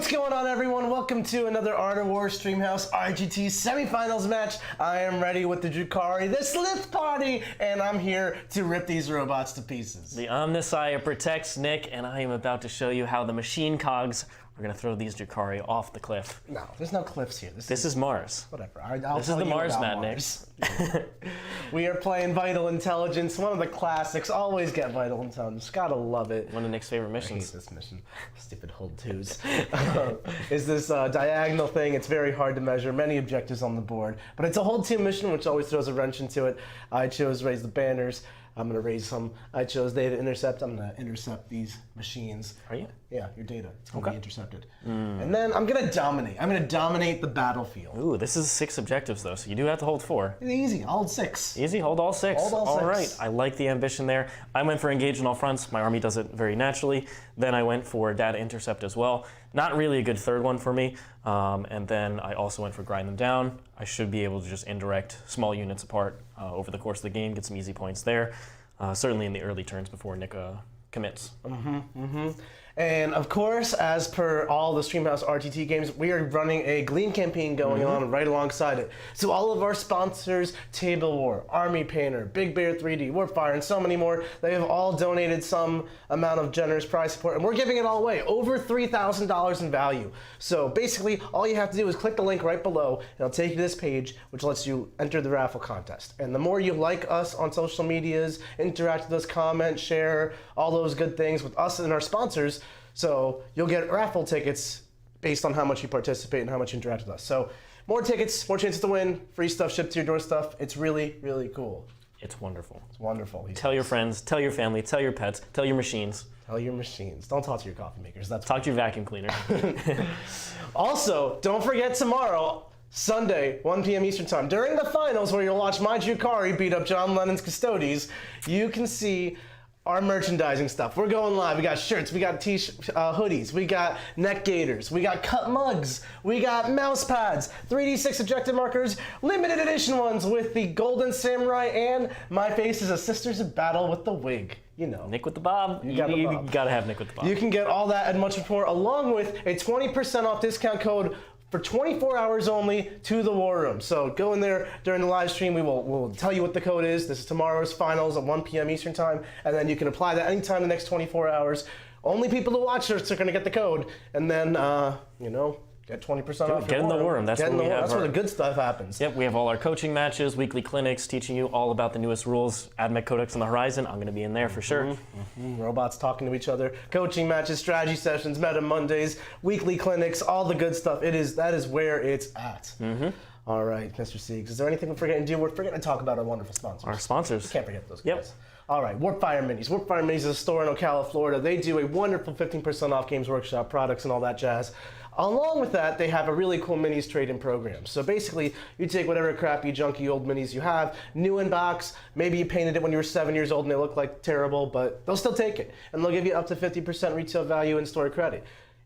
going on, everyone? Welcome to another Art of War Streamhouse RGT semifinals match. I am ready with the Drukhari, the Ssylth party, and I'm here to rip these robots to pieces. The Omnissiah protects Nick, and I am about to show you how the machine cogs are going to throw these Drukhari off the cliff. No, there's no cliffs here. This is Mars. Whatever. This is the Mars map, Nick. We are playing Vital Intelligence, one of the classics. Always get Vital Intelligence. Gotta love it. One of Nick's favorite missions. I hate this mission. Stupid hold twos. Is this diagonal thing. It's very hard to measure. Many objectives on the board. But it's a hold two mission, which always throws a wrench into it. I chose raise the banners. I'm going to raise some. I chose data intercept. I'm going to intercept these machines. Are you? Yeah, your data. It's going to be intercepted. And then I'm going to dominate. I'm going to dominate the battlefield. Ooh, this is 6 objectives, though, so you do have to hold 4. Easy. I'll hold 6. Easy, hold all 6. Hold all 6. All right, I like the ambition there. I went for engage on all fronts. My army does it very naturally. Then I went for data intercept as well. Not really a good third one for me. And then I also went for grind them down. I should be able to just indirect small units apart over the course of the game, get some easy points there. Certainly in the early turns before Nick commits. And of course, as per all the Streamhouse RTT games, we are running a Glean campaign going on right alongside it. So all of our sponsors, Table War, Army Painter, Big Bear 3D, Warfire, and so many more, they have all donated some amount of generous prize support, and we're giving it all away, over $3,000 in value. So basically, all you have to do is click the link right below, and it'll take you to this page, which lets you enter the raffle contest. And the more you like us on social medias, interact with us, comment, share, all those good things with us and our sponsors, so you'll get raffle tickets based on how much you participate and how much you interact with us. So more tickets, more chances to win, free stuff shipped to your door stuff. It's really, really cool. It's wonderful. It's wonderful. Tell your friends, tell your family, tell your pets, tell your machines. Tell your machines. Don't talk to your coffee makers. Talk to your vacuum cleaner. Also, don't forget tomorrow, Sunday, 1 p.m. Eastern Time, during the finals where you'll watch my Drukhari beat up John Lennon's Custodes, you can see our merchandising stuff. We're going live. We got shirts, we got hoodies, we got neck gaiters, we got cut mugs, we got mouse pads, 3D6 objective markers, limited edition ones with the Golden Samurai, and my face is a Sisters of Battle with the wig. You know. Nick with the bob. You gotta have Nick with the bob. You can get all that and much more, along with a 20% off discount code for 24 hours only to the War Room. So go in there during the live stream. We'll tell you what the code is. This is tomorrow's finals at 1 p.m. Eastern Time, and then you can apply that anytime in the next 24 hours. Only people who watch this are going to get the code, and then you know, get 20% off. Get in the War Room. That's where we have. That's where the good stuff happens. Yep, we have all our coaching matches, weekly clinics, teaching you all about the newest rules. Admech Codex on the horizon. I'm going to be in there for sure. Robots talking to each other, coaching matches, strategy sessions, Meta Mondays, weekly clinics, all the good stuff. That is where it's at. All right, Mr. Siegs, is there anything we're forgetting to do? We're forgetting to talk about our wonderful sponsors. Our sponsors. We can't forget those guys. All right, Warfire Minis. Warfire Minis is a store in Ocala, Florida. They do a wonderful 15% off Games Workshop products and all that jazz. Along with that, they have a really cool minis trade-in program. So basically, you take whatever crappy, junky old minis you have, new in box, maybe you painted it when you were 7 years old and they look like terrible, but they'll still take it. And they'll give you up to 50% retail value in store credit.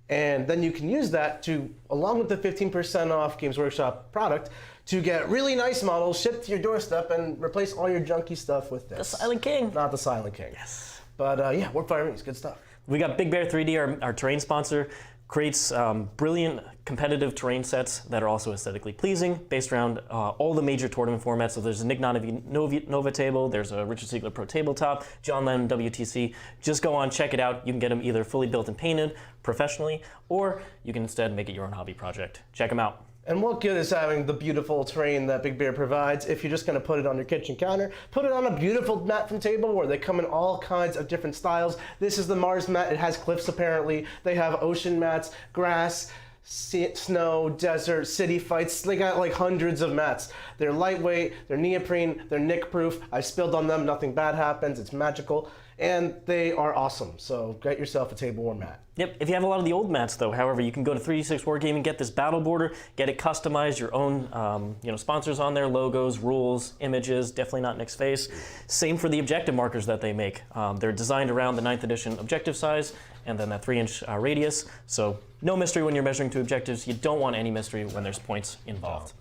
And then you can use that to, along with the 15% off Games Workshop product, to get really nice models shipped to your doorstep and replace all your junky stuff with this. The Silent King. Not the Silent King. Yes. But yeah, Warfire Minis, good stuff. We got Big Bear 3D, our terrain sponsor, creates brilliant competitive terrain sets that are also aesthetically pleasing, based around all the major tournament formats. So there's a Nick Nova table, there's a Richard Siegler Pro Tabletop, John Lennon WTC. Just go on, check it out. You can get them either fully built and painted professionally, or you can instead make it your own hobby project. Check them out. And what good is having the beautiful terrain that Big Bear provides if you're just going to put it on your kitchen counter? Put it on a beautiful mat from Table War. They come in all kinds of different styles. This is the Mars mat. It has cliffs apparently. They have ocean mats, grass, snow, desert, city fights. They got like hundreds of mats. They're lightweight, they're neoprene, they're nick-proof. I spilled on them, nothing bad happens, it's magical. And they are awesome, so get yourself a Table War mat. Yep, if you have a lot of the old mats though, however, you can go to 3D6 Wargaming, get this battle border, get it customized, your own sponsors on there, logos, rules, images, definitely not Nick's face. Same for the objective markers that they make. They're designed around the 9th edition objective size, and then that 3-inch radius, so no mystery when you're measuring 2 objectives. You don't want any mystery when there's points involved.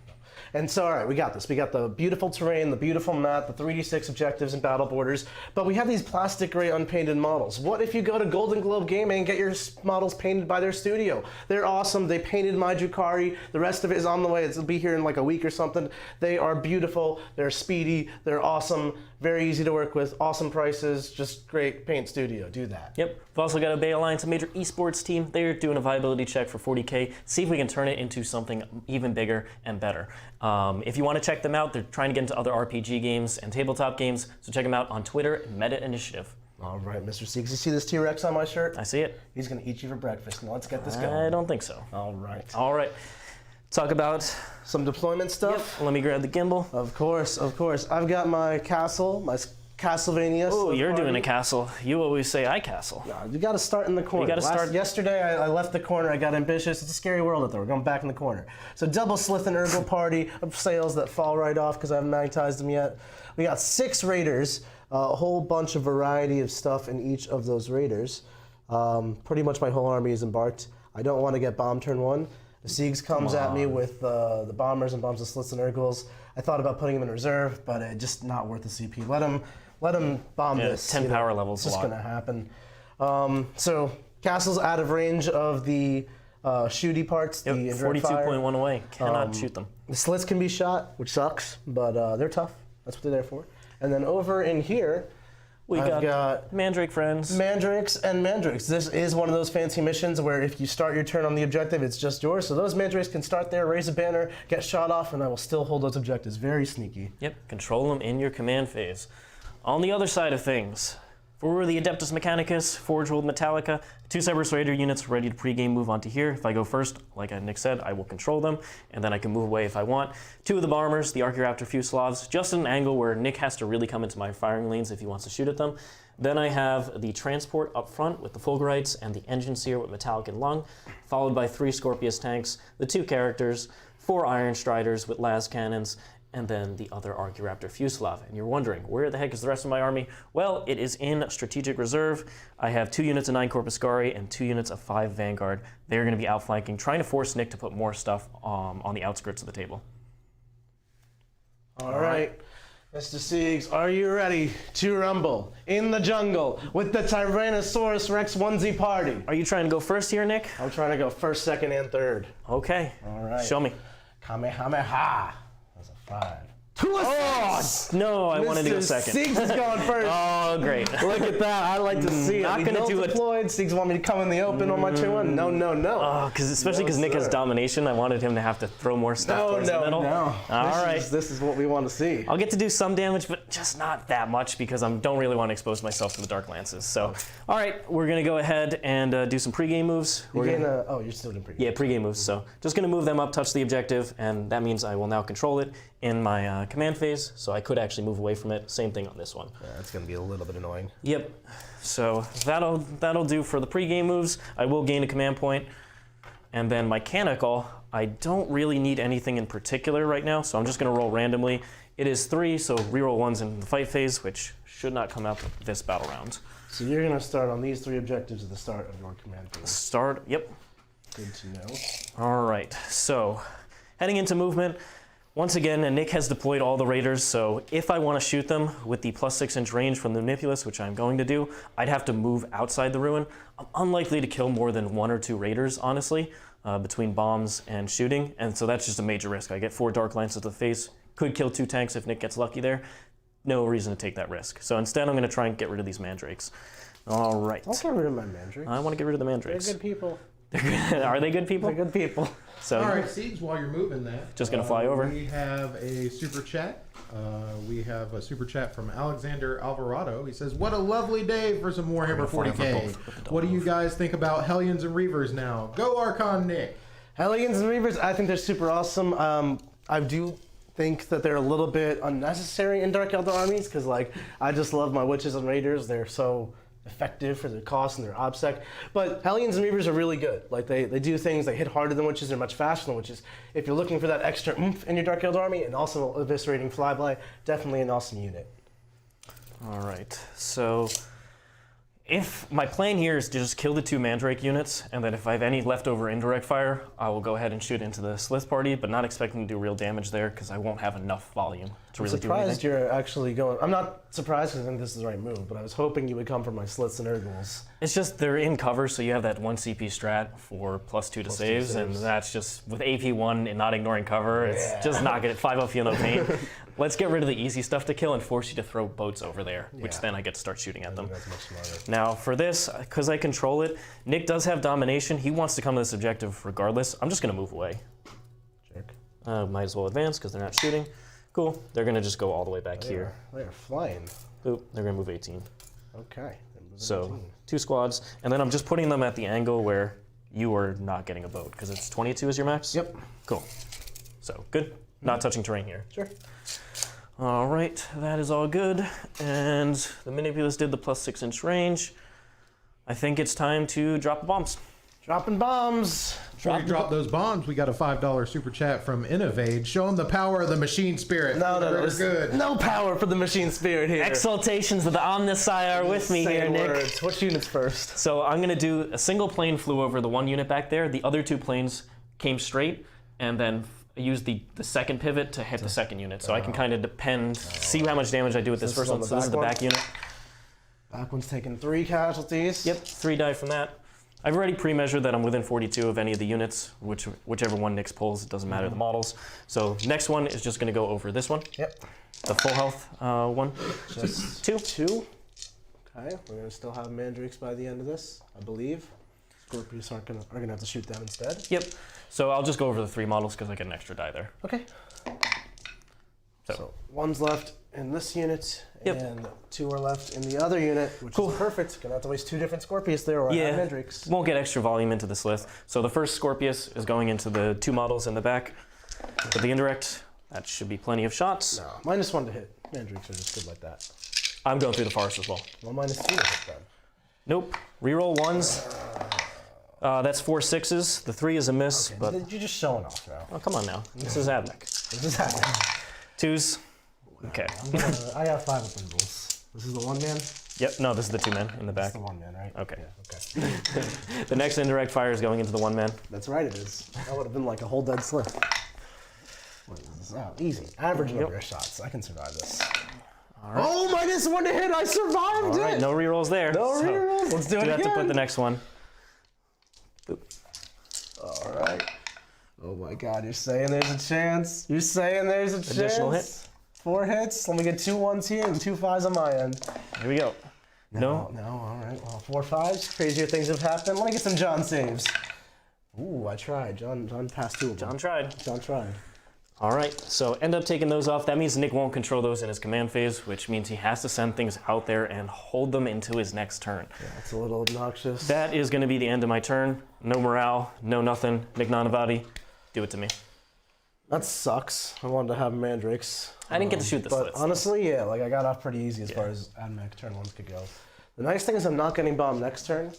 And so, all right, we got this. We got the beautiful terrain, the beautiful map, the 3d6 objectives and battle borders, but we have these plastic gray unpainted models. What if you go to Golden Globe Gaming and get your models painted by their studio? They're awesome. They painted my Drukhari. The rest of it is on the way. It'll be here in like a week or something. They are beautiful. They're speedy. They're awesome. Very easy to work with. Awesome prices. Just great paint studio. Do that. Yep. We've also got a Bay Alliance, a major esports team. They're doing a viability check for 40K. See if we can turn it into something even bigger and better. If you want to check them out, they're trying to get into other RPG games and tabletop games, so check them out on Twitter, Meta Initiative. All right, Mr. Seeks, you see this T-Rex on my shirt? I see it. He's going to eat you for breakfast. Now let's get this going. I don't think so. All right. All right. Talk about some deployment stuff. Yep. Let me grab the gimbal. Of course, of course. I've got my castle, my Castlevania. Oh, you're doing a castle. You always say I castle. No, you got to start in the corner. You got to start. Yesterday, I left the corner. I got ambitious. It's a scary world out there. We're going back in the corner. So double Ssylth and Urgle party of sails that fall right off because I haven't magnetized them yet. We got 6 raiders, a whole bunch of variety of stuff in each of those raiders. Pretty much my whole army is embarked. I don't want to get bomb turn 1. The Siegs comes at me with the bombers and bombs the Ssylths and Urgles. I thought about putting them in reserve, but just not worth the CP. Let them bomb this. 10 power levels. It's just going to happen. So castle's out of range of the shooty parts. Yep, the 42.1 away. Cannot shoot them. The Ssylths can be shot, which sucks, but they're tough. That's what they're there for. And then over in here, I've got Mandrake friends. Mandrakes and Mandrakes. This is one of those fancy missions where if you start your turn on the objective, it's just yours. So those Mandrakes can start there, raise a banner, get shot off, and I will still hold those objectives. Very sneaky. Yep, control them in your command phase. On the other side of things, for the Adeptus Mechanicus, Forge World Metallica, 2 Cerberus Raider units ready to pre-game move onto here. If I go first, like Nick said, I will control them, and then I can move away if I want. 2 of the bombers, the Archiraptor Fuslavs, just at an angle where Nick has to really come into my firing lanes if he wants to shoot at them. Then I have the transport up front with the Fulgurites and the Engine Seer with Metallic and Lung, followed by 3 Scorpius tanks, the 2 characters, 4 Iron Striders with las cannons, and then the other Archiraptor Fuslav. And you're wondering, where the heck is the rest of my army? Well, it is in strategic reserve. I have 2 units of 9 Corpuscari and 2 units of 5 Vanguard. They're going to be outflanking, trying to force Nick to put more stuff on the outskirts of the table. All right. Mr. Siegs, are you ready to rumble in the jungle with the Tyrannosaurus Rex onesie party? Are you trying to go first here, Nick? I'm trying to go first, second, and third. Okay. All right. Show me. Kamehameha. That's a 5. No, I wanted to go second. Siegs is going first. Oh, great. Look at that. I like to see it. Not going to do it. Deployed. Siegs want me to come in the open on my 2-1. No, no, no. Oh, especially because Nick has domination, I wanted him to have to throw more stuff towards the middle. No. All right. This is what we want to see. I'll get to do some damage, but just not that much because I don't really want to expose myself to the Dark Lances. So, all right, we're going to go ahead and do some pregame moves. Oh, you're still doing pregame. Yeah, pregame moves. So just going to move them up, touch the objective, and that means I will now control it in my command phase, so I could actually move away from it. Same thing on this one. Yeah, that's going to be a little bit annoying. Yep. So that'll do for the pregame moves. I will gain a command point. And then mechanical, I don't really need anything in particular right now, so I'm just going to roll randomly. It is 3, so reroll 1s in the fight phase, which should not come up this battle round. So you're going to start on these 3 objectives at the start of your command phase. Yep. Good to know. All right, so heading into movement, once again, Nick has deployed all the raiders, so if I want to shoot them with the plus 6-inch range from the Manipulus, which I'm going to do, I'd have to move outside the ruin. I'm unlikely to kill more than 1 or 2 raiders, honestly, between bombs and shooting, and so that's just a major risk. I get 4 Dark Lances to the face, could kill 2 tanks if Nick gets lucky there. No reason to take that risk. So instead, I'm going to try and get rid of these Mandrakes. All right. Don't get rid of my Mandrakes. I want to get rid of the Mandrakes. They're good people. Are they good people? They're good people. So, all right, Siegs, while you're moving that, just gonna fly over. We have a super chat. We have a super chat from Alexander Alvarado. He says, "What a lovely day for some Warhammer 40K. What do you guys think about Hellions and Reavers now? Go Archon, Nick." Hellions and Reavers, I think they're super awesome. I do think that they're a little bit unnecessary in Dark Eldar armies because, like, I just love my Witches and Raiders. They're so effective for their cost and their obsec. But Hellions and Reavers are really good. Like, they do things, they hit harder than Witches, they're much faster than Witches. If you're looking for that extra oomph in your Dark Eldar army and also eviscerating flyby, definitely an awesome unit. All right, so If my plan here is to just kill the 2 mandrake units, and then if I have any leftover indirect fire, I will go ahead and shoot into the Ssylth party, but not expecting to do real damage there because I won't have enough volume to really do anything. I'm surprised you're actually going. I'm not surprised because I think this is the right move, but I was hoping you would come for my Ssylths and ghouls. It's just they're in cover, so you have that 1 CP strat for +2 to saves, and that's just with AP 1 and not ignoring cover, it's just not good. 5-0 feel no pain. Let's get rid of the easy stuff to kill and force you to throw boats over there, which then I get to start shooting at them. That's much smarter. Now for this, because I control it, Nick does have domination. He wants to come to this objective regardless. I'm just going to move away. Jerk. Might as well advance because they're not shooting. Cool. They're going to just go all the way back here. They are flying. Boop. They're going to move 18. Okay. So 2 squads, and then I'm just putting them at the angle where you are not getting a boat because it's 22 is your max? Yep. Cool. So good. Not touching terrain here. Sure. All right, that is all good. And the Manipulus did the +6 inch range. I think it's time to drop bombs. Dropping bombs. Before we drop those bombs, we got a $5 super chat from Innovade. Show them the power of the machine spirit. No, It's good. No power for the machine spirit here. Exaltations of the Omnisci are with me here, Say Nick. words. Which units first? So I'm gonna do a single plane flew over the 1 unit back there. The other 2 planes came straight and then used the second pivot to hit the second unit. So I can kind of see how much damage I do with this first one. So this is the back unit. Back one's taking 3 casualties. Yep, 3 die from that. I've already pre-measured that I'm within 42 of any of the units, whichever one Nick's pulls, it doesn't matter the models. So next one is just gonna go over this one. Yep. The full health one. Just 2. 2. Okay, we're gonna still have mandrakes by the end of this, I believe. Scorpius are gonna have to shoot them instead. Yep. So I'll just go over the 3 models because I get an extra die there. Okay. So 1's left in this unit, and 2 are left in the other unit, which is perfect. Gonna have to waste 2 different Scorpius there, or I have mandrakes. Won't get extra volume into the Ssylth. So the first Scorpius is going into the 2 models in the back. With the indirect, that should be plenty of shots. No, -1 to hit. Mandrakes are just good like that. I'm going through the forest as well. Well, -2 to hit then. Nope. Reroll 1s. That's 4 6s. The 3 is a miss, but You're just showing off now. oh, come on now. This is Admech. This is happening. 2s. Okay. I got 5 with rules. This is the 1 man? Yep. No, this is the 2 men in the back. It's the 1 man, right? Okay. Yeah, okay. The next indirect fire is going into the 1 man. That's right, it is. That would have been like a whole dead Ssylth. What is this? Oh, easy. Average number of shots. I can survive this. All right. Oh, -1 to hit. I survived All right. it. No rerolls there. No rerolls. Let's do it Do again. have to put the next one. Boop. All right. Oh my God, you're saying there's a chance. You're saying there's a chance. Additional hit. 4 hits. Let me get 2 1s here and 2 5s on my end. Here we go. No. No. All right. Well, 4 5s. Crazier things have happened. Let me get some John saves. Ooh, I tried. John passed 2 of them. John tried. John tried. All right, so end up taking those off. That means Nick won't control those in his command phase, which means he has to send things out there and hold them into his next turn. Yeah, it's a little obnoxious. That is going to be the end of my turn. No morale, no nothing. Nick Nanavati, do it to me. That sucks. I wanted to have mandrakes. I didn't get to shoot the But slits. honestly, yeah, like I got off pretty easy as far as Admech turn 1s could go. The nice thing is I'm not getting bombed next turn.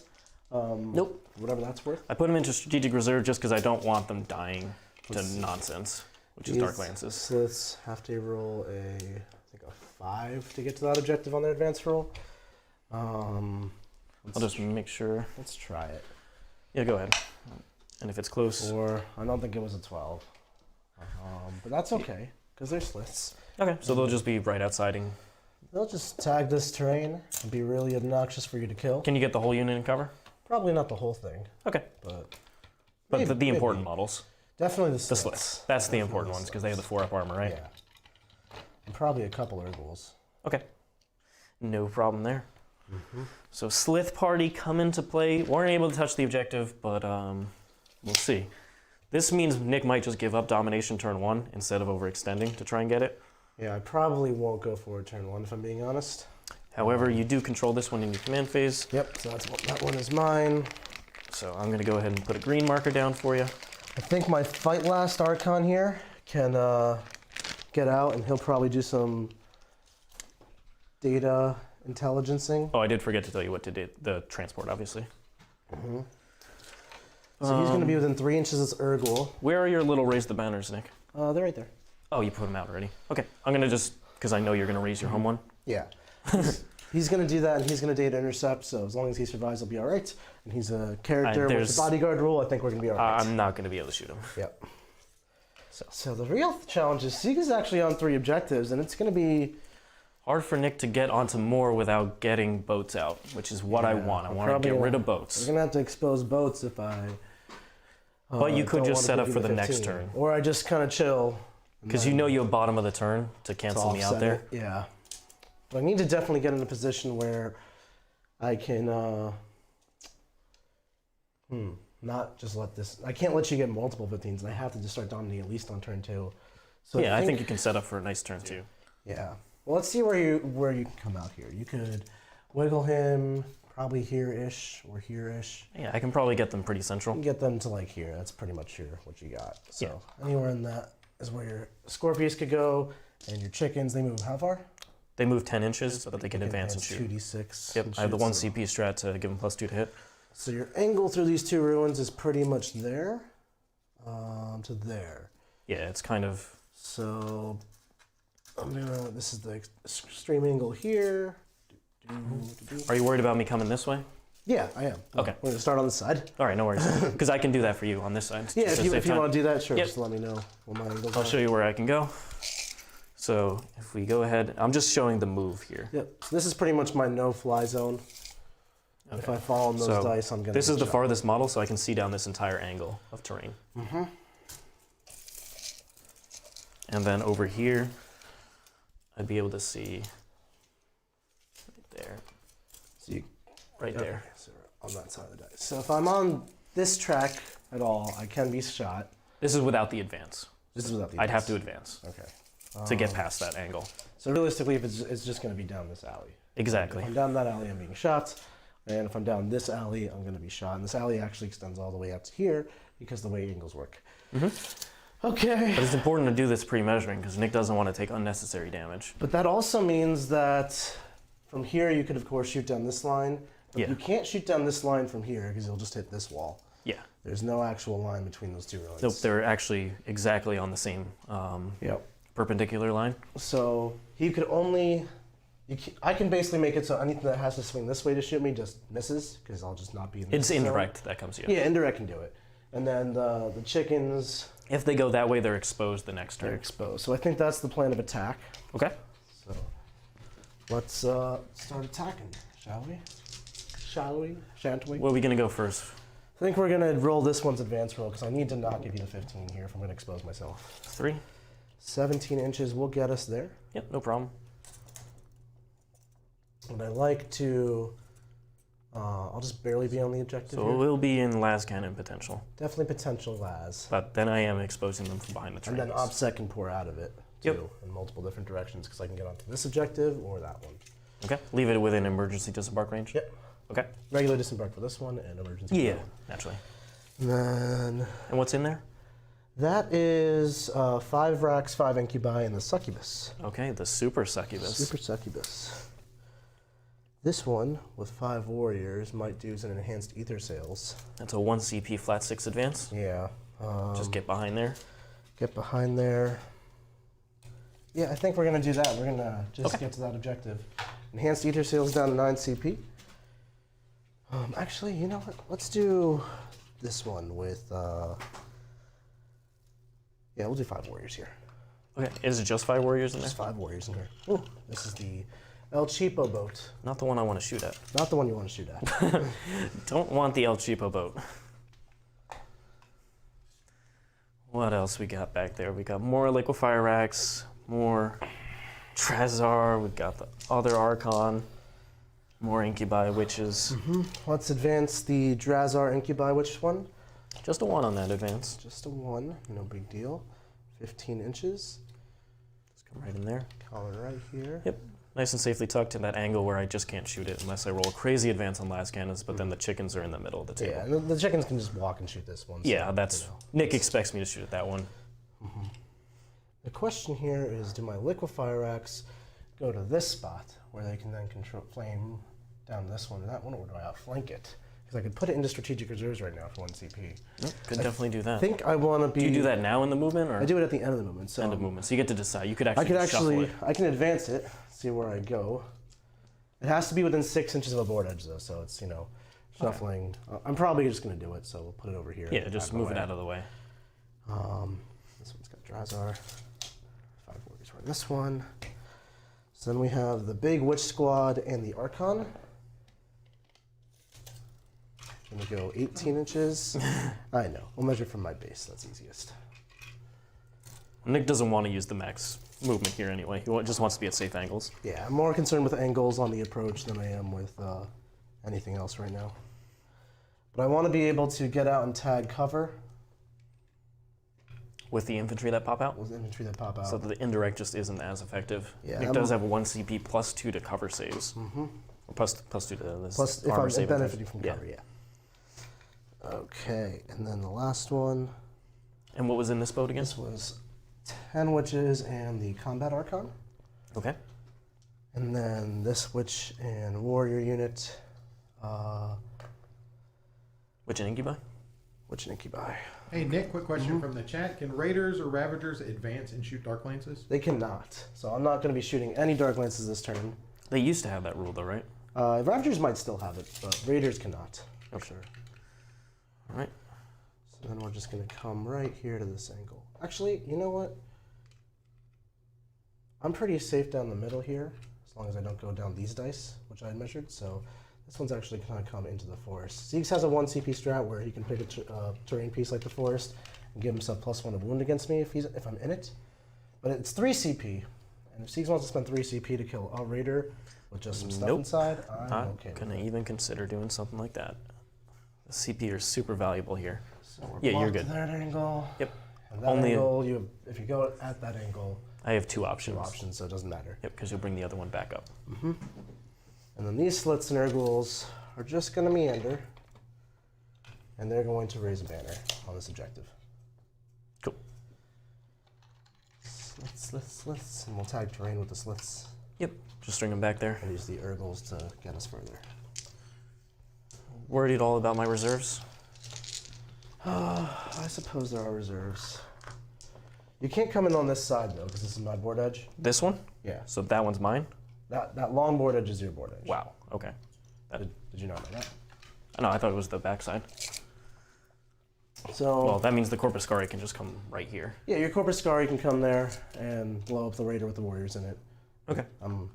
Nope. Whatever that's worth. I put them into strategic reserve just because I don't want them dying to nonsense, which is Dark Lances. Ssylths have to roll I think a 5 to get to that objective on their advance roll. I'll just make sure. Let's try it. Yeah, go ahead. And if it's close. Or I don't think it was a 12. But that's okay, because they're Ssylths. Okay, so they'll just be right outsiding. They'll just tag this terrain and be really obnoxious for you to kill. Can you get the whole unit in cover? Probably not the whole thing, Okay. but But the maybe. important models. Definitely the The Ssylths. Ssylths. That's the important ones because they have the 4-up armor, right? Yeah. And probably a couple ghouls. Okay. No problem there. So Ssylth party come into play. Weren't able to touch the objective, but we'll see. This means Nick might just give up domination turn 1 instead of overextending to try and get it. Yeah, I probably won't go for it turn 1 if I'm being honest. However, you do control this one in your command phase. Yep, so that one is mine. So I'm going to go ahead and put a green marker down for you. I think my fight last Archon here can get out, and he'll probably do some data intelligencing. Oh, I did forget to tell you what to do. The transport, obviously. So he's going to be within 3 inches of Urgul. Where are your little raise the banners, Nick? They're right there. Oh, you put them out already. Okay, I'm going to just, because I know you're going to raise your home one. Yeah. He's going to do that, and he's going to data intercept, so as long as he survives, he'll be all right. And he's a character with the bodyguard rule. I think we're going to be all right. I'm not going to be able to shoot him. Yep. So the real challenge is Sieg is actually on 3 objectives, and it's going to be... hard for Nick to get onto more without getting boats out, which is what I want. I want to get rid of boats. We're going to have to expose boats if I... But you could just set up for the 15. next turn. Or I just kind of chill. Because you know you have bottom of the turn to cancel me out there. Yeah. But I need to definitely get in a position where I can... not just let this... I can't let you get multiple 15s, and I have to just start dominating at least on turn 2. So yeah, I think you can set up for a nice turn 2. Yeah. Well, let's see where you can come out here. You could wiggle him probably here-ish or here-ish. Yeah, I can probably get them pretty central. You can get them to like here. That's pretty much what you got. So anywhere in that is where your Scorpius could go, and your chickens, they move how far? They move 10 inches, but they can advance and shoot. 2d6. Yep, I have the 1 CP strat to give them +2 to hit. So your angle through these 2 ruins is pretty much there to there. Yeah, it's kind of... So this is the extreme angle here. Are you worried about me coming this way? Yeah, I am. Okay. We're going to start on this side. All right, no worries. Because I can do that for you on this side. Yeah, if you want to do that, sure. Yep. Just let me know. I'll show you where I can go. So if we go ahead, I'm just showing the move here. Yep. So this is pretty much my no-fly zone. Okay. If I fall on those dice, I'm going to... This is the farthest model, so I can see down this entire angle of terrain. Mm-hmm. And then over here, I'd be able to see right there. Right there. So on that side of the dice. So if I'm on this track at all, I can be shot. This is without the advance. This is without the I'd have to advance. Okay. To get past that angle. So realistically, if it's just going to be down this alley. Exactly. If I'm down that alley, I'm being shot. And if I'm down this alley, I'm going to be shot. And this alley actually extends all the way out to here because the way angles work. Mm-hmm. Okay. But it's important to do this pre-measuring because Nick doesn't want to take unnecessary damage. But that also means that from here, you could, of course, shoot down this line. But you can't shoot down this line from here because you'll just hit this wall. Yeah. There's no actual line between those 2 ruins. Nope, they're actually exactly on the same perpendicular line. So he could only... I can basically make it so anything that has to swing this way to shoot me just misses because I'll just not be in this It's indirect that comes in. Yeah, indirect can do it. And then the chickens... If they go that way, they're exposed the next turn. They're exposed. So I think that's the plan of attack. Okay. So let's start attacking, shall we? Shan't we? Where are we going to go first? I think we're going to roll this one's advance roll because I need to not give you the 15 here if I'm going to expose myself. 3. 17 inches will get us there. Yep, no problem. And I like to... I'll just barely be on the objective So here. we'll be in las cannon potential. Definitely potential las. But then I am exposing them from behind the trains. And then OPSEC can pour out of it, too, in multiple different directions because I can get onto this objective or that one. Okay, leave it within emergency disembark range? Yep. Okay. Regular disembark for this one and emergency. Yeah, naturally. And then... And what's in there? That is 5 wracks, 5 incubi, and the Succubus. Okay, the super Succubus. Super Succubus. This one, with 5 warriors, might do an enhanced ether sails. That's a 1 CP flat 6 advance. Yeah. Just get behind there. Get behind there. Yeah, I think we're going to do that. We're going to just get to that objective. Enhanced ether sails down to 9 CP. Actually, you know what? Let's do this one with... yeah, we'll do 5 warriors here. Okay, is it just 5 warriors in there? Just 5 warriors in here. Ooh, this is the El Cheapo boat. Not the one I want to shoot at. Not the one you want to shoot at. Don't want the El Cheapo boat. What else we got back there? We got more liquifier racks, more Drazhar, we got the other Archon, more incubi witches. Let's advance the Drazhar incubi witch one. Just a 1 on that advance. Just a 1, no big deal. 15 inches. Just come right in there. Collar right here. Yep. Nice and safely tucked in that angle where I just can't shoot it unless I roll a crazy advance on last cannons, but then the chickens are in the middle of the table. Yeah, and the chickens can just walk and shoot this one. So, Yeah, that's... Nick expects me to shoot at that one. The question here is, do my liquifier racks go to this spot where they can then control flame down this one or that one, or do I outflank it? Because I could put it into strategic reserves right now for 1 CP. Yep, could definitely do that. I think I want to be... Do you do that now in the movement, or I do it at the end of the movement. So end of movement? So you get to decide. You could actually shuffle it. I can advance it, see where I go. It has to be within 6 inches of a board edge, though, so it's, you know, shuffling. I'm probably just going to do it, so we'll put it over here. Yeah, just move it out of the way. This one's got Drazhar. 5 warriors for this one. So then we have the big witch squad and the Archon. I'm going to go 18 inches. I know. We'll measure from my base. That's easiest. Nick doesn't want to use the max movement here anyway. He just wants to be at safe angles. Yeah, I'm more concerned with angles on the approach than I am with anything else right now. But I want to be able to get out and tag cover. With the infantry that pop out? With the infantry that pop out. So that the indirect just isn't as effective. Yeah, Nick does have 1 CP plus 2 to cover saves. Mm-hmm. Or plus 2 to this plus if armor I'm save. benefiting from cover, yeah. Okay, and then the last one. And what was in this boat again? This was 10 witches and the combat Archon. Okay. And then this witch and warrior unit. Witch and incubi? Witch and incubi. Hey, Nick, quick question from the chat. Can raiders or ravagers advance and shoot dark lances? They cannot. So I'm not going to be shooting any dark lances this turn. They used to have that rule though, right? Ravagers might still have it, but raiders cannot. Okay. Sure. All right. So then we're just going to come right here to this angle. Actually, you know what? I'm pretty safe down the middle here, as long as I don't go down these dice, which I had measured. So this one's actually going to come into the forest. Ziggs has a 1 CP strat where he can pick a terrain piece like the forest and give himself +1 of wound against me if I'm in it. But it's 3 CP, and if Ziggs wants to spend 3 CP to kill a raider with just some stuff inside, I'm Not okay with gonna it. even consider doing something like that. The CP are super valuable here. So we're Yeah, you're blocked good. to that angle. Yep. And that Only angle, if you go at that angle, I have 2 options. 2 options, so it doesn't matter. Yep, because you'll bring the other one back up. And then these Ssylths and ghouls are just going to meander, and they're going to raise a banner on this objective. Cool. Ssylths, and we'll tag terrain with the Ssylths Yep, just string them back there. and use the ghouls to get us further. Worried at all about my reserves? I suppose there are reserves. You can't come in on this side, though, because this is my board edge. This one? Yeah. So that one's mine? That long board edge is your board edge. Wow, okay. Did you not know that? No, I thought it was the backside. So, Well, that means the Corpus Scari can just come right here. yeah, your Corpus Scari can come there and blow up the raider with the warriors in it. Okay. I'm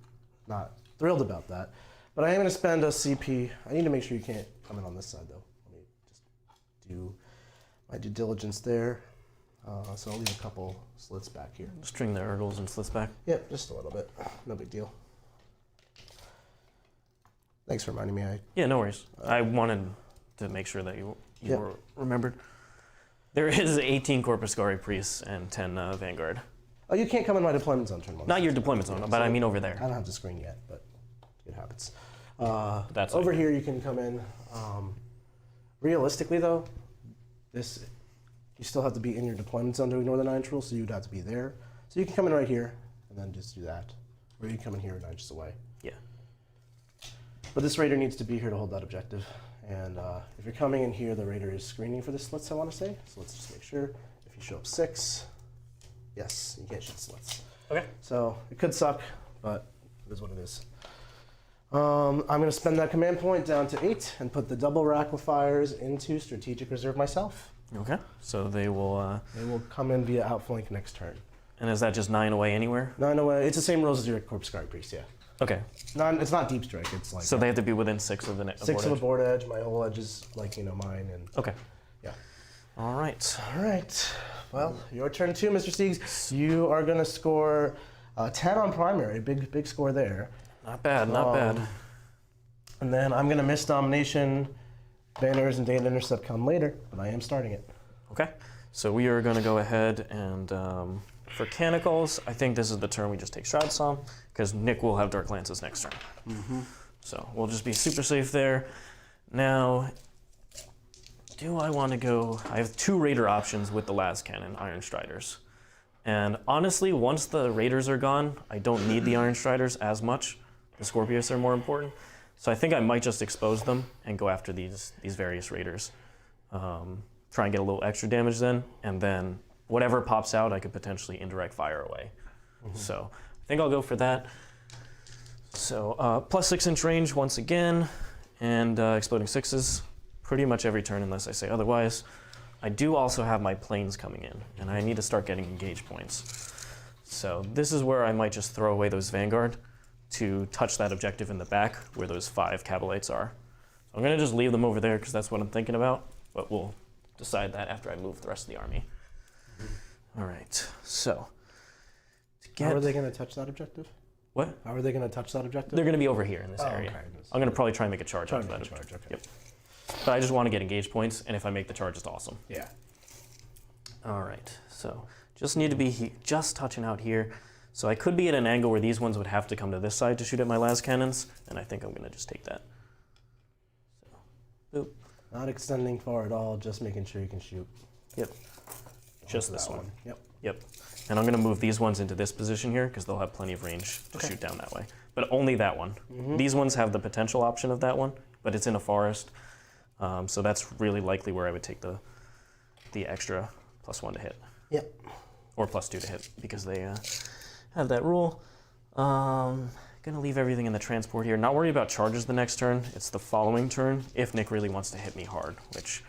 not thrilled about that. But I am going to spend a CP. I need to make sure you can't come in on this side, though. Let me just do my due diligence there. So I'll leave a couple slits back here. String the Urgles and Ssylths back. Yep, just a little bit. No big deal. Thanks for reminding me. Yeah, no worries. I wanted to make sure that you Yep. were remembered. There is 18 Corpus Scari priests and 10 Vanguard. Oh, you can't come in my deployment zone turn 1. Not your deployment zone, but I mean over I there. don't have the screen yet, but it happens. That's Over like- here you can come in. Realistically, though, you still have to be in your deployment zone to ignore the 9 inch rule, so you'd have to be there. So you can come in right here and then just do that. Or you can come in here 9 inches away. Yeah. But this raider needs to be here to hold that objective. And if you're coming in here, the raider is screening for the Ssylths, I want to say. So let's just make sure. If you show up 6, yes, you can't shoot Ssylths. Okay. So it could suck, but it is what it is. I'm going to spend that command point down to 8 and put the double liquifiers into strategic reserve myself. Okay. So they will. They will come in via outflank next turn. And is that just 9 away anywhere? 9 away. It's the same rules as your Corpus Scari Priest, yeah. Okay. It's not deep strike. It's like So they have to be within 6 of the 6 of the board board edge. My whole edge is like mine, and edge. Okay. yeah. All right. All right. Well, your turn too, Mr. Siegs. You are going to score 10 on primary. Big score there. Not bad. Not bad. And then I'm going to miss domination. Banners and data intercept come later, but I am starting it. Okay. So we are going to go ahead and for Canicles, I think this is the turn we just take Shroud Psalm because Nick will have Dark Lances next turn. So we'll just be super safe there. Now, do I want to go? I have 2 Raider options with the last cannon, Iron Striders. And honestly, once the Raiders are gone, I don't need the Iron Striders as much. The Scorpius are more important. So I think I might just expose them and go after these various Raiders. Try and get a little extra damage then, and then whatever pops out, I could potentially indirect fire away. So I think I'll go for that. So plus 6-inch range once again, and exploding sixes pretty much every turn unless I say otherwise. I do also have my planes coming in, and I need to start getting engage points. So this is where I might just throw away those Vanguard to touch that objective in the back where those 5 Kabalites are. So I'm going to just leave them over there because that's what I'm thinking about, but we'll decide that after I move the rest of the army. All right, so to get... How are they going to touch that objective? What? How are they going to touch that objective? They're going to be over here in this Oh, area. okay. I'm going to probably try and make a charge out of that. Charge, okay. Yep. But I just want to get engage points, and if I make the charge, it's awesome. Yeah. All right, so just need to be just touching out here. So I could be at an angle where these ones would have to come to this side to shoot at my las cannons, and I think I'm going to just take that. So, boop. Not extending far at all, just making sure you can shoot. Yep. Just this one. Yep. Yep. And I'm going to move these ones into this position here because they'll have plenty of range to shoot down that way. But only that one. These ones have the potential option of that one, but it's in a forest. So that's really likely where I would take the extra +1 to hit. Yep. Or +2 to hit because they have that rule. Gonna leave everything in the transport here. Not worry about charges the next turn. It's the following turn if Nick really wants to hit me hard, which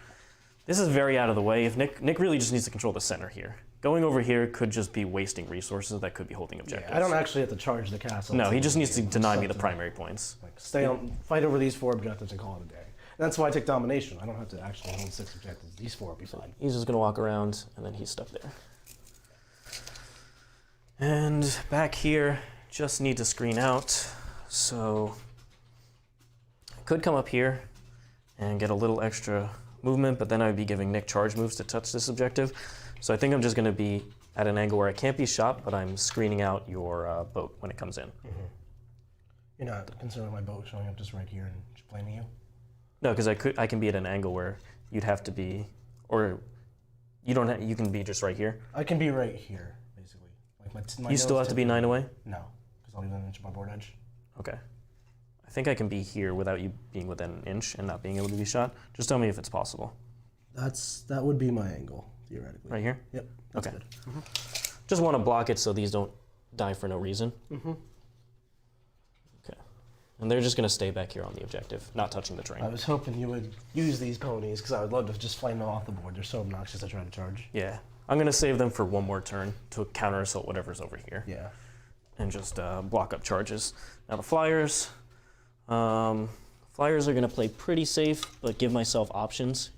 this is very out of the way. If Nick really just needs to control the center here. Going over here could just be wasting resources that could be holding objectives. Yeah, I don't actually have to charge the castle. No, he just needs to deny me the primary points. Like stay on, fight over these 4 objectives and call it a day. That's why I take domination. I don't have to actually hold 6 objectives. These 4 will be fine. He's just gonna walk around and then he's stuck there. And back here, just need to screen out. So I could come up here and get a little extra movement, but then I'd be giving Nick charge moves to touch this objective. So I think I'm just gonna be at an angle where I can't be shot, but I'm screening out your boat when it comes in. You're not concerned with my boat showing up just right here and just blaming you? No, because I can be at an angle where you'd have to be, or you don't have, you can be just right here. I can be right here, basically. Like my You still have to be 9 away? No, because I'll leave an inch of my board edge. Okay. I think I can be here without you being within an inch and not being able to be shot. Just tell me if it's possible. That would be my angle, theoretically. Right here? Yep. That's Okay. good. Just want to block it so these don't die for no reason. Okay. And they're just going to stay back here on the objective, not touching the terrain. I was hoping you would use these ponies because I would love to just flame them off the board. They're so obnoxious I try to charge. Yeah. I'm going to save them for one more turn to counter assault whatever's over here. Yeah. And just block up charges. Now the flyers. Flyers are going to play pretty safe, but give myself options.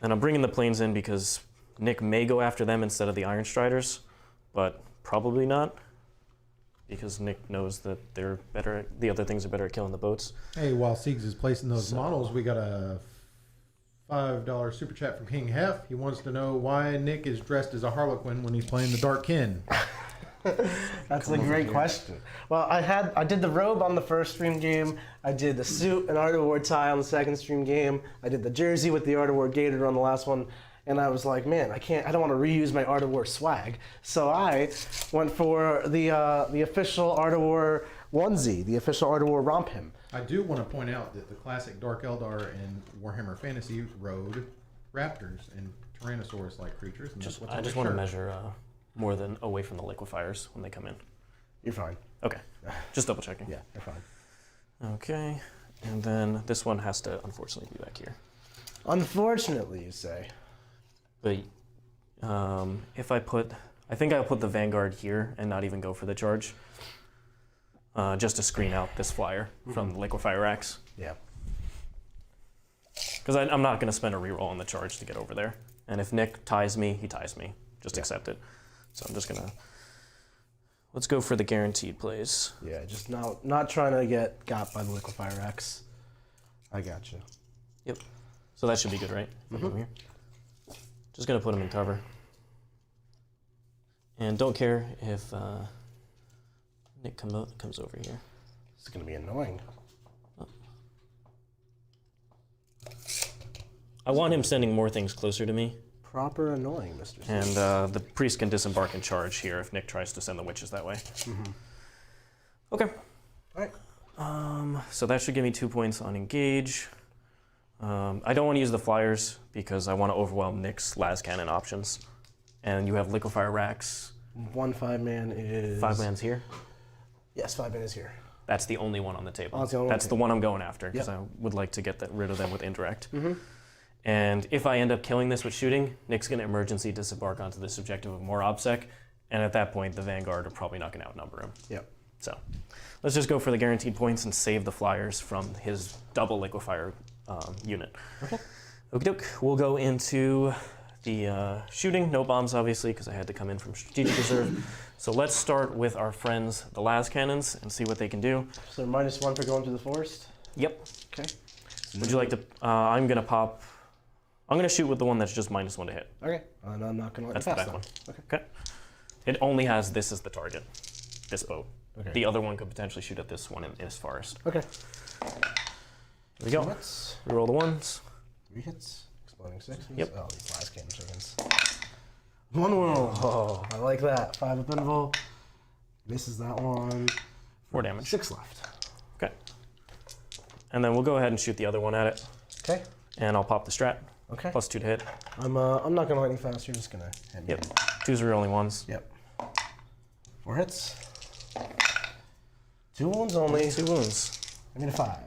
And I'm bringing the planes in because Nick may go after them instead of the Iron Striders, but probably not, because Nick knows that they're better. The other things are better at killing the boats. Hey, while Siegs is placing those models, we got a $5 super chat from King Hef. He wants to know why Nick is dressed as a Harlequin when he's playing the Dark Kin. That's a great question. Well, I did the robe on the first stream game. I did the suit and Art of War tie on the second stream game. I did the jersey with the Art of War gator on the last one. And I was like, man, I don't want to reuse my Art of War swag. So I went for the official Art of War onesie, the official Art of War romp him. I do want to point out that the classic Dark Eldar and Warhammer Fantasy rode raptors and Tyrannosaurus-like creatures. And I just want to measure more than away from the liquifiers when they come in. You're fine. Okay, just double checking. Yeah, you're fine. Okay, and then this one has to unfortunately be back here. Unfortunately, you say. But if I think I'll put the Vanguard here and not even go for the charge, just to screen out this flyer from the liquifier racks. Yeah. Because I'm not going to spend a reroll on the charge to get over there. And if Nick ties me, he ties me. Just accept it. So I'm just going to... Let's go for the guaranteed plays. Yeah, just not trying to get got by the liquifier X. I got you. Yep. So that should be good, right? Here. Just going to put him in cover. And don't care if Nick comes over here. It's going to be annoying. I want him sending more things closer to me. Proper annoying, Mr. C. And the priest can disembark and charge here if Nick tries to send the witches that way. Okay. All right. So that should give me 2 points on engage. I don't want to use the flyers because I want to overwhelm Nick's las cannon options. And you have liquifier racks One 5-man is... 5-man's here. Yes, 5-man is here. That's the only one on the table. Oh, that's the only That's the one I'm going after, because Yep. I would like to get rid of them with indirect. And if I end up killing this with shooting, Nick's going to emergency disembark onto this objective of more OBSEC, and at that point, the Vanguard are probably not going to outnumber him. Yep. So let's just go for the guaranteed points and save the flyers from his double liquifier unit. Okay. Okie doke. We'll go into the shooting. No bombs, obviously, because I had to come in from strategic reserve. So let's start with our friends, the las cannons, and see what they can do. So -1 for going to the forest? Yep. Okay. Would you like to? I'm gonna pop. I'm gonna shoot with the one that's just -1 to hit. Okay. And I'm not going to let That's you the pass back one. Okay. Okay. It only has this as the target. This boat. Okay. The other one could potentially shoot at this one in his forest. Okay. Here we go. Hits. Reroll the ones. 3 hits. Exploding 6s. Yep. Oh, these last cannon chickens. 1 wound. Oh, I like that. 5 up interval. Misses that one. 4 damage. 6 left. Okay. And then we'll go ahead and shoot the other one at it. Okay. And I'll pop the strat. Okay. +2 to hit. I'm not gonna lightning fast. You're just gonna hit me. Yep. 2s are only ones. Yep. 4 hits. 2 wounds only. 2 wounds. I need a 5.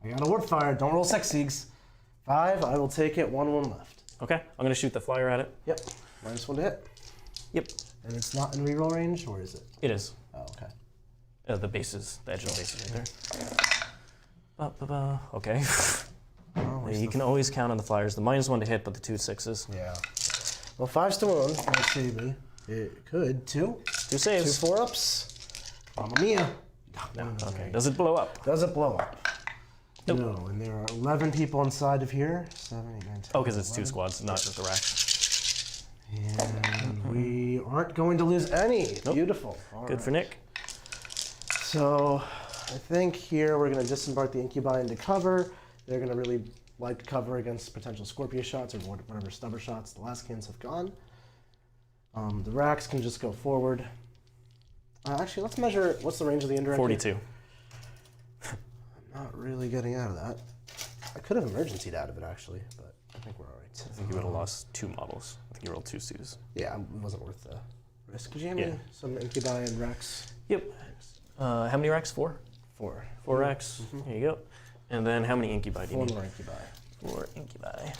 I got a warp fire. Don't roll sex siegs. 5. I will take it. 1 wound left. Okay. I'm gonna shoot the flyer at it. Yep. -1 to hit. Yep. And it's not in reroll range, or is it? It is. Oh, okay. The bases, the edge of the bases right there. Okay. Oh, You can always count on the flyers. The -1 to hit, but the 2 6s. Yeah. Well, 5's to wound. Let's see me. It could. 2. 2 saves. 2 4-ups. Mamma mia. No. Okay. Does it blow up? Does it blow up? Nope. No, and there are 11 people inside of here. 7, 8, 9, 10. Oh, because it's 2 11. squads, not just the racks. And we aren't going to lose any. Nope. Beautiful. All Good right. for Nick. So I think here we're going to disembark the incubi into cover. They're going to really like cover against potential Scorpio shots or whatever stubber shots the last cans have gone. The racks can just go forward. Actually, let's measure what's the range of the indirect. 42. Here? I'm not really getting out of that. I could have emergencied out of it actually, but I think we're all right. I think you would have lost 2 models. I think you rolled 2 sues. Yeah, it wasn't worth the risk. Could you hand me some incubi and racks? Yep. How many racks? 4? 4. 4 racks. Here you go. And then how many incubi do you 4 need? more incubi. 4 incubi.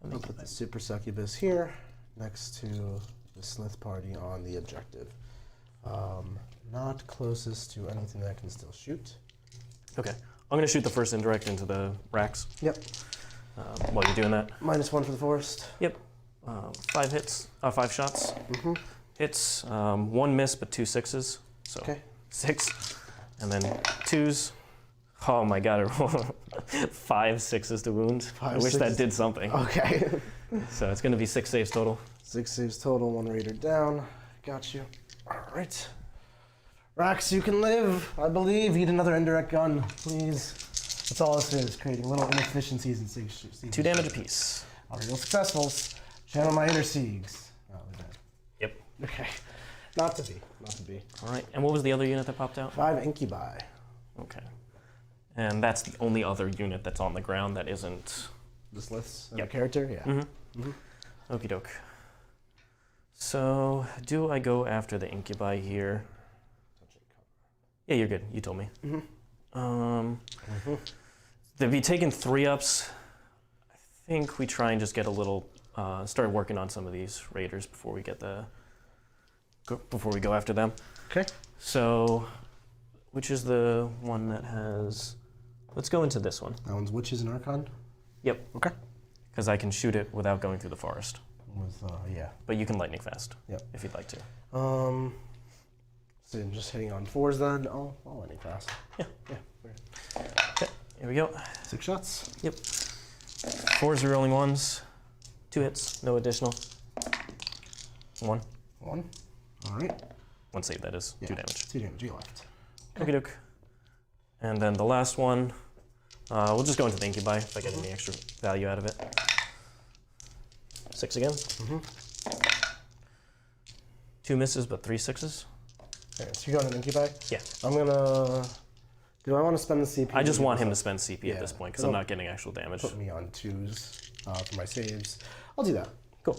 I'll put the super succubus here next to the Ssylth party on the objective. Not closest to anything that can still shoot. Okay. I'm going to shoot the first indirect into the racks. Yep. While you're doing that. -1 for the forest. Yep. 5 hits. 5 shots. Hits. 1 miss, but 2 6s. So Okay. 6. And then 2s. Oh my god, I rolled 5 6s to wound. I wish that did something. Okay. So it's going to be 6 saves total. 6 saves total, 1 raider down. Got you. All right. Rax, you can live, I believe. Eat another indirect gun, please. That's all this is, creating little inefficiencies and sieges. 2 damage apiece. All real successfuls. Channel my inner siegs. Oh, we're dead. Yep. Okay. Not to be. Not to be. All right. And what was the other unit that popped out? 5 incubi. Okay. And that's the only other unit that's on the ground that isn't... The Ssylths Yep. character? Yeah. Okie doke. So, do I go after the incubi here? Yeah, you're good. You told me. They'd be taking 3-ups. I think we try and just get a little... start working on some of these raiders before we get before we go after them. Okay. So, which is the one that has... Let's go into this one. That one's Witches and Archon? Yep. Okay. Because I can shoot it without going through the forest. With, yeah. But you can lightning fast. Yep. If you'd like to. So just hitting on 4s then. Oh, I'll lightning fast. Yeah. Yeah. Okay, here we go. 6 shots? Yep. 4s are rolling 1s. 2 hits, no additional. 1. 1. All right. 1 save, that is. Yeah. 2 damage. 2 damage. You left. Okie doke. And then the last one, we'll just go into the incubi if I get any extra value out of it. 6 again. 2 misses, but 3 6s. Okay, so you're going to incubi? Yeah. I'm gonna... Do I want to spend the CP? I just want him to spend CP Yeah, at this point because I'm not getting actual damage. Put me on 2s for my saves. I'll do that. Cool.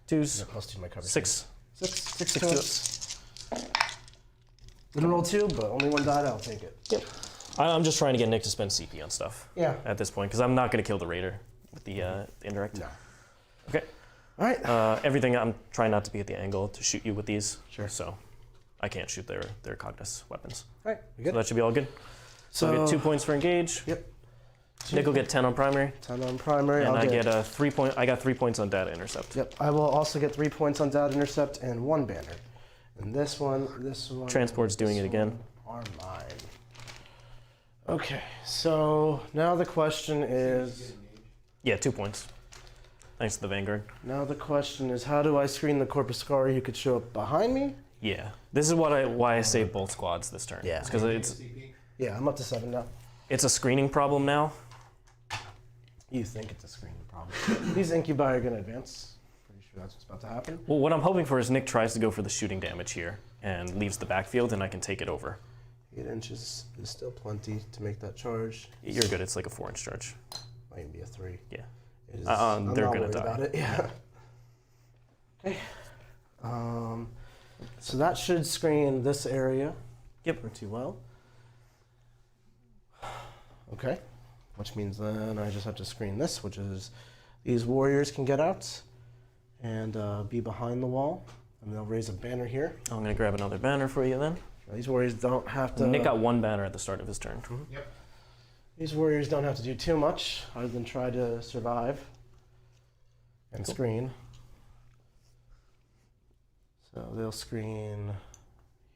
2s. Plus 2 to my cover. 6. Six to us. Didn't roll 2, but only 1 died. I'll take it. Yep. I'm just trying to get Nick to spend CP on stuff. Yeah. At this point, because I'm not going to kill the raider with the indirect. No. Okay. All right. Everything, I'm trying not to be at the angle to shoot you with these. Sure. So I can't shoot their Cognis weapons. All right. We So good? that should be all good. So I get 2 points for engage. Yep. Nick will get 10 on primary. 10 on primary. And I'll I get a 3 point. I got 3 points on data intercept. Yep. I will also get 3 points on data intercept and 1 banner. And this one. Transport's doing it again. Are mine. Okay. So now the question is. Yeah, 2 points. Thanks to the Vanguard. Now the question is, how do I screen the Corpuscari who could show up behind me? Yeah. This is why I saved both squads this turn. Yeah. Because it's Yeah, I'm up to 7 now. a screening problem now. You think it's a screening problem. These incubi are going to advance. Pretty sure that's what's about to happen. Well, what I'm hoping for is Nick tries to go for the shooting damage here and leaves the backfield, and I can take it over. 8 inches is still plenty to make that charge. You're good. It's like a 4-inch charge. Might even be a 3. Yeah. It is, they're I'm not gonna worried die. about it. Yeah. Okay. So that should screen this area. Yep. Pretty well. Okay. Which means then I just have to screen this, which is these warriors can get out and be behind the wall, and they'll raise a banner here. I'm going to grab another banner for you then. These warriors don't have to. Nick got 1 banner at the start of his turn. Yep. These warriors don't have to do too much other than try to survive and screen. So they'll screen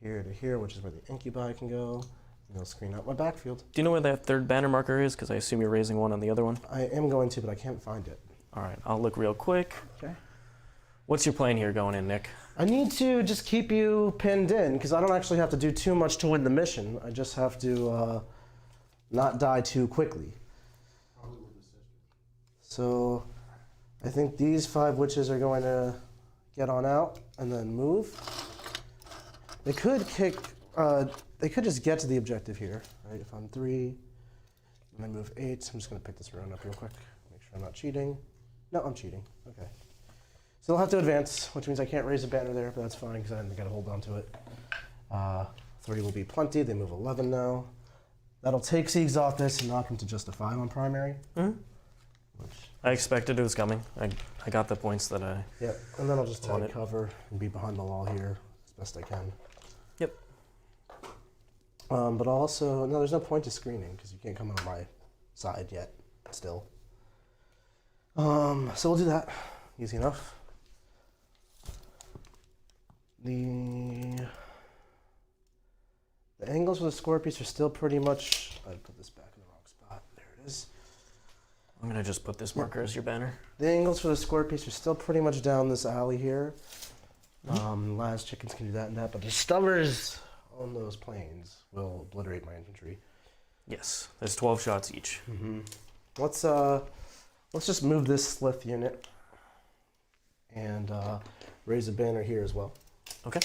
here to here, which is where the incubi can go. And they'll screen out my backfield. Do you know where that 3rd banner marker is? Because I assume you're raising 1 on the other one. I am going to, but I can't find it. All right, I'll look real quick. Okay. What's your plan here going in, Nick? I need to just keep you pinned in because I don't actually have to do too much to win the mission. I just have to not die too quickly. So I think these 5 witches are going to get on out and then move. They could kick. They could just get to the objective here, right? If I'm 3 and I move 8, I'm just going to pick this round up real quick. Make sure I'm not cheating. No, I'm cheating. Okay. So they'll have to advance, which means I can't raise a banner there, but that's fine because I got to hold on to it. 3 will be plenty. They move 11 now. That'll take Siegs off this and knock him to just a 5 on primary. Mm-hmm. Which, I expected it was coming. I got the points that I... yep, and then I'll just On take it. cover and be behind the wall here as best I can. Yep. But also, no, there's no point to screening because you can't come on my side yet, still. So we'll do that. Easy enough. The angles for the Scorpius are still pretty much... I put this back in the wrong spot. There it is. I'm going to just put this marker as your banner. The angles for the Scorpius are still pretty much down this alley here. Last chickens can do that and that, but the stubbers on those planes will obliterate my infantry. Yes, there's 12 shots each. Mm-hmm. Let's just move this Ssylth unit and raise a banner here as well. Okay.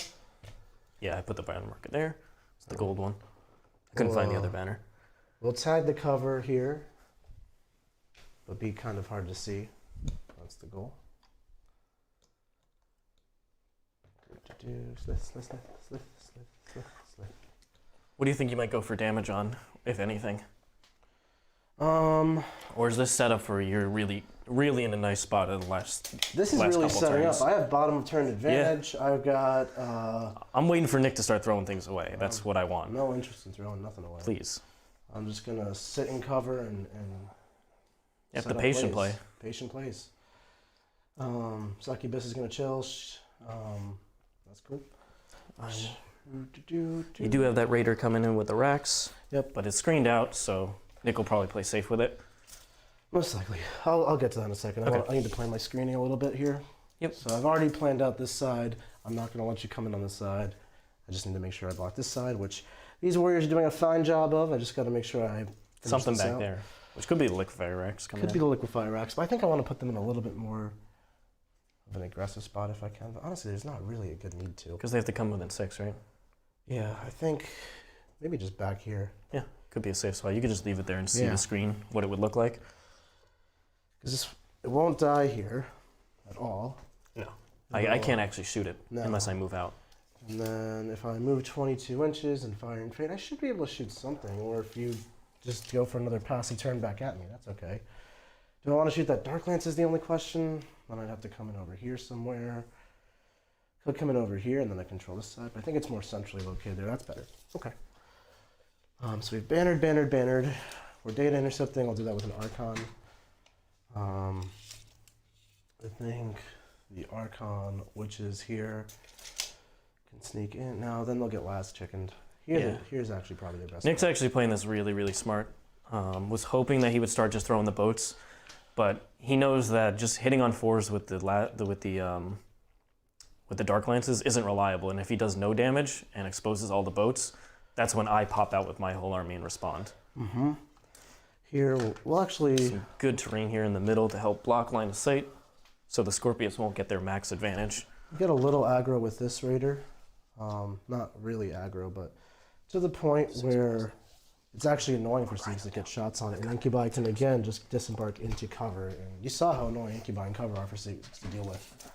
Yeah, I put the banner marker there. It's the gold one. I couldn't find the other banner. We'll tag the cover here, but be kind of hard to see. That's the goal. Ssylth. What do you think you might go for damage on, if anything? Or Or is this set up for you're really in a nice spot in the last this is last really couple setting turns? up. I have bottom of turn advantage. I've got I'm waiting for Nick to start throwing things away. That's what I want. no interest in throwing nothing away. Please. I'm just gonna sit in cover and Yep, set the up patient plays. play. Patient plays. Succubus is gonna chill. That's cool. You do have that raider coming in with the wracks. Yep. But it's screened out, so Nick will probably play safe with it. Most likely. I'll get to that in a second. Okay. I need to plan my screening a little bit here. Yep. So I've already planned out this side. I'm not going to let you come in on this side. I just need to make sure I block this side, which these warriors are doing a fine job of. I just got to make sure I finish Something this back out. there, which could be the liquifier racks coming Could be in. the liquifier racks, but I think I want to put them in a little bit more of an aggressive spot if I can. But honestly, there's not really a good need to. Because they have to come within 6, right? Yeah, I think maybe just back here. Yeah, could be a safe spot. You could just leave it there and see Yeah. the screen, what it would look like. Because it won't die here at all. No. I can't actually shoot it No. unless I move out. And then if I move 22 inches and fire and fade, I should be able to shoot something. Or if you just go for another passive turn back at me, that's okay. Do I want to shoot that Dark Lance is the only question. Then I'd have to come in over here somewhere. Could come in over here and then I control this side. But I think it's more centrally located there. That's better. Okay. So we've bannered. We're data intercepting. I'll do that with an Archon. I think the Archon, which is here, can sneak in. Now, then they'll get last chickened. Here's actually probably their best. Nick's actually playing this really, really smart. Was hoping that he would start just throwing the boats, but he knows that just hitting on 4s with the Dark Lances isn't reliable, and if he does no damage and exposes all the boats, that's when I pop out with my whole army and respond. Mm-hmm. Here, we'll actually... Some good terrain here in the middle to help block line of sight, so the Scorpius won't get their max advantage. Get a little aggro with this raider. Not really aggro, but to the point where it's actually annoying for Ssylths to get shots on it. And Incubi can, again, just disembark into cover. And you saw how annoying Incubi and cover are for Ssylths to deal with.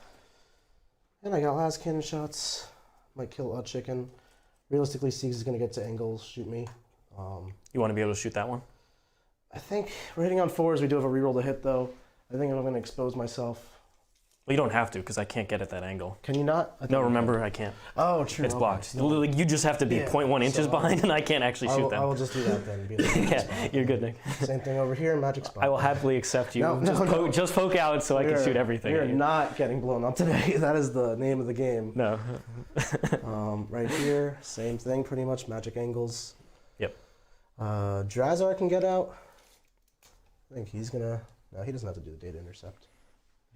And I got last cannon shots. Might kill a chicken. Realistically, Ssylths is going to get to angles, shoot me. You want to be able to shoot that one? I think rating on 4s, we do have a reroll to hit, though. I think I'm going to expose myself. Well, you don't have to, because I can't get at that angle. Can you not? No, remember, I can't. Oh, true. It's blocked. Literally, you just have to be 0.1 inches behind, and I can't actually shoot them. I will just do that then. Be like, Yeah, you're good, Nick. Same thing over here, magic spot. I will happily accept you. No, Just poke out so I can shoot everything. You're at you. not getting blown up today. That is the name of the game. No. Right here, same thing, pretty much. Magic angles. Yep. Drazhar can get out. I think he's gonna. No, he doesn't have to do the data intercept.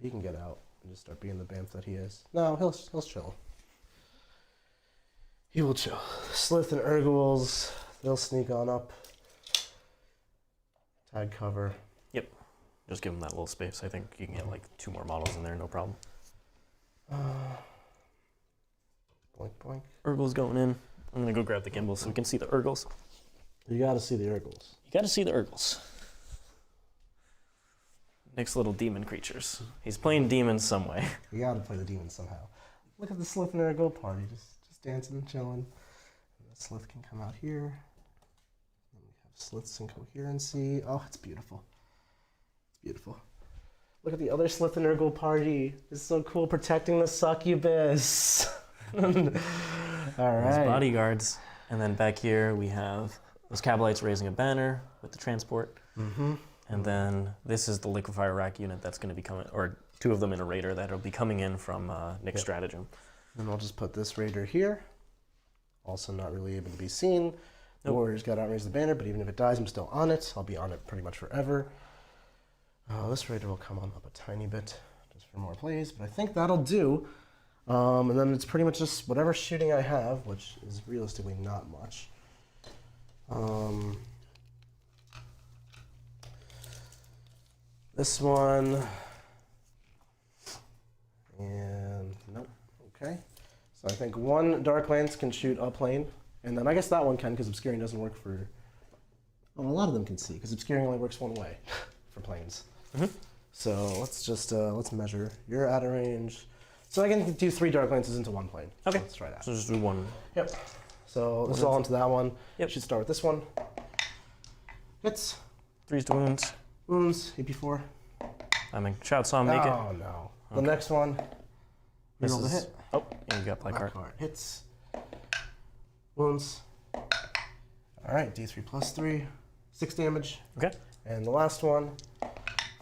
He can get out and just start being the bamf that he is. No, he'll chill. He will chill. Ssylth and ghouls, they'll sneak on up. Tag cover. Yep. Just give him that little space. I think you can get like 2 more models in there, no problem. Boink, boink. Urgles going in. I'm gonna go grab the gimbal so we can see the Urgles. You gotta see the ghouls. You gotta see the Urgles. Nick's little demon creatures. He's playing demons some way. You gotta play the demon somehow. Look at the Ssylth and ghoul party, just dancing and chilling. And the Ssylth can come out here. And we have Ssylths and coherency. Oh, it's beautiful. It's beautiful. Look at the other Ssylth and ghoul party. It's so cool, protecting the succubus. All right. Those bodyguards. And then back here we have those Kabalites raising a banner with the transport. Mm-hmm. And then this is the liquifier rack unit that's going to be coming, or 2 of them in a raider that'll be coming in from Nick's stratagem. And I'll just put this raider here. Also not really able to be seen. The warrior's got to outraise the banner, but even if it dies, I'm still on it. I'll be on it pretty much forever. This raider will come on up a tiny bit just for more plays, but I think that'll do. And then it's pretty much just whatever shooting I have, which is realistically not much. This one, and nope, okay. So I think 1 Dark Lance can shoot a plane, and then I guess that one can because obscuring doesn't work for, well, a lot of them can see because obscuring only works one way for planes. Mm-hmm. So let's just, let's measure. You're out of range. So I can do 3 Dark Lances into 1 plane. Okay. So let's try that. So just do 1. Yep. So this is all into that one. Yep. Should start with this one. Hits. 3's to wounds. Wounds, AP4. I mean, shout saw him make it. Oh no. The next one. This Reroll the is- hit. Oh, and you got black card. Hits. Wounds. Alright, D3 plus 3. 6 damage. Okay. And the last one.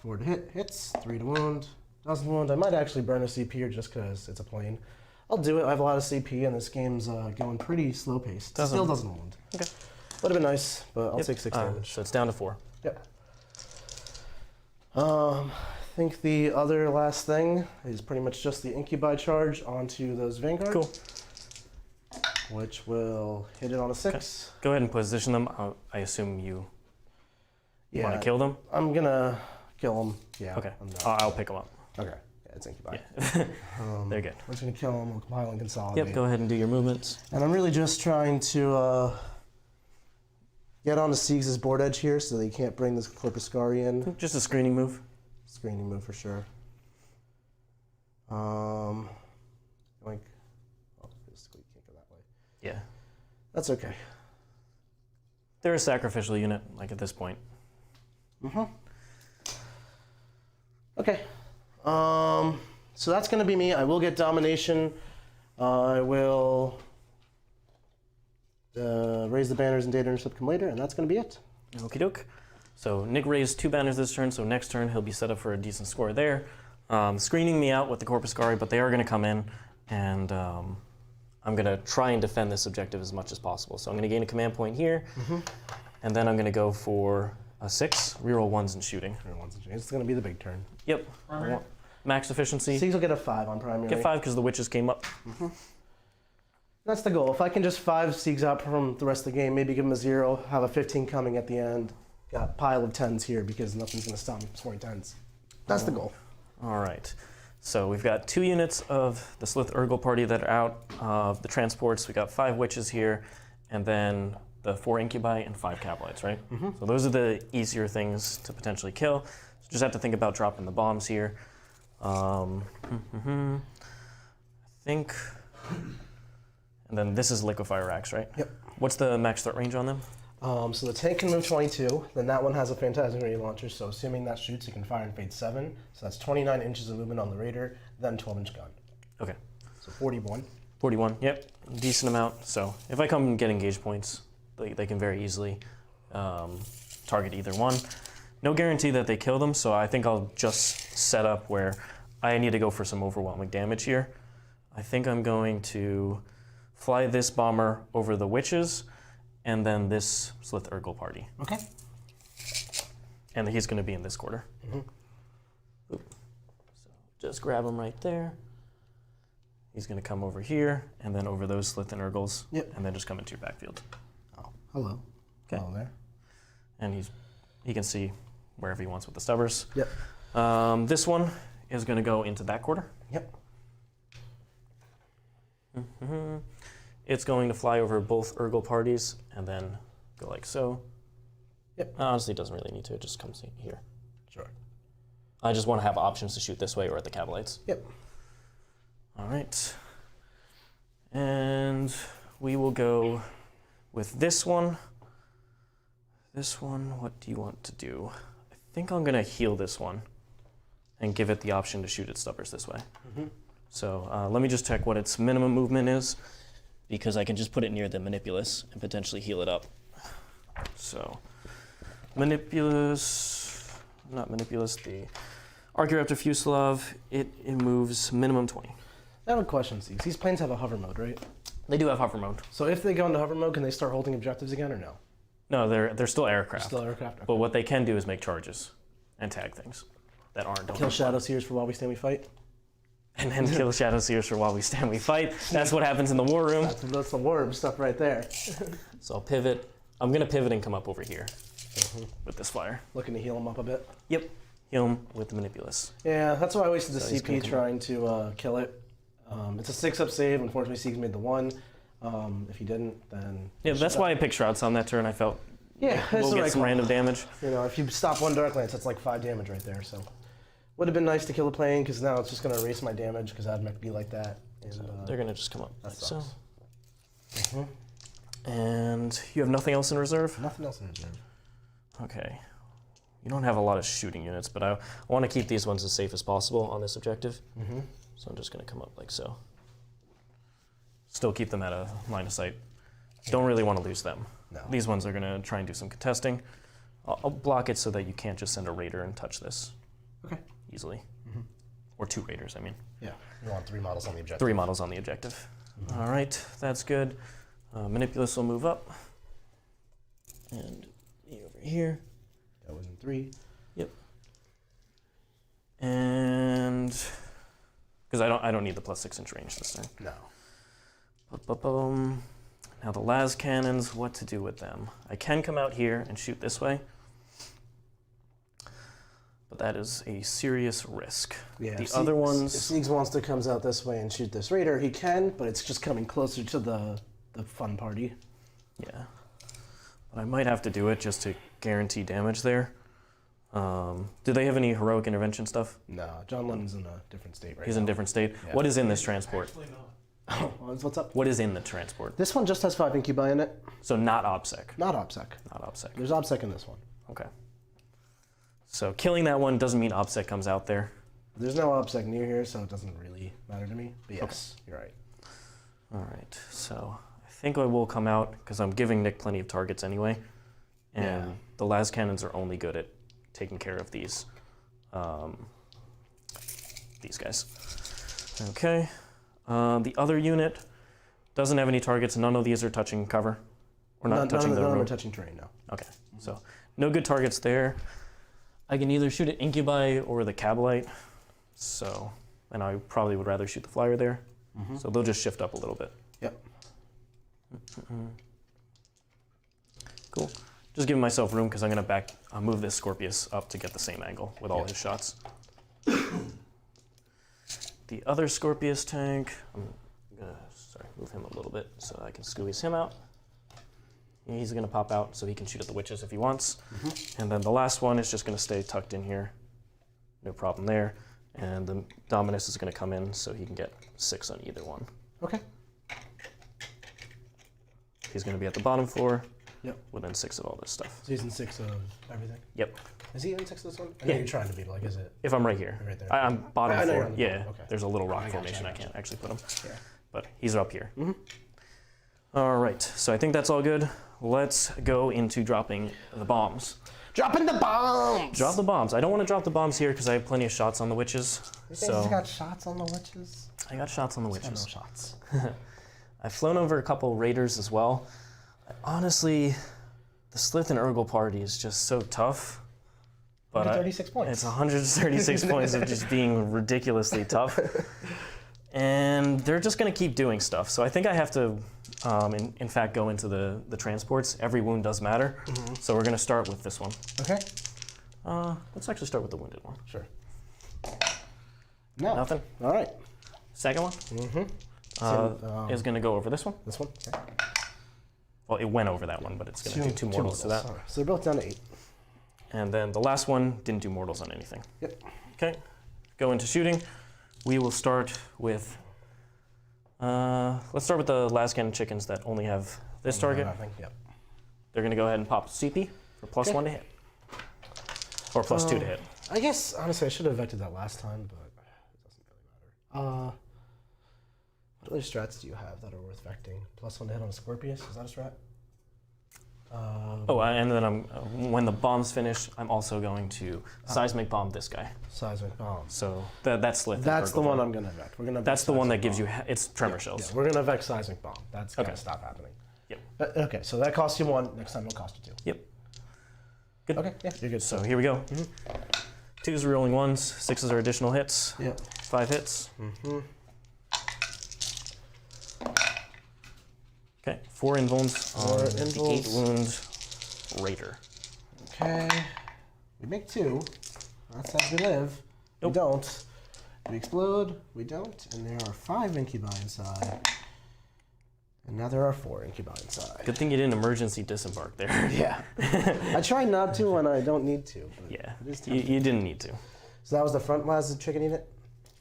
4 to hit. Hits. 3 to wound. Doesn't wound. I might actually burn a CP here just because it's a plane. I'll do it. I have a lot of CP and this game's going pretty slow paced. Still doesn't wound. Okay. Would have been nice, but I'll take 6 damage. So it's down to 4. Yep. I think the other last thing is pretty much just the incubi charge onto those vanguards. Cool. Which will hit it on a 6. Go ahead and position them. I assume you want to kill them? I'm gonna kill them. Yeah. Okay. I'm not. I'll pick them up. Okay. Yeah, it's incubi. Yeah. They're good. We're just gonna kill them. We'll compile and consolidate. Yep, go ahead and do your movements. And I'm really just trying to get on the Ssylths' board edge here so they can't bring this Corpuscari in. Just a screening move. Screening move for sure. Yeah. That's okay. They're a sacrificial unit, like at this point. Okay. So that's going to be me. I will get domination. I will raise the banners and data intercept come later, and that's going to be it. Okie doke. So Nick raised 2 banners this turn, so next turn he'll be set up for a decent score there. Screening me out with the Corpuscari, but they are going to come in, and I'm going to try and defend this objective as much as possible. So I'm going to gain a command point here, and then I'm going to go for a 6, reroll 1s and shooting. It's going to be the big turn. Yep. Max efficiency. Siegs will get a 5 on primary. Get 5 because the witches came up. That's the goal. If I can just 5 Siegs out from the rest of the game, maybe give them a 0, have a 15 coming at the end. Got a pile of 10s here because nothing's going to stop me from scoring 10s. That's the goal. All right. So we've got 2 units of the Ssylth Urgle party that are out of the transports. We got 5 witches here, and then the 4 incubi and 5 Kabalites, right? So those are the easier things to potentially kill. So just have to think about dropping the bombs here. I think, and then this is liquifier racks, right? Yep. What's the max threat range on them? So the tank can move 22, then that one has a phantasm grenade launcher, so assuming that shoots, it can fire in phase 7. So that's 29 inches of movement on the raider, then 12-inch gun. Okay. So 41. 41, yep, decent amount. So if I come and get engage points, they can very easily target either one. No guarantee that they kill them, so I think I'll just set up where I need to go for some overwhelming damage here. I think I'm going to fly this bomber over the witches, and then this Ssylth Urgle party. Okay. And he's going to be in this quarter. So just grab him right there. He's going to come over here, and then over those Ssylth and Urgles, and then just come into your backfield. Oh, hello. Okay. Hello there. And he can see wherever he wants with the stubbers. Yep. This one is going to go into that quarter. Yep. It's going to fly over both Urgle parties and then go like so. Yep. Honestly, it doesn't really need to. It just comes here. Sure. I just want to have options to shoot this way or at the Kabalites. Yep. All right. And we will go with this one. This one, what do you want to do? I think I'm going to heal this one and give it the option to shoot its stubbers this way. So let me just check what its minimum movement is, because I can just put it near the Manipulus and potentially heal it up. So Manipulus, not Manipulus, the Archiraptor Fusilov, it moves minimum 20. I have a question, Siegs. These planes have a hover mode, right? They do have hover mode. So if they go into hover mode, can they start holding objectives again or no? No, they're still aircraft. Still aircraft. Okay. But what they can do is make charges and tag things that aren't. Kill Shadow Seers for while we stand we fight. And then kill Shadow Seers for while we stand we fight. That's what happens in the war room. That's the worm stuff right there. So I'll pivot. I'm going to pivot and come up over here with this flyer. Looking to heal him up a bit. Yep. Heal him with the Manipulus. Yeah, that's why I wasted the So he's CP trying to kill it. It's a 6-up save. Unfortunately, Siegs made the 1. If he didn't, then... Yeah, that's why I picked Shrouds on that turn. I felt we'll get some random damage. You know, if you stop one Dark Lance, that's like 5 damage right there. So would have been nice to kill the plane, because now it's just going to erase my damage, because Admech be like that. And, So they're going to just come up that like so. sucks. And you have nothing else in reserve? Nothing else in reserve. Okay. You don't have a lot of shooting units, but I want to keep these ones as safe as possible on this objective. So I'm just going to come up like so. Still keep them at a line of sight. Don't really want to lose them. No. These ones are going to try and do some contesting. I'll block it so that you can't just send a raider and touch this easily. Or 2 raiders, I mean. Yeah, you want 3 models on the objective. 3 models on the objective. All right, that's good. Manipulus will move up. And be over here. That was in 3. Yep. And because I don't need the plus 6-inch range this turn. No. Now the las cannons, what to do with them? I can come out here and shoot this way, but that is a serious risk. Yeah. The other ones. If Siegs Monster comes out this way and shoot this raider, he can, but it's just coming closer to the fun party. Yeah. But I might have to do it just to guarantee damage there. Do they have any heroic intervention stuff? No, John Lennon's in a different state right He's now. in a different state. Yeah. What is in this transport? Actually not. What's up? What is in the transport? This one just has 5 incubi in it. So not OBSEC. Not OPSEC. Not OBSEC. There's OPSEC in this one. Okay. So killing that one doesn't mean OBSEC comes out there. There's no OPSEC near here, so it doesn't really matter to me. But yes, you're right. All right. So I think I will come out because I'm giving Nick plenty of targets anyway, and the las cannons are only good at taking care of these guys. Okay. The other unit doesn't have any targets. None of these are touching cover. Or not touching the room. None are touching terrain, no. Okay. So no good targets there. I can either shoot at incubi or the Kabalite. So, and I probably would rather shoot the flyer there. So they'll just shift up a little bit. Yep. Cool. Just giving myself room because I'm going to move this Scorpius up to get the same angle with all his shots. The other Scorpius tank, I'm going to move him a little bit so I can squeeze him out. He's going to pop out so he can shoot at the witches if he wants. And then the last one is just going to stay tucked in here. No problem there. And the Dominus is going to come in so he can get 6 on either one. Okay. He's going to be at the bottom floor. Yep. Within 6 of all this stuff. So he's in 6 of everything? Yep. Is he in 6 of this one? I know you're trying to be, but like, is it? If I'm right here. Right there. I'm bottom I know you're floor. on the Yeah. bottom. Okay. There's a little rock I gotcha, formation. I I gotcha. can't actually put him. Yeah. But he's up here. All right. So I think that's all good. Let's go into dropping the bombs. Dropping the bombs! Drop the bombs. I don't want to drop the bombs here because I have plenty of shots on the witches. You think he's got shots on the witches? I got shots on the Got no witches. shots. I've flown over a couple raiders as well. Honestly, the Ssylth and Urgle party is just so tough. But 136 points. It's 136 points of just being ridiculously tough. And they're just going to keep doing stuff. So I think I have to, in fact, go into the transports. Every wound does matter. So we're going to start with this one. Okay. Let's actually start with the wounded one. Sure. No. Nothing. All right. Second one is going to go over this one. This one? Okay. Well, it went over that one, but it's going to do 2 mortals to that. All right. So they're both down to 8. And then the last one didn't do mortals on anything. Yep. Okay. Go into shooting. We will start with, let's start with the las cannon chickens that only have this target. Nothing. Yep. They're going to go ahead and pop CP for +1 to hit. Or +2 to hit. I guess, honestly, I should have vected that last time, but it doesn't really matter. What other strats do you have that are worth vecting? +1 to hit on a Scorpius? Is that a strat? And then when the bomb's finish, I'm also going to seismic bomb this guy. Seismic bomb. So that's Ssylth. That's the one I'm going to vect. We're gonna That's the one that gives you, it's tremor shells. Yeah, we're going to vect seismic bomb. That's going to stop happening. Yep. Okay, so that costs you 1. Next time it'll cost you 2. Yep. Good. Okay, yeah, you're good. So here we go. 2s are rolling 1s, 6s are additional hits. Yep. 5 hits. Okay, 4 invulns on the 8 wound raider. Okay, we make 2. That's as we live. We don't. We explode. We don't. And there are 5 incubi inside. And now there are 4 incubi inside. Good thing you didn't emergency disembark there. Yeah. I try not to when I don't need to. But Yeah, it is tempting. you didn't need to. So that was the front las chicken unit?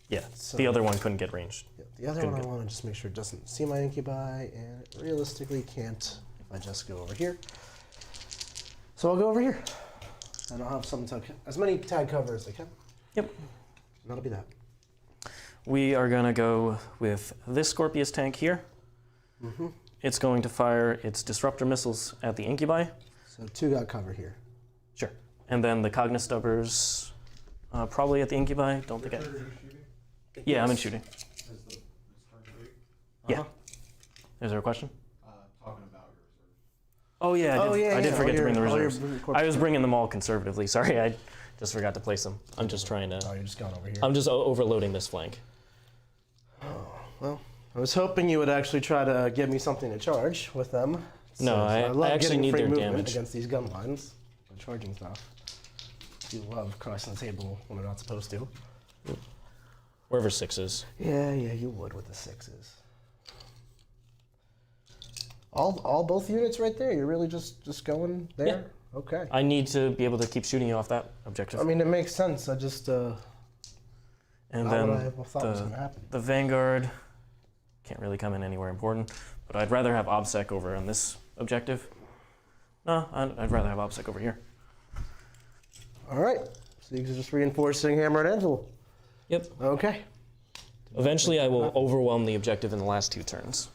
Yeah, So- the other one couldn't get ranged. Yeah, the other one I want to just make sure it doesn't see my incubi, and it realistically can't if I just go over here. So I'll go over here. And I'll have some as many tag cover as I can. Yep. And that'll be that. We are gonna go with this Scorpius tank here. It's going to fire its disruptor missiles at the incubi. So 2 got cover here. Sure. And then the Cognistubbers probably at the incubi. Don't think I... Yeah, I'm in shooting. Yeah. Is there a question? Talking about your reserves. Oh yeah, I did forget to bring the all your reserves. corpses. I was bringing them all conservatively. Sorry, I just forgot to place them. I'm just trying to... Oh, you're just going over here. I'm just overloading this flank. Well, I was hoping you would actually try to give me something to charge with them. No, I love actually getting need free their movement damage. against these gun lines and charging stuff. You love crossing the table when they're not supposed to. Wherever 6 is. Yeah, you would with the 6s. Both units right there. You're really just going there. Yeah. Okay. I need to be able to keep shooting you off that objective. I mean, it makes sense. I just and not then what I thought was going to happen. the Vanguard Can't really come in anywhere important, but I'd rather have OBSEC over on this objective. No, I'd rather have OBSEC over here. All right. So you're just reinforcing hammer and anvil. Yep. Okay. Eventually, I will overwhelm the objective in the last 2 turns.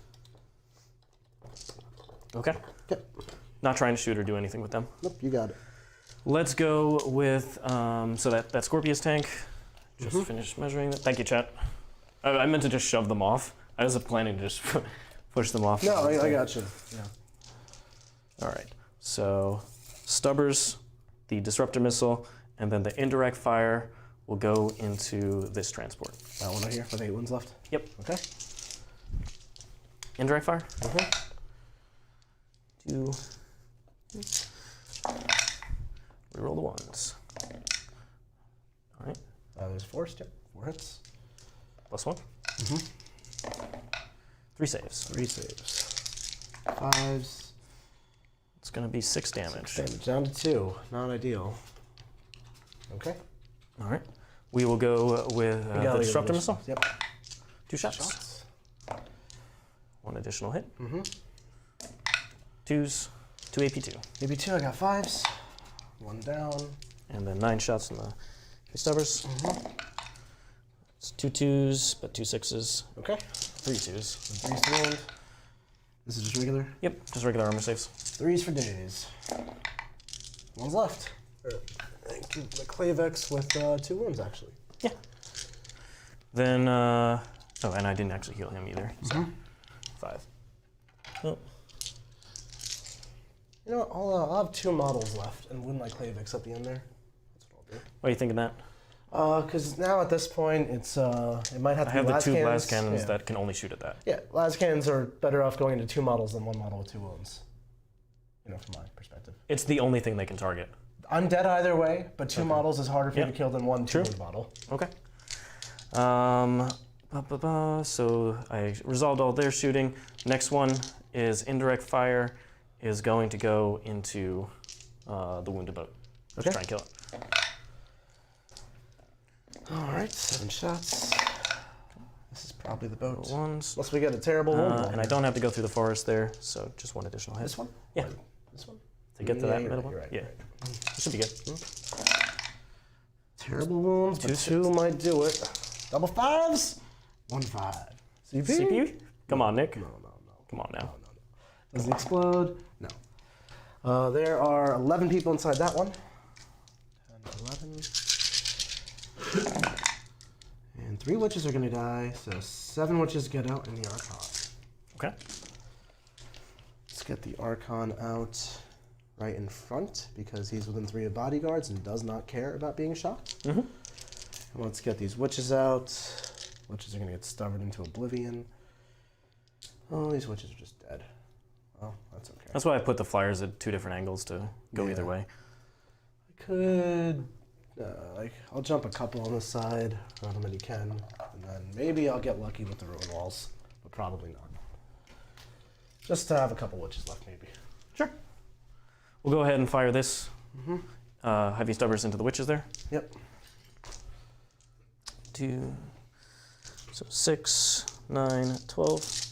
Okay. Yep. Not trying to shoot or do anything with them. Nope, you got it. Let's go with, so that Scorpius tank. Just finish measuring that. Thank you, chat. I meant to just shove them off. I was planning to just push them off. No, I got you. Yeah. All right. So Stubbers, the disruptor missile, and then the indirect fire will go into this transport. That one right here with 8 wounds left? Yep. Okay. Indirect fire. 2. Reroll the ones. All right. There's 4, yep. 4 hits. +1. 3 saves. 3 saves. 5s. It's going to be 6 damage. 6 damage. Down to 2. Not ideal. Okay. All right. We will go with the disruptor missile. Yep. 2 shots. 1 additional hit. 2s. 2 AP2. AP2, I got 5s. 1 down. And then 9 shots in the Stubbers. It's 2 2s, but 2 6s. Okay. 3 2s. 3s to wound. This is just regular? Yep, just regular armor saves. 3s for days. 1's left. Thank you. The Clavex with 2 wounds, actually. Yeah. Then, oh, and I didn't actually heal him either. So 5. Oh. You know what? I'll have 2 models left and wound my Clavex at the end there. That's what I'll do. What do you think of that? Because now at this point, it might have to I have be the 2 cannons. blast cannons Yeah. that can only shoot at that. Yeah, las cannons are better off going into 2 models than 1 model with 2 wounds. You know, from my perspective. It's the only thing they can target. I'm dead either way, but 2 models is harder for you to kill than 1 2-wound model. Okay. So I resolved all their shooting. Next one is indirect fire is going to go into the wounded boat. Let's try and kill it. All right, 7 shots. This is probably the boat. Ones. Unless we get a terrible wound. And I don't have to go through the forest there, so just 1 additional hit. This one? Yeah. This one? To get to that you're middle right, one? you're right, Yeah. you're right. It should be good. Terrible wounds, but 2 might do it. Double 5s? 1 5. CP? CPU? Come on, Nick. No. Come on now. Doesn't explode? No. There are 11 people inside that one. 10, 11. And 3 witches are going to die, so 7 witches get out in the Archon. Okay. Let's get the Archon out right in front because he's within 3 of bodyguards and does not care about being shot. And let's get these witches out. Witches are going to get stubborn into oblivion. Oh, these witches are just dead. Oh, that's okay. That's why I put the flyers at 2 different angles to go either way. I could, I'll jump a couple on the side, not how many can, and then maybe I'll get lucky with the ruin walls, but probably not. Just to have a couple witches left, maybe. Sure. We'll go ahead and fire this heavy stubbers into the witches there. Yep. 2, so 6, 9, 12.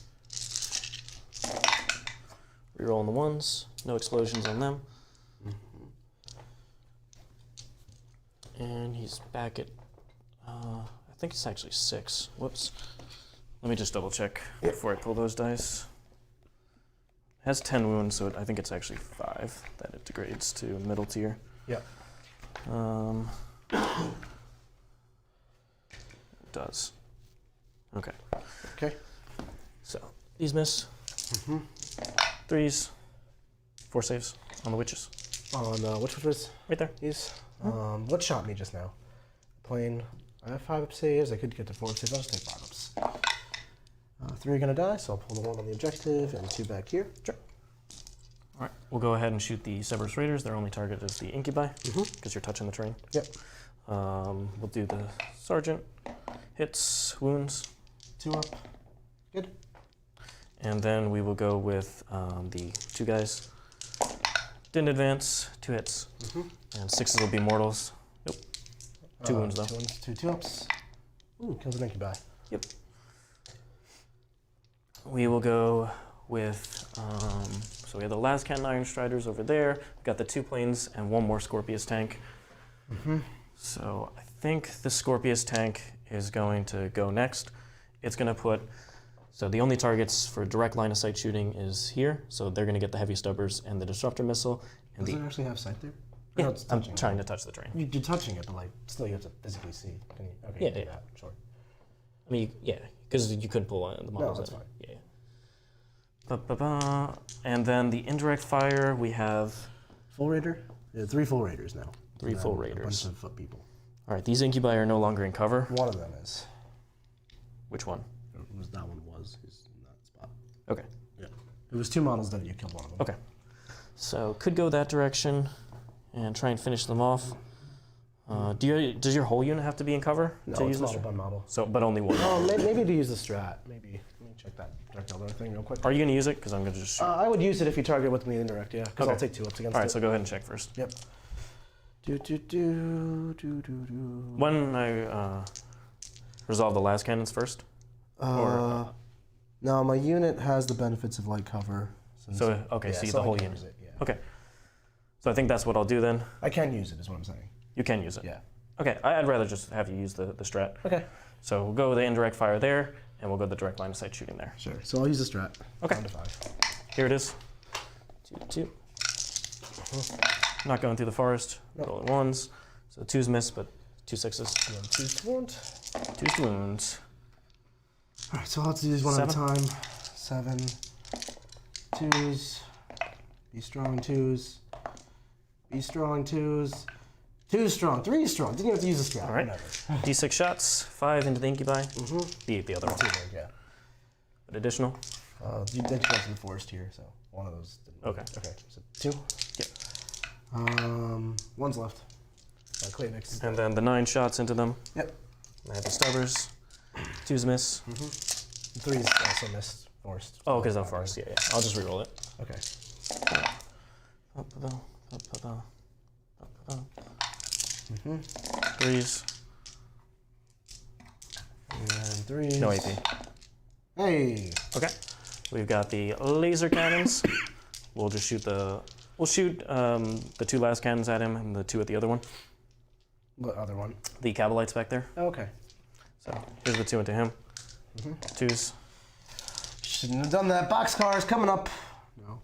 Reroll on the ones, no explosions on them. And he's back at, I think it's actually 6. Whoops. Let me just double check before I pull those dice. It has 10 wounds, so I think it's actually 5 that it degrades to middle tier. Yep. It does. Okay. Okay. So these miss. 3s, 4 saves on the witches. On which witches? Right there. These. What shot me just now? Plane. I have 5 up saves. I could get to 4 saves. I'll just take 5 ups. 3 are gonna die, so I'll pull the 1 on the objective and 2 back here. Sure. All right. We'll go ahead and shoot the Cerberus Raiders. Their only target is the incubi because you're touching the terrain. Yep. We'll do the sergeant. Hits, wounds. 2 up. Good. And then we will go with the 2 guys. Didn't advance, 2 hits. And 6s will be mortals. Nope. 2 wounds though. 2 wounds, 2 ups. Ooh, kills an incubi. Yep. we will go with, so we have the last cannon Iron Striders over there. We've got the 2 planes and 1 more Scorpius tank. So I think the Scorpius tank is going to go next. It's going to put, so the only targets for direct line of sight shooting is here. So they're going to get the heavy stubbers and the disruptor missile. And Does it actually have sight there? yeah, No, it's I'm touching trying to touch the terrain. You're touching it, but like still you have to physically see. Can you? Okay, Yeah, you do yeah. that. Sure. I mean, yeah, because you couldn't pull the models. that's in. fine. Yeah. Ba-ba-ba. And then the indirect fire, we have Full raider? Yeah, 3 full raiders now. 3 And full then raiders. A bunch of foot people. All right, these incubi are no longer in cover. One of them is. Which one? That one was. He's in that spot. Okay. Yeah. It was 2 models that you killed one of them. Okay. So could go that direction and try and finish them off. Does your whole unit have to be in cover No, to it's use this? model by model. So, but only one. Oh, maybe to use the strat. Maybe. Let me check that direct elder thing real quick. Are you going to use it? Because I'm going to just shoot. I would use it if you target with me indirect, yeah. Because Okay. I'll take 2 ups against All right, it. so go ahead and check first. Yep. When I resolve the last cannons first? No, my unit has the benefits of light cover. So, okay, so the whole I can unit. use it, yeah. Okay. So I think that's what I'll do then. I can use it, is what I'm saying. You can use it. Yeah. Okay, I'd rather just have you use the strat. Okay. So we'll go with the indirect fire there, and we'll go the direct line of sight shooting there. Sure. So I'll use the strat. Okay. Down to 5. Here it is. 2, 2. Not going through the forest. Nope. Rolling 1s. So 2s miss, but 2 6s. And then 2 wound. 2 wounds. All right, so I'll have to do these one at a 7. time. 7. 2s. Be strong 2s. Be strong 2s. 2 strong. 3 strong. Didn't even have to use a strat. All right. Whatever. D6 shots. 5 into the incubi. Mm-hmm. The other one. Yeah. But additional. You did go to the forest here, so one of those didn't. Okay. Okay. So 2. Yep. 1's left. Clay next. And then the 9 shots into them. Yep. I have the stubbers. 2s miss. 3's also missed. Forest. Oh, because of forest. Yeah, yeah. I'll just reroll it. Okay. Mm-hmm. 3s. And 3's. No AP. Hey. Okay. We've got the laser cannons. We'll just shoot the 2 last cannons at him and the 2 at the other one. What other one? The Kabalites back there. Oh, okay. So here's the 2 into him. 2s. Shouldn't have done that. Boxcars coming up. No.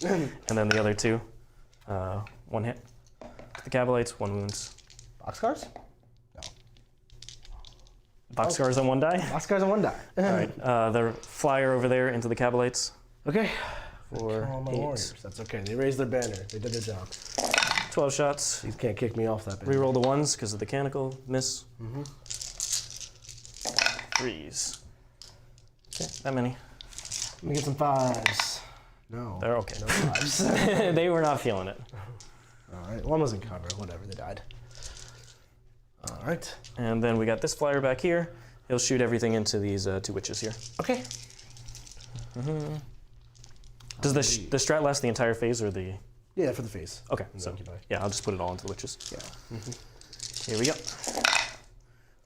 And then the other 2. 1 hit. The Kabalites, 1 wounds. Boxcars? No. Boxcars on 1 die. Boxcars on 1 die. All right. The flyer over there into the Kabalites. Okay. For All my 8. warriors. That's okay. They raised their banner. They did their job. 12 shots. These can't kick me off that banner. Reroll the 1s because of the canonical miss. 3s. Okay, that many. Let me get some 5s. No. They're okay. No 5s. They were not feeling it. All right. 1 was in cover. Whatever. They died. All right. And then we got this flyer back here. He'll shoot everything into these 2 witches here. Okay. Does the strat last the entire phase or the... Yeah, for the face. Okay, And so the incubi. yeah, I'll just put it all into the witches. Yeah. Here we go.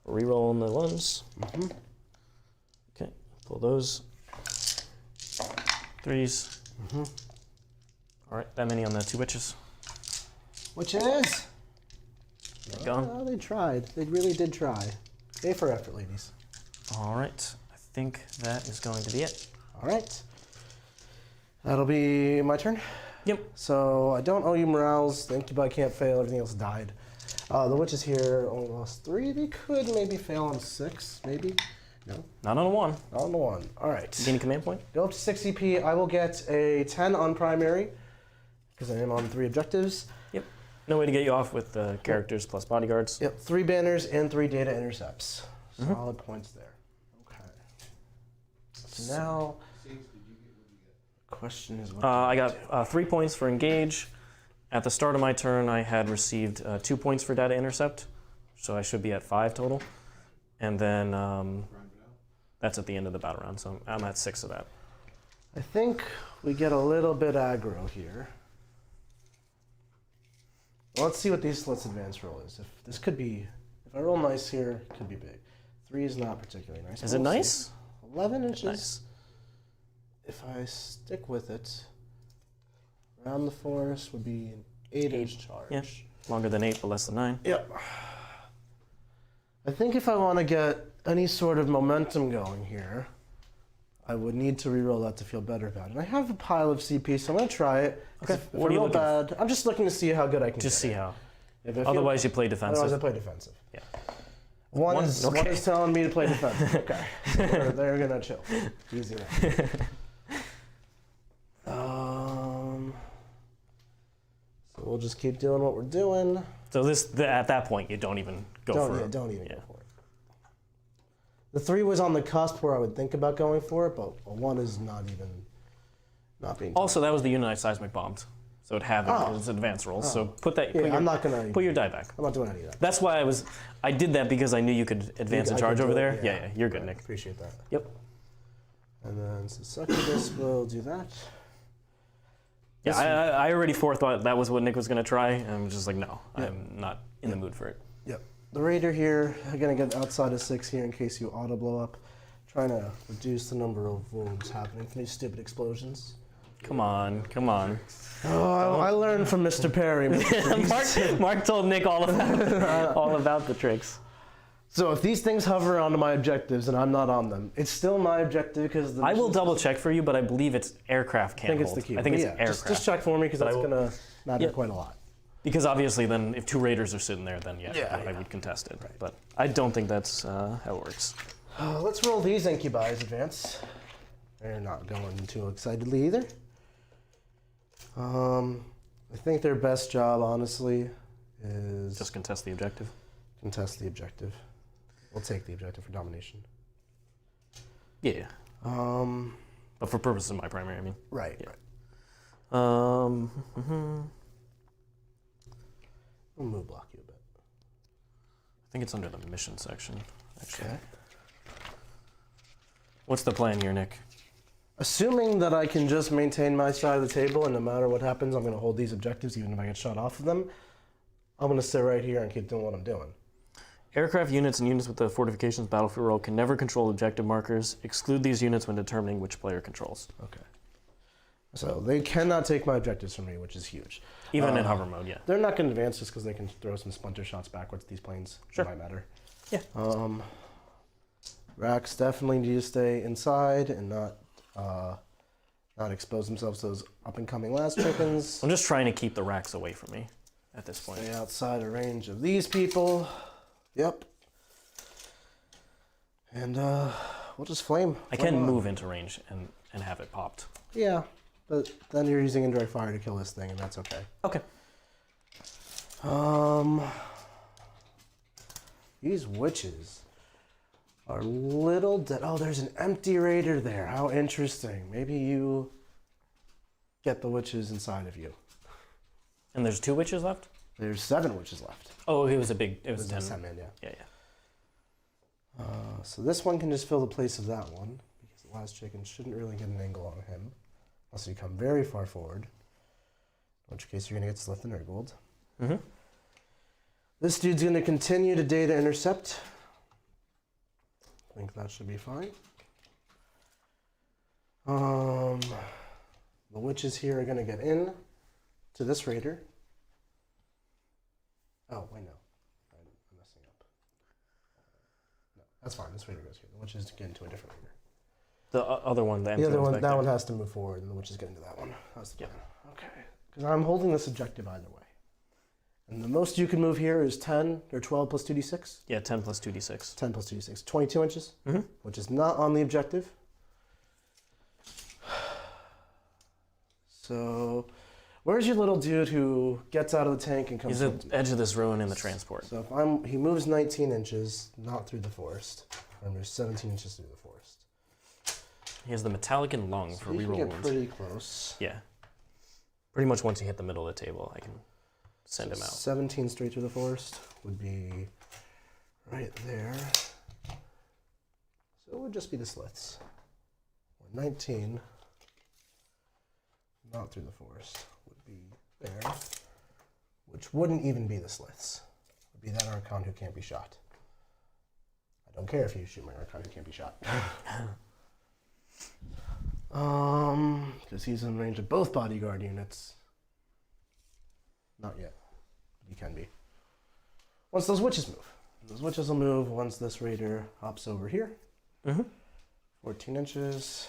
Rerolling the 1s. Okay, pull those. 3s. All right, that many on the 2 witches. Which is? Gone. Oh, they tried. They really did try. A for effort, ladies. All right, I think that is going to be it. All right. That'll be my turn. Yep. So I don't owe you morales. The incubi can't fail. Everything else died. The witches here only lost 3. They could maybe fail on 6, maybe. No. Not on a 1. Not on the 1. All right. Gain a command point? Go up to 6 CP. I will get a 10 on primary because I am on 3 objectives. Yep. No way to get you off with the characters plus bodyguards. Yep. 3 banners and 3 data intercepts. Solid points there. Okay. So now, question is what? I got 3 points for engage. At the start of my turn, I had received 2 points for data intercept, so I should be at 5 total. And then that's at the end of the battle round, so I'm at 6 of that. I think we get a little bit aggro here. Well, let's see what these let's advance roll is. If this could be, if I roll nice here, it could be big. 3 is not particularly nice. Is but it we'll nice? see. 11 inches. Nice. If I stick with it, around the forest would be an 8-inch charge. Yeah. Longer than 8, but less than 9. Yep. I think if I want to get any sort of momentum going here, I would need to reroll that to feel better about it. And I have a pile of CP, so I'm going to try it. Okay. If What are I you roll looking bad, I'm just looking to see how good I can Just get see it. how. If I feel- Otherwise, you play defensive. Otherwise, I play defensive. Yeah. One is telling me to play defensive. Okay. So they're going to chill. Easy enough. So we'll just keep doing what we're doing. So at that point, you don't even go for it. Don't even go for it. The 3 was on the cusp where I would think about going for it, but a 1 is not being. Also, that was the unit I seismic bombed, so it had its advanced rolls. So put that. Yeah, I'm not gonna. Put your die back. I'm not doing any of that. That's why I did that because I knew you could advance a charge over there. Yeah, you're good, Nick. Appreciate that. Yep. And then Succubus will do that. Yeah, I already forethought that was what Nick was going to try, and I'm just like, no, I'm not in the mood for it. Yep. The Raider here, I'm going to get outside of 6 here in case you auto blow up. Trying to reduce the number of wounds happening from these stupid explosions. Come on, come on. Oh, I learned from Mr. Perry. Mark told Nick all about the tricks. So if these things hover onto my objectives and I'm not on them, it's still my objective because I will double check for you, but I believe it's aircraft can't I think it's hold. the key. I think it's Yeah, aircraft. Just check for me because that's will- going to matter Yep. quite a lot. Because obviously then if 2 raiders are sitting there, then I Yeah. would contest it. But I don't think that's how it works. Let's roll these incubi as advance. They're not going too excitedly either. I think their best job, honestly, is Just contest the objective. contest the objective. We'll take the objective for domination. Yeah. But for purposes of my primary, I mean. Right. Yeah. Right. We'll move block you a bit. I think it's under the mission section, actually. Okay. What's the plan here, Nick? Assuming that I can just maintain my side of the table and no matter what happens, I'm going to hold these objectives even if I get shot off of them, I'm going to sit right here and keep doing what I'm doing. Aircraft units and units with the fortifications battlefield role can never control objective markers. Exclude these units when determining which player controls. Okay. So they cannot take my objectives from me, which is huge. Even in hover mode, yeah. They're not going to advance just because they can throw some splinter shots backwards at these planes. Sure. It might matter. Yeah. Wracks definitely need to stay inside and not expose themselves to those up-and-coming last chickens. I'm just trying to keep the racks away from me at this point. Stay outside of range of these people. Yep. And we'll just flame. I can move into range and have it popped. Yeah, but then you're using indirect fire to kill this thing, and that's okay. Okay. These witches are little dead. Oh, there's an empty raider there. How interesting. Maybe you get the witches inside of you. And there's 2 witches left? There's 7 witches left. Oh, it was a 10. 10 man, yeah. Yeah. So this one can just fill the place of that one, because the last chicken shouldn't really get an angle on him, unless you come very far forward, in which case you're going to get Ssylth and Urgold. Mm-hmm. This dude's going to continue to data intercept. I think that should be fine. The witches here are going to get in to this raider. Oh, wait, no. I'm messing up. No, that's fine. This raider goes here. The witches get into a different raider. The other one, the The other one's one, back that there. one has to move forward, and the witches get into that one. That's the plan. Okay. Because I'm holding this objective either way. And the most you can move here is 10 or 12 plus 2d6. Yeah, 10 plus 2d6. 10 plus 2d6. 22 inches, Mm-hmm. which is not on the objective. So, where's your little dude who gets out of the tank and comes He's at the edge of this ruin in the transport. So if he moves 19 inches, not through the forest, or moves 17 inches through the forest. He has the metallic and lung So for he can reroll get wounds. pretty close. Yeah. Pretty much once you hit the middle of the table, I can send him out. 17 straight through the forest would be right there. So it would just be the Ssylths. Or 19, not through the forest, would be there, which wouldn't even be the Ssylths. Would be that Archon who can't be shot. I don't care if you shoot my Archon who can't be shot. Because he's in range of both bodyguard units. Not yet. He can be. Once those witches move. Those witches will move once this raider hops over here. 14 inches.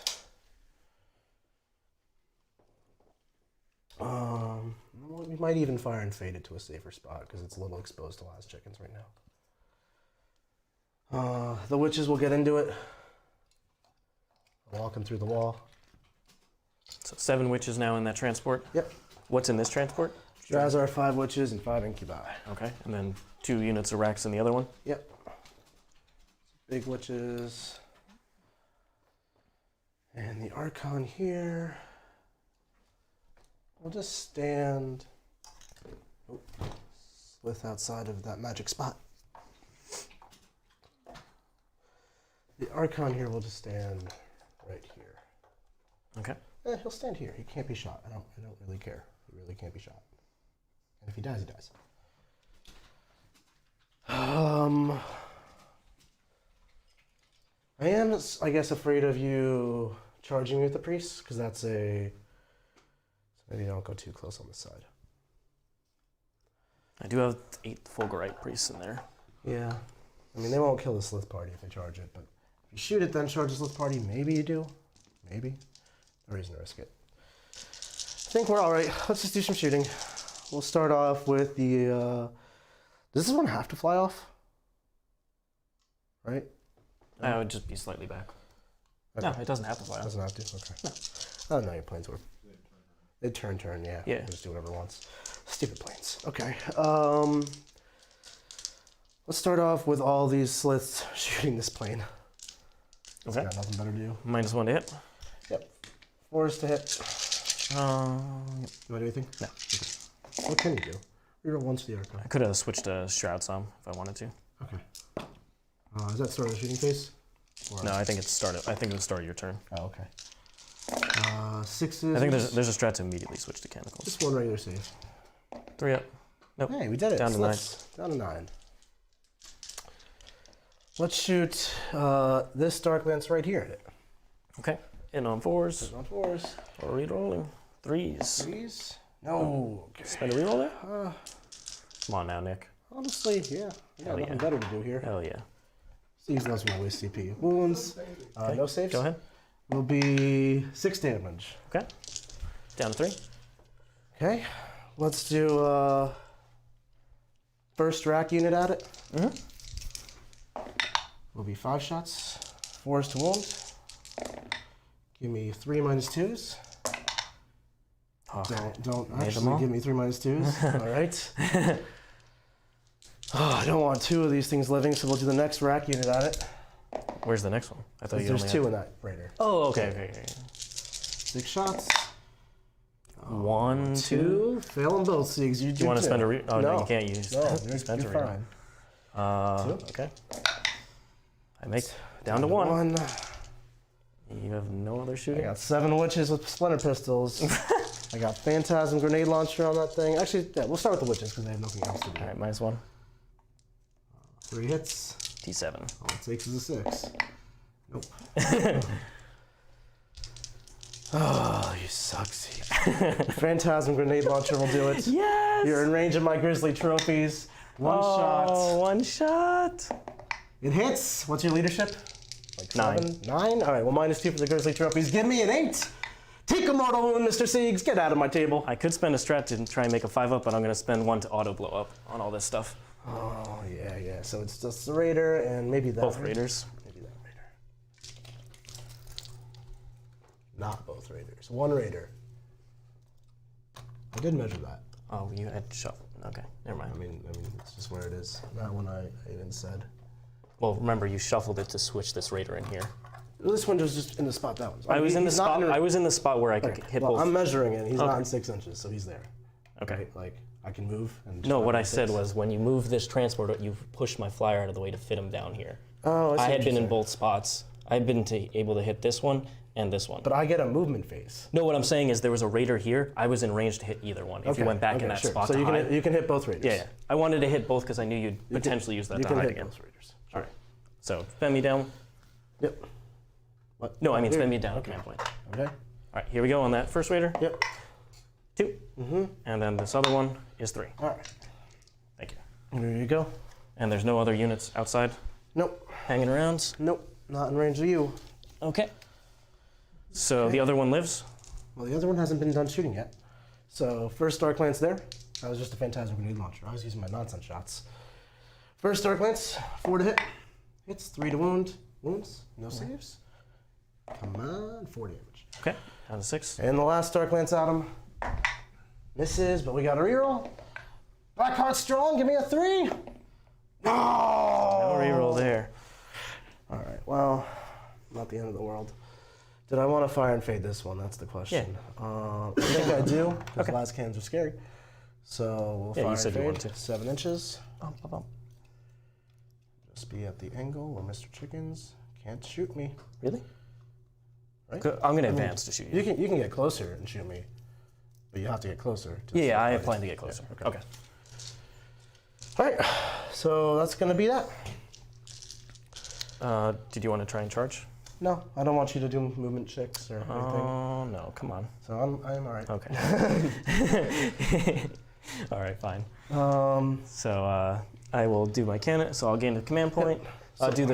We might even fire and fade it to a safer spot because it's a little exposed to last chickens right now. The witches will get into it. Walk them through the wall. So 7 witches now in that transport? Yep. What's in this transport? Drazhar, 5 witches, and 5 incubi. Okay, and then 2 units of wracks in the other one? Yep. Big witches. And the Archon here. We'll just stand Ssylth outside of that magic spot. The Archon here will just stand right here. Okay. He'll stand here. He can't be shot. I don't really care. He really can't be shot. And if he dies, he dies. I am, I guess, afraid of you charging me with the priest, because that's a... So maybe don't go too close on this side. I do have 8 Fulgurite priests in there. Yeah. I mean, they won't kill the Ssylth party if they charge it, but if you shoot it, then charge the Ssylth party, maybe you do. Maybe. No reason to risk it. I think we're all right. Let's just do some shooting. We'll start off with the... does this one have to fly off? Right? I would just be slightly back. Okay. No, it doesn't have to fly off. Doesn't have to? Okay. No. I don't know your planes were. They turn, yeah. Yeah. Just do whatever it wants. Stupid planes. Okay. Let's start off with all these Ssylths shooting this plane. Okay. Got nothing better to do. -1 to hit. Yep. 4 is to hit. Yep. Do I do anything? No. Okay. What can you do? Reroll once for the Archon. I could have switched to Shroud some if I wanted to. Okay. Is that start of the shooting phase? Or No, I think it's started. I think it was start of your turn. Oh, okay. 6s. I think there's a strat to immediately switch to Mechanicus. Just one regular save. 3 up. Nope. Hey, we did it. Down to Ssylths. Down to 9. Let's shoot this Dark Lance right here at it. Okay. In on 4s. On 4s. Or rerolling. 3s. 3s. No. Okay. Spend a reroll there? Come on now, Nick. Honestly, yeah. We got nothing better to do here. Hell yeah. These loves when I waste CP. Wounds. Okay. No saves. Go ahead. Will be 6 damage. Okay. Down to 3. Okay. Let's do first rack unit at it. Will be 5 shots. 4s to wound. Give me 3 -2s. Oh, Don't made them actually all? give me 3 -2s. All right. I don't want 2 of these things living, so we'll do the next rack unit at it. Where's the next one? I thought you There's only 2 had... in that raider. Oh, okay. 6 shots. 1, 2. Fail them both, Sigs. You Do you want to spend a Oh, no, you can't use. No, you're spend a fine. reroll. 2. Okay. I make down to 1. 1. You have no other I shooting? got 7 witches with splinter pistols. I got phantasm grenade launcher on that thing. Actually, yeah, we'll start with the witches because they have nothing else to do. All right, -1. 3 hits. T7. All it takes is a 6. Nope. Oh, you suck, Siege. Phantasm grenade launcher will do it. Yes! You're in range of my grisly trophies. One shot. 1 shot. It hits. What's your leadership? Like 9. 7? 9? All right, well, -2 for the grisly trophies. Give me an 8. Take a mortal wound, Mr. Siegs. Get out of my table. I could spend a strat to try and make a 5 up, but I'm going to spend 1 to auto blow up on all this stuff. Oh, yeah. So it's just the raider and maybe that. Both raiders. Maybe that raider. Not both raiders. 1 raider. I did measure that. Oh, you had shuffle. Okay, never mind. I mean, it's just where it is. Not when I even said. Well, remember you shuffled it to switch this raider in here. This one was just in the spot that was. I was in the spot. I was in the spot where I could hit both. I'm measuring it. He's not in 6 inches, so he's there. Okay. Like I can move. And No, what I said was when you move this transport, you pushed my flyer out of the way to fit him down here. Oh, I had been in both spots. I had been able to hit this one and this one. But I get a movement phase. No, what I'm saying is there was a raider here. I was in range to hit either one. If you went back in that spot so to hide. you can hit both raiders. Yeah. I wanted to hit both because I knew you'd potentially use that You to can hide hit again. both raiders. All right. So bend me down. Yep. What? No, I mean spend me down a command point. Okay. All right, here we go on that first raider. Yep. 2. And then this other one is 3. All right. Thank you. There you go. And there's no other units outside Nope. hanging around? Nope. Not in range of you. Okay. So the other one lives? Well, the other one hasn't been done shooting yet. So first Dark Lance there. That was just a phantasm grenade launcher. I was using my nonsense shots. First Dark Lance, 4 to hit. Hits, 3 to wound. Wounds, no saves. Come on, 4 damage. Okay, down to 6. And the last Dark Lance at him. Misses, but we got a reroll. Blackheart strong, give me a 3. No! No reroll there. All right, well, not the end of the world. Did I want to fire and fade this one? That's the question. I think I do, because last cannons are scary. So we'll fire and fade. 7 inches. Just be at the angle where Mr. Chickens can't shoot me. Really? Right? I'm going to advance to shoot you. You can get closer and shoot me, but you have to get closer. To Yeah, I plan to get closer. Yeah, okay. All right, so that's going to be that. Did you want to try and charge? No, I don't want you to do movement checks or anything. Oh, no, come on. So I'm all right. Okay. All right, fine. So I will do my cannon. So I'll gain a command point. Do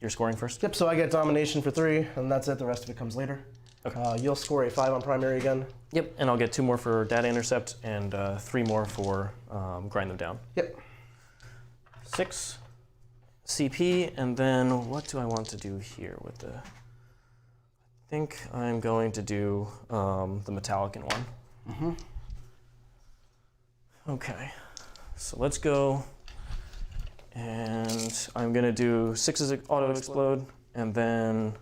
your scoring first. Yep. So I get domination for 3, and that's it. The rest of it comes later. Okay. You'll score a 5 on primary again. Yep. And I'll get 2 more for data intercept and 3 more for grind them down. Yep. 6 CP, and then what do I want to do here with the? I think I'm going to do the metallic in one. Okay. So let's go. And I'm going to do 6's auto explode, and then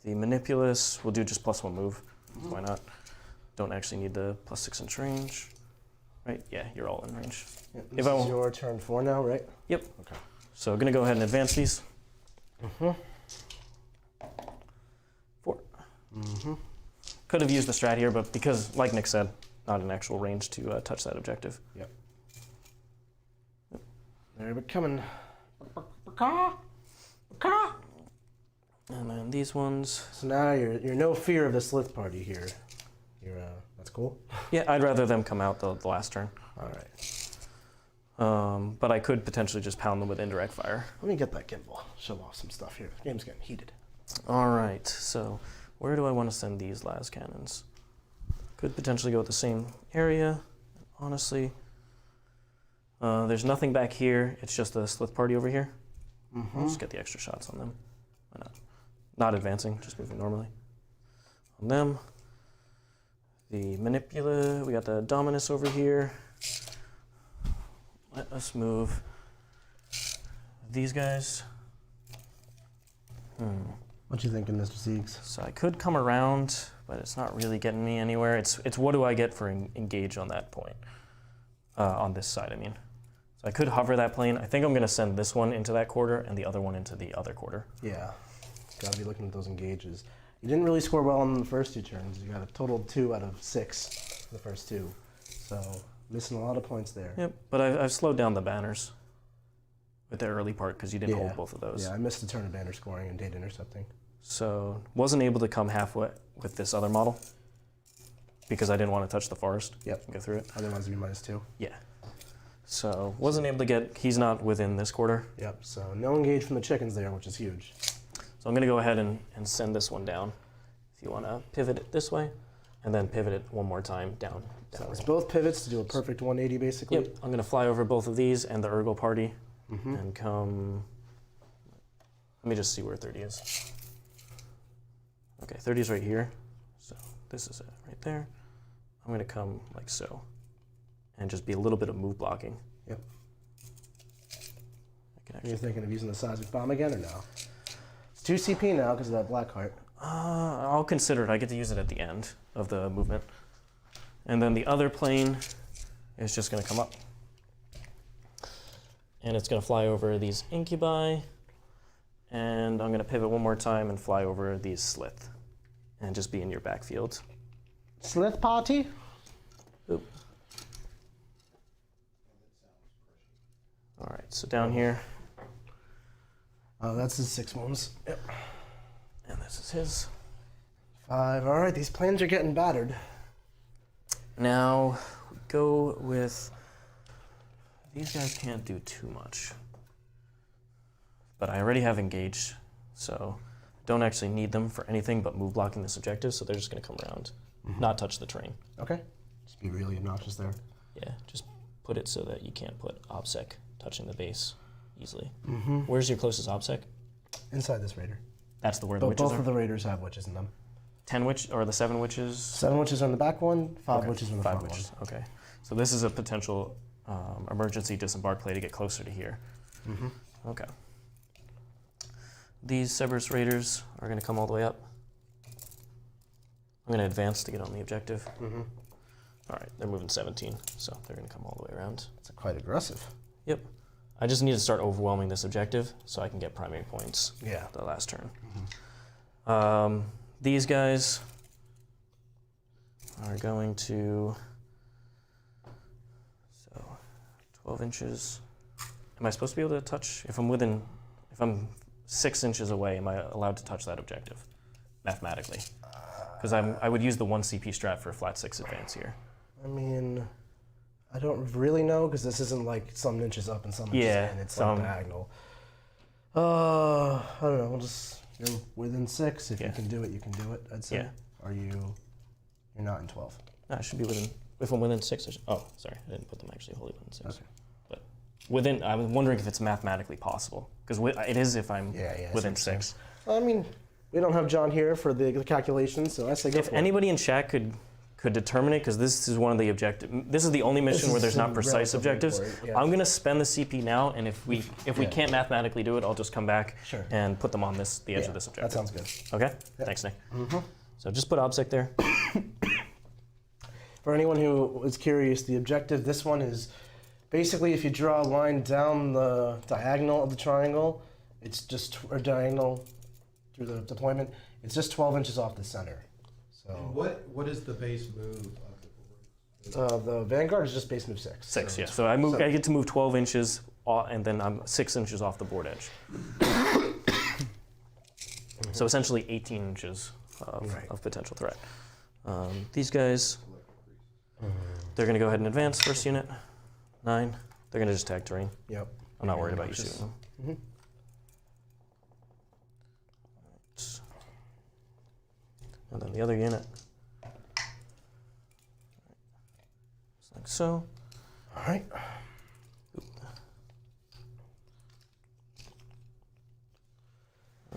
the manipulus will do just +1 move. Why not? Don't actually need the +6 inch range. Right? Yeah, you're all in range. Yep. This is your turn 4 now, right? Yep. Okay. So I'm going to go ahead and advance these. 4. Could have used the strat here, but because, like Nick said, not an actual range to touch that objective. Yep. They're becoming. And then these ones. So now you're no fear of the Ssylth party here. That's cool. Yeah, I'd rather them come out the last turn. All right. But I could potentially just pound them with indirect fire. Let me get that gimbal. Show off some stuff here. The game's getting heated. All right. So where do I want to send these las cannons? Could potentially go with the same area. Honestly, there's nothing back here. It's just the Ssylth party over here. I'll just get the extra shots on them. Why not? Not advancing, just moving normally. On them. The manipula, we got the dominus over here. Let us move these guys. What you thinking, Mr. Siegs? So I could come around, but it's not really getting me anywhere. It's what do I get for engage on that point? On this side, I mean. So I could hover that plane. I think I'm going to send this one into that quarter and the other one into the other quarter. Yeah. Got to be looking at those engages. You didn't really score well on the first 2 turns. You got a total of 2 out of 6 the first 2. So missing a lot of points there. Yep, but I've slowed down the banners with the early part because you didn't hold both of those. Yeah, I missed the turn of banner scoring and data intercepting. So wasn't able to come halfway with this other model because I didn't want to touch the forest. Yep. And go through it. Otherwise it'd be -2. Yeah. So wasn't able to get, he's not within this quarter. Yep, so no engage from the chickens there, which is huge. So I'm going to go ahead and send this one down. If you want to pivot it this way, and then pivot it one more time down. So it's both pivots to do a perfect 180 basically. Yep, I'm going to fly over both of these and the Urgle party and come, let me just see where 30 is. Okay, 30 is right here. So this is it right there. I'm going to come like so and just be a little bit of move blocking. Yep. I can Are you thinking of using the seismic bomb again or no? It's 2 CP now because of that black heart. I'll consider it. I get to use it at the end of the movement. And then the other plane is just going to come up. And it's going to fly over these incubi. And I'm going to pivot one more time and fly over these Ssylth. And just be in your backfield. Ssylth party? Oop. All right, so down here. Oh, that's the 6 wounds. Yep. this is his. 5. All right, these planes are getting battered. Now, we go with... These guys can't do too much. But I already have engaged, so don't actually need them for anything but move blocking this objective, so they're just going to come around, not touch the terrain. Okay. Just be really obnoxious there. Yeah, just put it so that you can't put OBSEC touching the base easily. Mm-hmm. Where's your closest OBSEC? Inside this raider. That's where the But witches both are? of the raiders have witches in them. 10 witch, or the 7 witches? 7 witches on the back one, 5 Okay, witches on the 5 front witches, one. okay. So this is a potential emergency disembark play to get closer to here. Okay. These Cerberus raiders are going to come all the way up. I'm going to advance to get on the objective. All right, they're moving 17, so they're going to come all the way around. It's quite aggressive. Yep. I just need to start overwhelming this objective so I can get primary points the last turn. These guys are going to, so 12 inches. Am I supposed to be able to touch, if I'm 6 inches away, am I allowed to touch that objective, mathematically? Because I would use the 1 CP strat for a flat 6 advance here. I mean, I don't really know, because this isn't like some inches up and some inches in. It's like diagonal. I don't know. We'll just, you're within 6. If you can do it, you can do it, I'd say. Yeah. Are you, you're not in 12. No, I should be within, if I'm within 6, oh, sorry, I didn't put them actually wholly within 6. Okay. But within, I was wondering if it's mathematically possible, because it is if I'm within 6. Well, I mean, we don't have John here for the calculations, so I say go If for anybody in chat could determine it, because this is one of the objectives. This is the only mission where there's not precise objectives. I'm going to spend the CP now, and if we can't mathematically do it, I'll just come back and put them on the edge of this objective. That sounds good. Okay? Thanks, Nick. So just put OBSEC there. For anyone who is curious, the objective, this one is basically if you draw a line down the diagonal of the triangle, it's just a diagonal through the deployment, it's just 12 inches off the center. So And what is the base move of the board? the Vanguard is just base move 6. 6, yeah. So I get to move 12 inches, and then I'm 6 inches off the board edge. So essentially 18 inches of potential threat. These guys, they're going to go ahead and advance first unit. 9. They're going to just tag terrain. Yep. I'm not worried about you shooting them. And then the other unit. Just like so. All right.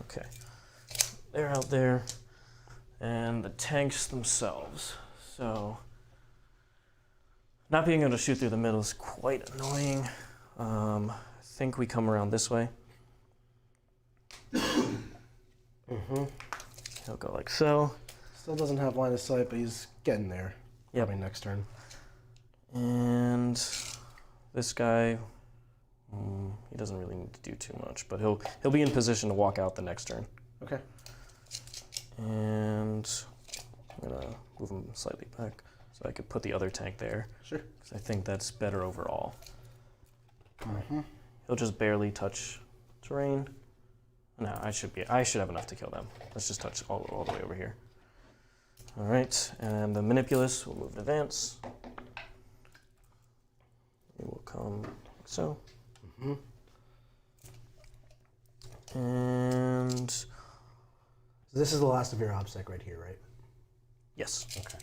Okay. They're out there. And the tanks themselves. So, not being able to shoot through the middle is quite annoying. I think we come around this way. He'll go like so. Still doesn't have line of sight, but he's getting there. Yep. Probably next turn. And this guy, he doesn't really need to do too much, but he'll be in position to walk out the next turn. Okay. And I'm gonna move him slightly back so I could put the other tank there. Sure. Because I think that's better overall. He'll just barely touch terrain. No, I should have enough to kill them. Let's just touch all the way over here. All right, and the Manipulus will move in advance. It will come like so. And So this is the last of your OBSEC right here, right? yes. Okay.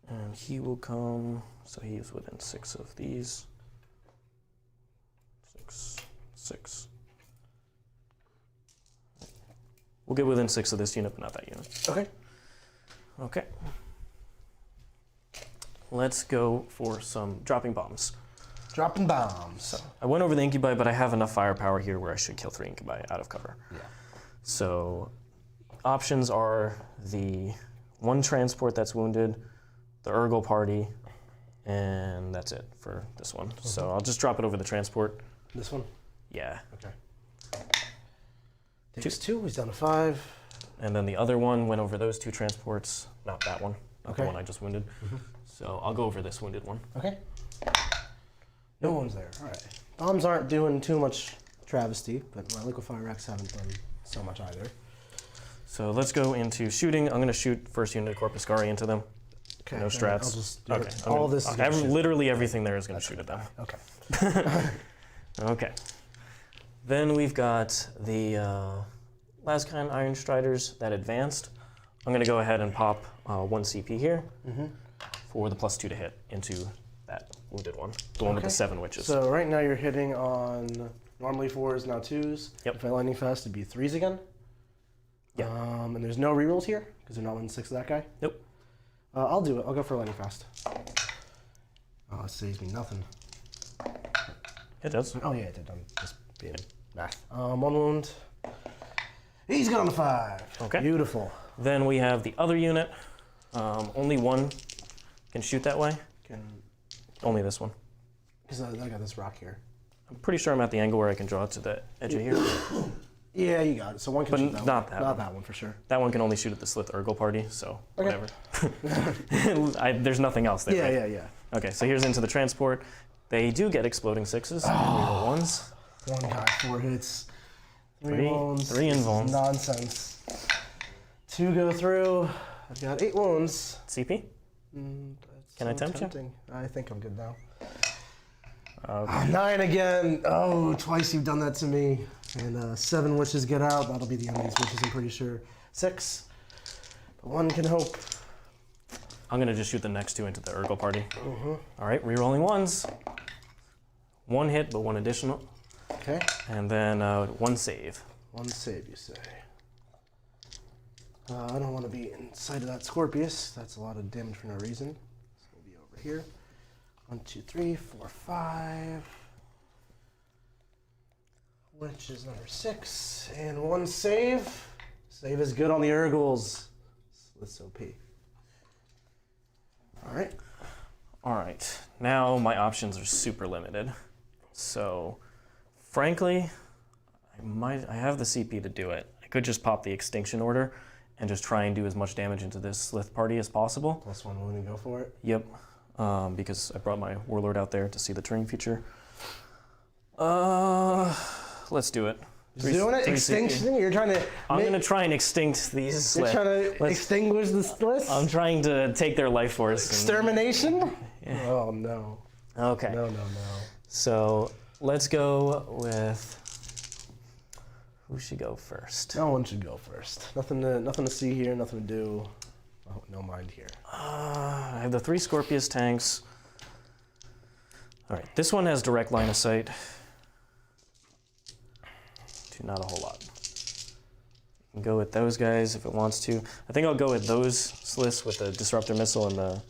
And he will come, so he is within 6 of these. 6. We'll get within 6 of this unit, but not that unit. Okay. Okay. Let's go for some dropping bombs. Dropping bombs. I went over the incubi, but I have enough firepower here where I should kill 3 incubi out of cover. Yeah. So options are the 1 transport that's wounded, the Urgle party, and that's it for this one. So I'll just drop it over the transport. This one? Yeah. Okay. Takes 2, he's down to 5. And then the other one went over those 2 transports, not that one, not the one I just wounded. So I'll go over this wounded one. Okay. No one's there. All right. Bombs aren't doing too much travesty, but my liquifier wracks haven't done so much either. So let's go into shooting. I'm going to shoot first unit of Corpuscari into them. Okay. No strats. I'll just Okay. all this is gonna shoot. Literally everything there is going to shoot at them. Okay. Okay. Then we've got the last kind Iron Striders that advanced. I'm going to go ahead and pop 1 CP here for the +2 to hit into that wounded one, the one with the 7 witches. So right now you're hitting on normally 4s, now 2s. Yep. If I lightning fast, it'd be 3s again. Yeah. And there's no rerolls here because they're not within 6 of that guy. Nope. I'll do it. I'll go for lightning fast. Oh, it saves me nothing. It does. Oh yeah, it did. I'm just being math. 1 wound. He's got on the 5. Okay. Beautiful. Then we have the other unit. Only one can shoot that way. Only this one. Because I got this rock here. I'm pretty sure I'm at the angle where I can draw it to the edge of here. Yeah, you got it. So one can But shoot that not one. that Not one. that one for sure. That one can only shoot at the Ssylth Urgle party, so Okay. whatever. There's nothing else there. Yeah, right? yeah. Okay, so here's into the transport. They do get exploding 6s and reroll 1s. 1 guy, 4 hits. 3 Three- wounds. three This is invulns. Nonsense. 2 go through. I've got 8 wounds. CP? That's Can I tempt you? tempting. I think I'm good now. Okay. 9 again. Oh, twice you've done that to me. And 7 witches get out. That'll be the end of these witches, I'm pretty sure. 6. But 1 can hope. I'm going to just shoot the next 2 into the Urgle party. All right, rerolling 1s. 1 hit, but 1 additional. Okay. And then 1 save. 1 save, you say. I don't want to be inside of that Scorpius. That's a lot of damage for no reason. So we'll be over here. 1, 2, 3, 4, 5. Which is number 6. And 1 save. Save is good on the Urgles. Ssylths OP. Alright. All right, now my options are super limited. So, frankly, I have the CP to do it. I could just pop the Extinction Order and just try and do as much damage into this Ssylth party as possible. +1 wound and go for it. Yep, because I brought my warlord out there to see the terrain feature. Let's do it. Doing it? CP. Extinction? You're trying to... I'm gonna try and extinct these You're Ssylth. trying to Let's- extinguish the Ssylths? I'm trying to take their life force. and- Extermination? Yeah. Oh, no. Okay. No. So let's go with. Who should go first? No one should go first. Nothing to see here, nothing to do. Oh, no mind here. I have the 3 Scorpius tanks. All right, this one has direct line of sight. Not a whole lot. You can go with those guys if it wants to. I think I'll go with those Ssylths with the disruptor missile and the.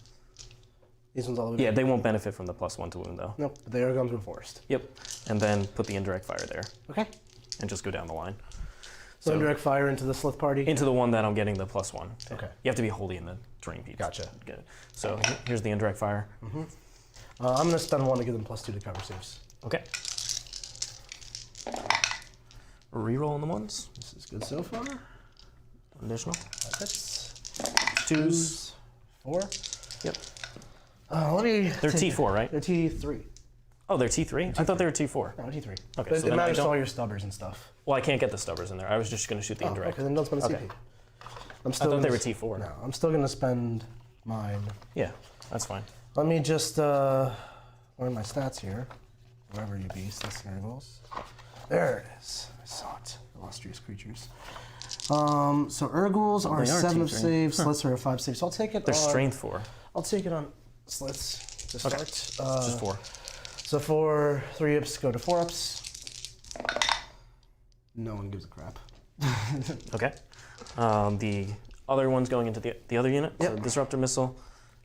These ones all the way Yeah, down. they won't benefit from the +1 to wound though. Nope, they are going through forest. Yep, and then put the indirect fire there Okay. and just go down the line. So indirect fire into the Ssylth party? Into the one that I'm getting the +1. Okay. You have to be wholly in the terrain piece. Gotcha. Get it. So here's the indirect fire. I'm going to spend 1 to give them +2 to cover saves. Okay. Reroll on the 1s. This is good so far. Additional. That's 2s. 4. Yep. Let me... They're T4, right? They're T3. Oh, they're T3? I thought they were T4. No, T3. Okay, But so it then I matters to don't- all your stubbers and stuff. Well, I can't get the stubbers in there. I was just going to shoot the indirect. Okay, then don't spend a CP. Okay. I'm I still thought they gonna were T4. No, I'm still going to spend mine. Yeah, that's fine. Let me just learn my stats here. Wherever you be, Ssylths and Urgles. There it is. I saw it. Illustrious creatures. So Urgles are They are 7 of T3. saves, Ssylths are a 5 save. So I'll take it They're on... strength 4. I'll take it on Ssylths to Okay. start. Just 4. So for 3 ups, go to 4 ups. No one gives a crap. Okay. The other one's going into the other unit. So Yep. disruptor missile,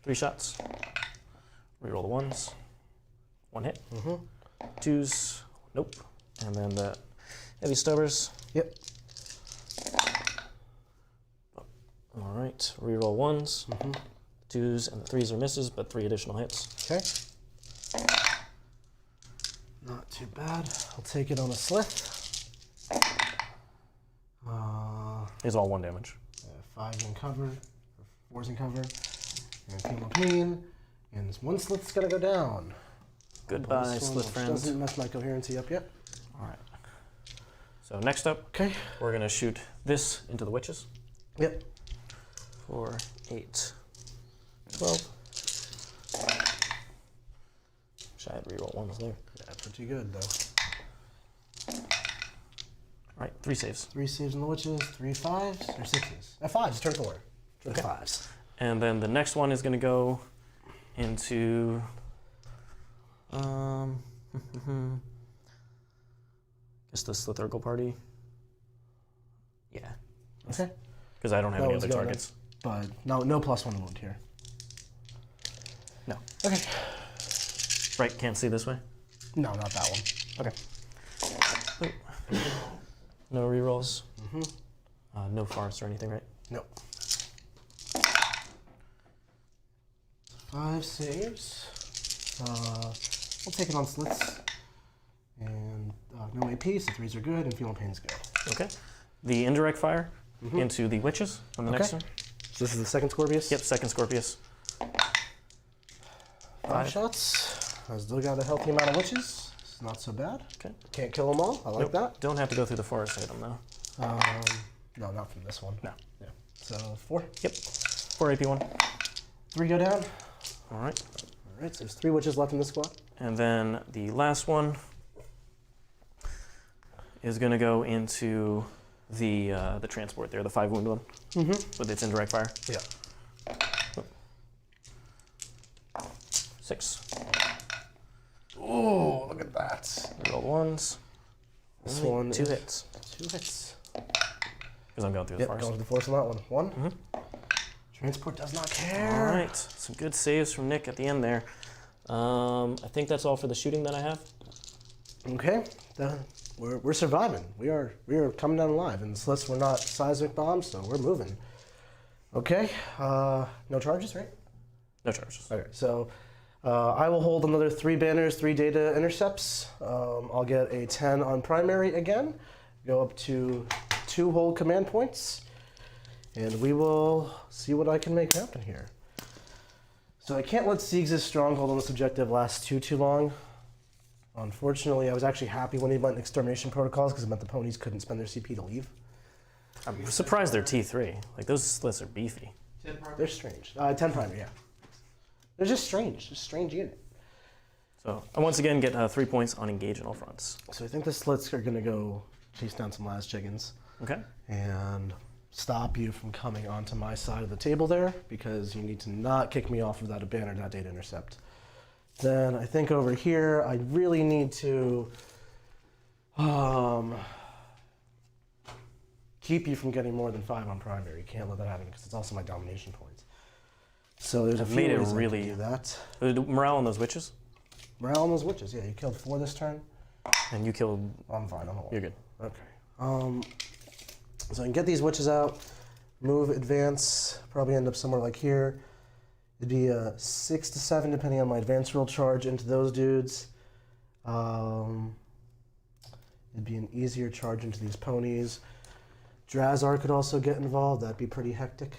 3 shots. Reroll the 1s. 1 hit. 2s. Nope. And then the heavy stubbers. Yep. All right. Reroll 1s. 2s and the 3s are misses, but 3 additional hits. Okay. Not too bad. I'll take it on a Ssylth. Is all 1 damage. 5's in cover, or 4's in cover. And peel them clean. And this 1 Ssylth's gotta go down. Goodbye, This one, Ssylth which friends. doesn't mess my coherency up yet. All right. So next up, Okay. we're going to shoot this into the witches. Yep. 4, 8, 12. Wish I had reroll ones there. Yeah, pretty good though. All right, 3 saves. 3 saves on the witches, 3 5s, or 6s. 5s, turn 4. Turn 5s. And then the next one is going to go into just the Ssylths party. Yeah. Okay. Because I don't have That any one's other going targets. But no +1 wound here. No. Okay. Right, can't see this way? No, not that one. Okay. No rerolls. No farce or anything, right? Nope. 5 saves. We'll take it on Ssylths. And no AP, so 3s are good, and feeling pain's good. Okay. The indirect fire into the witches on the next one. So this is the second Scorpius? Yep, second Scorpius. 5 shots. I still got a healthy amount of witches. It's not so bad. Okay. Can't kill them all. I like that. Don't have to go through the forest item though. No, not from this one. No. Yeah. So 4. Yep. 4 AP 1. 3 go down. All right. All right, so there's 3 witches left in this squad. And then the last one is going to go into the transport there, the 5 wound one, with its indirect fire. Yeah. 6. Oh, look at that. Roll ones. This Only one 2 is hits. 2 hits. Because I'm going through the Yep, forest. going to the force on that one. 1. Transport does not care. All right. Some good saves from Nick at the end there. I think that's all for the shooting that I have. Okay. We're surviving. We are coming down alive, and Ssylths were not seismic bombs, so we're moving. Okay. No charges, right? No charges. Okay. So I will hold another 3 banners, 3 data intercepts. I'll get a 10 on primary again. Go up to 2 hold command points, and we will see what I can make happen here. So I can't let Siegs' stronghold on this objective last too long. Unfortunately, I was actually happy when he went in extermination protocols because it meant the ponies couldn't spend their CP to leave. I'm surprised they're T3. Like, those Ssylths are beefy. They're strange. 10 primary, yeah. They're just strange. Just strange unit. So I once again get 3 points on engage on all fronts. So I think the Ssylths are going to go chase down some last chickens. Okay. And stop you from coming onto my side of the table there because you need to not kick me off without a banner, not data intercept. Then I think over here I really need to keep you from getting more than 5 on primary. You can't let that happen because it's also my domination points. So there's a few made it ways I can really- do that. Morale on those witches, Morale on those witches. Yeah, you killed 4 this turn. and you killed. I'm fine. I'm You're good. Okay. So I can get these witches out, move, advance, probably end up somewhere like here. It'd be a 6 to 7 depending on my advance roll charge into those dudes. It'd be an easier charge into these ponies. Drazhar could also get involved. That'd be pretty hectic.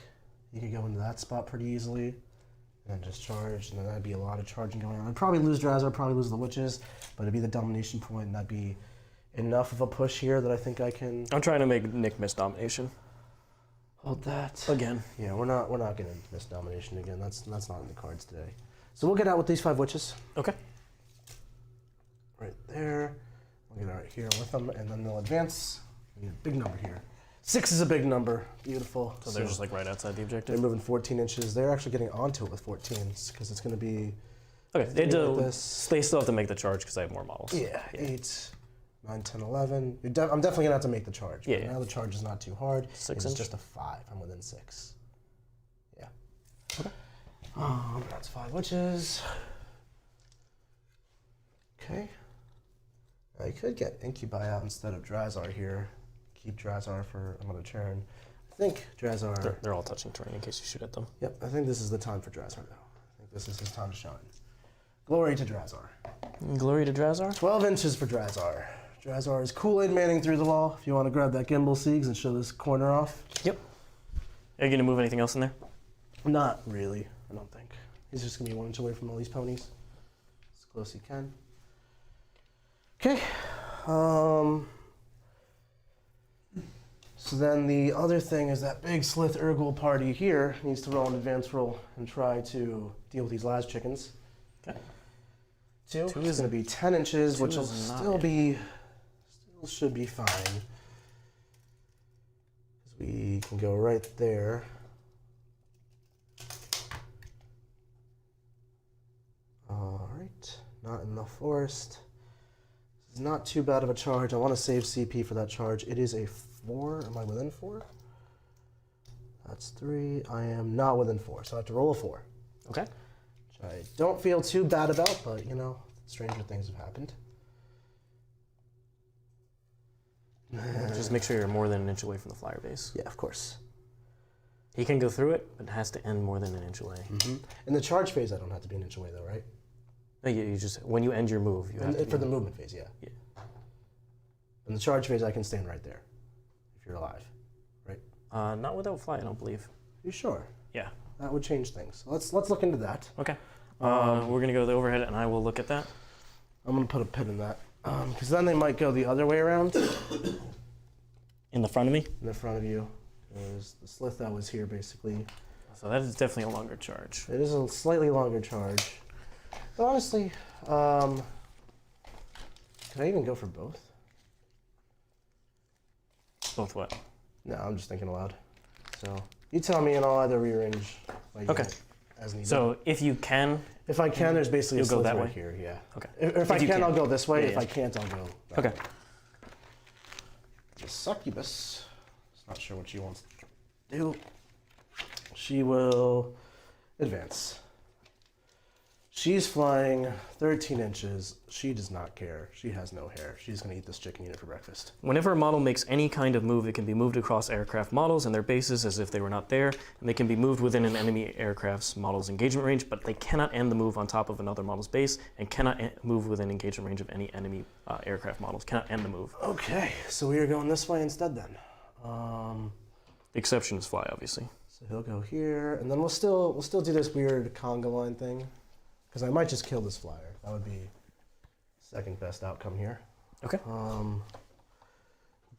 You could go into that spot pretty easily and just charge, and then that'd be a lot of charging going on. I'd probably lose Drazhar, probably lose the witches, but it'd be the domination point, and that'd be enough of a push here that I think I can I'm trying to make Nick miss domination hold that. again. Yeah, we're not gonna miss domination again. That's not in the cards today. So we'll get out with these 5 witches. Okay. Right there. We'll get out here with them, and then they'll advance. We need a big number here. 6 is a big number. Beautiful. So they're just like right outside the they're objective. moving 14 inches. They're actually getting onto it with 14s because it's gonna be Okay. They like do. this. They still have to make the charge because I have more models. 8, 9, 10, 11. I'm definitely gonna have to make the charge. Yeah, But yeah. now the charge is not too hard. 6 It's inch? just a 5. I'm within 6. Yeah. Okay. That's 5 witches. Okay. I could get incubi out instead of Drazhar here. Keep Drazhar for another turn. I think Drazhar. They're all touching terrain in case you shoot at them. Yep. I think this is the time for Drazhar though. I think this is his time to shine. Glory to Drazhar. Glory to Drazhar. 12 inches for Drazhar. Drazhar is Kool-Aid Manning through the wall. If you want to grab that gimbal, Siegs, and show this corner off. Yep. Are you gonna move anything else in there? Not really, I don't think. He's just gonna be 1 inch away from all these ponies. As close as he can. Okay. So then the other thing is that big Ssylth Urgul party here needs to roll an advance roll and try to deal with these last chickens. Okay. Two Two is is- going to be 10 inches, which will is not still it. be, still should be fine. 'Cause we can go right there. All right, not in the forest. This is not too bad of a charge. I want to save CP for that charge. It is a 4. Am I within 4? That's 3. I am not within 4, so I have to roll a 4. Okay. Which I don't feel too bad about, but you know, stranger things have happened. Just make sure you're more than an inch away from the flyer base. Yeah, of course. He can go through it, but it has to end more than an inch away. In the charge phase, I don't have to be an inch away, though, right? No, you just when you end your move, you have to For be- the movement phase, yeah. Yeah. In the charge phase, I can stand right there, if you're alive, right? Not without fly, I don't believe. You sure? Yeah. That would change things. Let's look into that. Okay. We're gonna go to the overhead, and I will look at that. I'm gonna put a pin in that, because then they might go the other way around In the front of me. in the front of you. There's the Ssylth that was here, basically. So that is definitely a longer charge. It is a slightly longer charge. But honestly, can I even go for both? Both what? No, I'm just thinking aloud. So you tell me, and I'll either rearrange my Okay. unit as needed. So if you can, if I can, there's basically You'll a go Ssylth that right way? here. Yeah. okay. If I you can, can. I'll go this way. Yeah, If yeah. I can't, I'll go. that Okay. way. The Succubus. Not sure what she wants to do. She will advance. She's flying 13 inches. She does not care. She has no hair. She's going to eat this chicken unit for breakfast. Whenever a model makes any kind of move, it can be moved across aircraft models and their bases as if they were not there, and they can be moved within an enemy aircraft's model's engagement range, but they cannot end the move on top of another model's base and cannot move within engagement range of any enemy aircraft models. Cannot end the move. Okay, so we are going this way instead then. The exception is fly, obviously. So he'll go here, and then we'll still do this weird conga line thing, because I might just kill this flyer. That would be second best outcome here. Okay.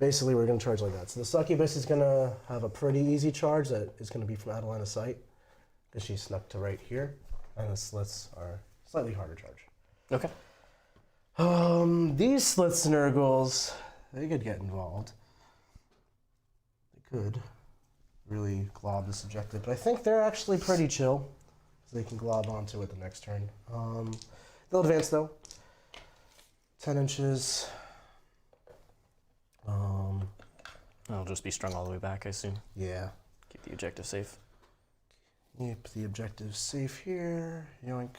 Basically, we're going to charge like that. So the Succubus is going to have a pretty easy charge that is going to be from out of line of sight, because she snuck to right here, and the Ssylths are slightly harder charge. Okay. These Ssylths and Urguls, they could get involved. They could really glob this objective, but I think they're actually pretty chill, so they can glob onto it the next turn. They'll advance though. 10 inches. I'll just be strung all the way back, I assume. Yeah. Keep the objective safe. Keep the objective safe here. Yoink.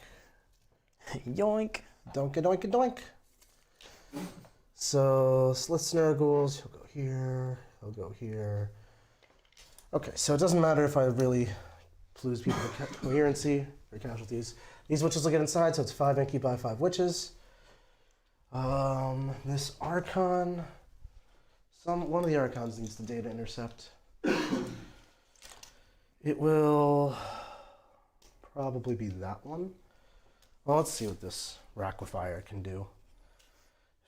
Yoink. Doink, doink, doink. So, Ssylths and Urguls, he'll go here, he'll go here. Okay, so it doesn't matter if I really lose people to coherency or casualties. These witches will get inside, so it's 5 incubi, 5 witches. This Archon, one of the Archons needs the data intercept. It will probably be that one. Well, let's see what this liquifier can do.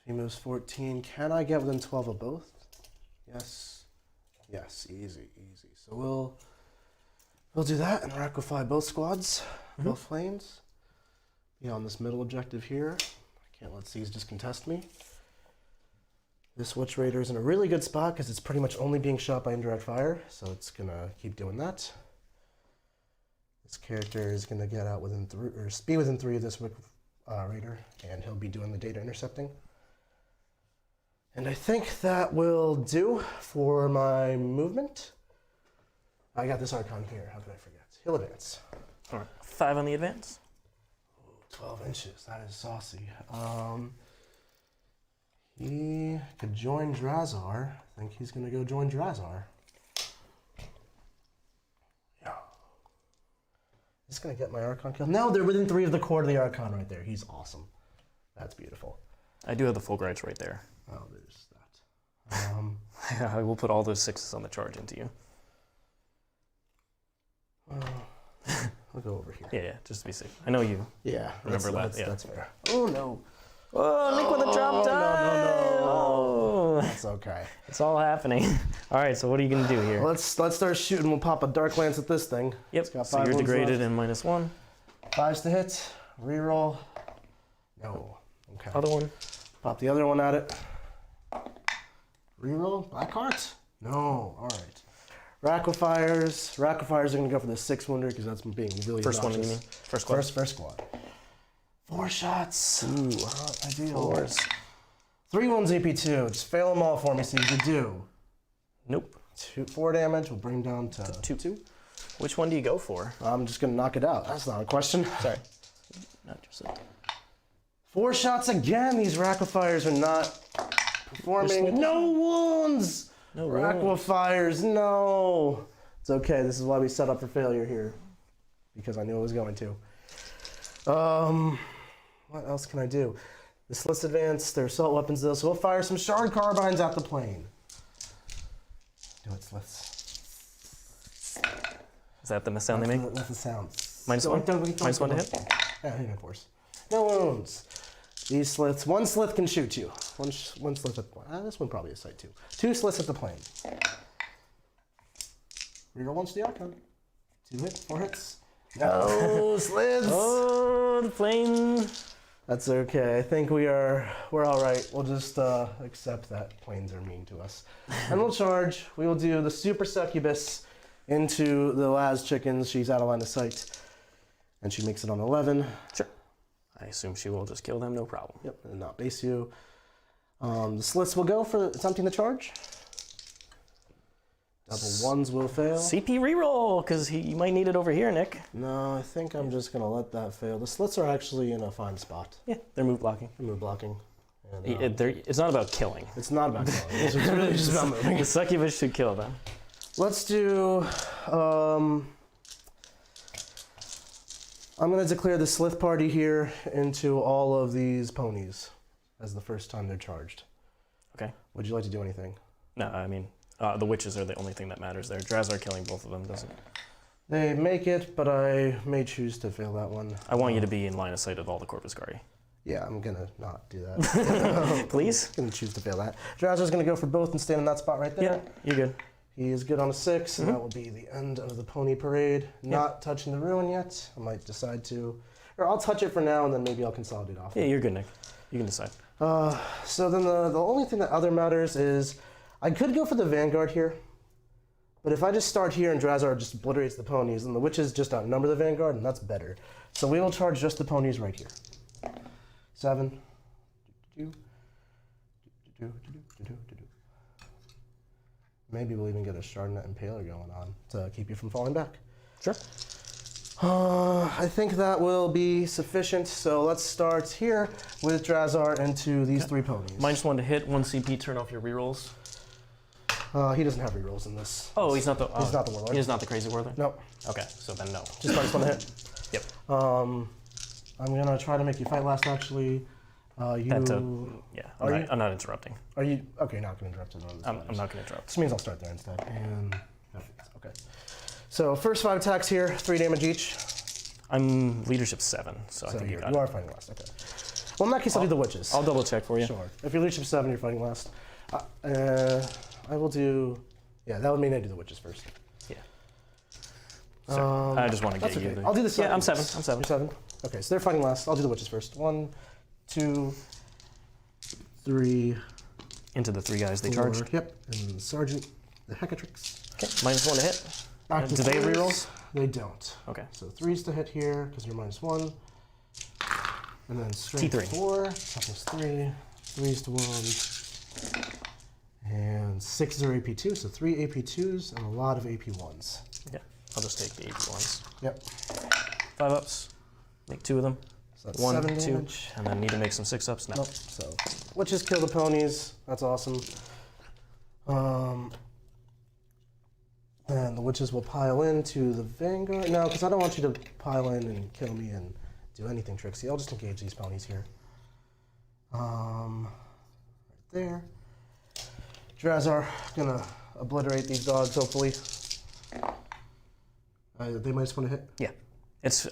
If he moves 14, can I get within 12 of both? Yes. Yes, easy, easy. So we'll do that and liquify both squads, both lanes. Be on this middle objective here. I can't let these just contest me. This Witch Raider is in a really good spot because it's pretty much only being shot by indirect fire, so it's gonna keep doing that. This character is gonna get out within be within 3 of this Witch Raider, and he'll be doing the data intercepting. And I think that will do for my movement. I got this Archon here. How could I forget? He'll advance. All right. 5 on the advance. 12 inches. That is saucy. He could join Drazhar. I think he's going to go join Drazhar. Yeah. Just going to get my Archon kill. No, they're within 3 of the core of the Archon right there. He's awesome. That's beautiful. I do have the full grites right there. Oh, there's that. I will put all those 6s on the charge into you. I'll go over here. Yeah, just to be safe. I know you. Yeah, Remember that's that, yeah. fair. Oh, no. Oh, look what the drop no, no, no, no. That's okay. It's all happening. All right, so what are you gonna do here? Let's start shooting. We'll pop a dark lance at this thing. Yep. It's got So 5 you're wounds degraded left. and -1. 5s to hit. Reroll. No. Okay. Other one. Pop the other one at it. Reroll. Black heart. No. All right. Liquifiers. Liquifiers are gonna go for the 6 wounder because that's being really First one, you obnoxious. mean? First squad. First squad. 4 shots. Ooh, ideal. 4s. 3 wounds AP2. Just fail them all for me, see what you do. Nope. 4 damage. We'll bring down to 2. Which one do you go for? I'm just gonna knock it out. That's not a question. Sorry. Not just a... 4 shots again. These liquifiers are not performing. No wounds. No wounds. Liquifiers. No. It's okay. This is why we set up for failure here, because I knew it was going to. What else can I do? The Ssylths advance their assault weapons though, so we'll fire some shard carbines at the plane. Do it, Ssylths. Is that the sound they make? That's the sound. -1? Don't- -1 to hit? Yeah, hit of course. No wounds. These Ssylths, 1 Ssylth can shoot you. One Ssylth at the plane. This one probably is sight 2. 2 Ssylths at the plane. Reroll once to the Archon. 2 hits, 4 hits. No, Ssylths! Oh, the plane. That's okay. I think we're all right. We'll just accept that planes are mean to us. And we'll charge. We will do the super succubus into the Laz chickens. She's out of line of sight. And she makes it on 11. Sure. I assume she will just kill them, no problem. Yep, and not base you. The Ssylths will go for attempting the charge. Double 1s will fail. CP reroll, because you might need it over here, Nick. No, I think I'm just going to let that fail. The Ssylths are actually in a fine spot. Yeah, they're move blocking. They're move blocking. And, It's not about killing. it's not about killing. It's really just about moving. The succubus should kill them. Let's do... I'm going to declare the Ssylth party here into all of these ponies as the first time they're charged. Okay. Would you like to do anything? No, I mean, the witches are the only thing that matters there. Drazhar killing both of them doesn't. They make it, but I may choose to fail that one. I want you to be in line of sight of all the Corpuscari. Yeah, I'm going to not do that. Please? I'm going to choose to fail that. Drazhar's going to go for both and stand in that spot right there. Yeah, you're good. He is good on a 6, and that will be the end of the pony parade. Not touching the ruin yet. I might decide to, or I'll touch it for now, and then maybe I'll consolidate off. Yeah, you're good, Nick. You can decide. So then the only thing that other matters is, I could go for the Vanguard here, but if I just start here and Drazhar just obliterates the ponies, then the witches just outnumber the Vanguard, and that's better. So we will charge just the ponies right here. 7. Maybe we'll even get a Shardnet Impaler going on to keep you from falling back. Sure. I think that will be sufficient. So let's start here with Drazhar into these 3 ponies. -1 to hit, 1 CP, turn off your rerolls. He doesn't have rerolls in this. Oh, he's not the warlord. He's not the crazy warlord? Nope. Okay, so then no. Just -1 to hit. Yep. I'm going to try to make you fight last, actually. I'm not interrupting. Are you... Okay, not going to interrupt. I'm not going to interrupt. This means I'll start there instead. And... Okay. So first 5 attacks here, 3 damage each. I'm leadership 7, so I think you got it. You are fighting last, okay. Well, in that case, I'll do the witches. I'll double check for you. Sure. If you're leadership 7, you're fighting last. I will do... Yeah, that would mean I do the witches first. Yeah. Sorry. I just want to get That's you. okay. I'll do the 7. Yeah, I'm 7. You're 7? Okay, so they're fighting last. I'll do the witches first. 1, 2, 3... Into the 3 guys they 4, charged. Yep, and Sergeant, the Hecatrix. Okay, -1 to hit. Back to Do they have 4s. rerolls? They don't. Okay. So 3s to hit here, because you're -1. And then strength T3. 4, toughness 3, 3s to wound. And 6s are AP2, so 3 AP2s and a lot of AP1s. Yeah, I'll just take the AP1s. Yep. 5 ups, make 2 of them. So that's 1, 7 2, damage. and then need to make some 6 ups now. Nope. So witches kill the ponies. That's awesome. And the witches will pile into the Vanguard. No, because I don't want you to pile in and kill me and do anything tricksy. I'll just engage these ponies here. Right there. Drazhar, gonna obliterate these dogs, hopefully. They might just want to hit? Yeah.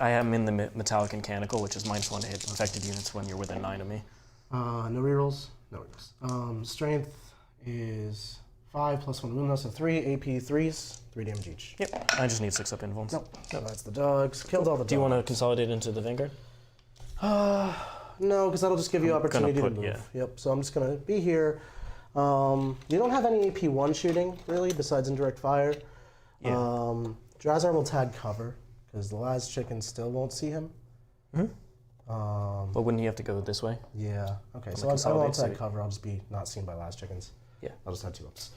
I am in the metallic mechanical, which is -1 to hit infected units when you're within 9 of me. No rerolls? No rerolls. Strength is 5 plus 1 wound, so 3 AP 3s, 3 damage each. Yep. I just need 6 up invulns. Nope. So that's the dogs. Killed all the dogs. Do you want to consolidate into the Vanguard? No, because that'll just give you opportunity to move. Yeah. Yep. So I'm just gonna be here. You don't have any AP1 shooting really, besides indirect fire. Yeah. Drazhar will tag cover because the last chicken still won't see him. But wouldn't you have to go this way? Yeah. Okay. So I consolidate, won't tag so- cover. I'll just be not seen by last chickens. Yeah. I'll just have 2 ups.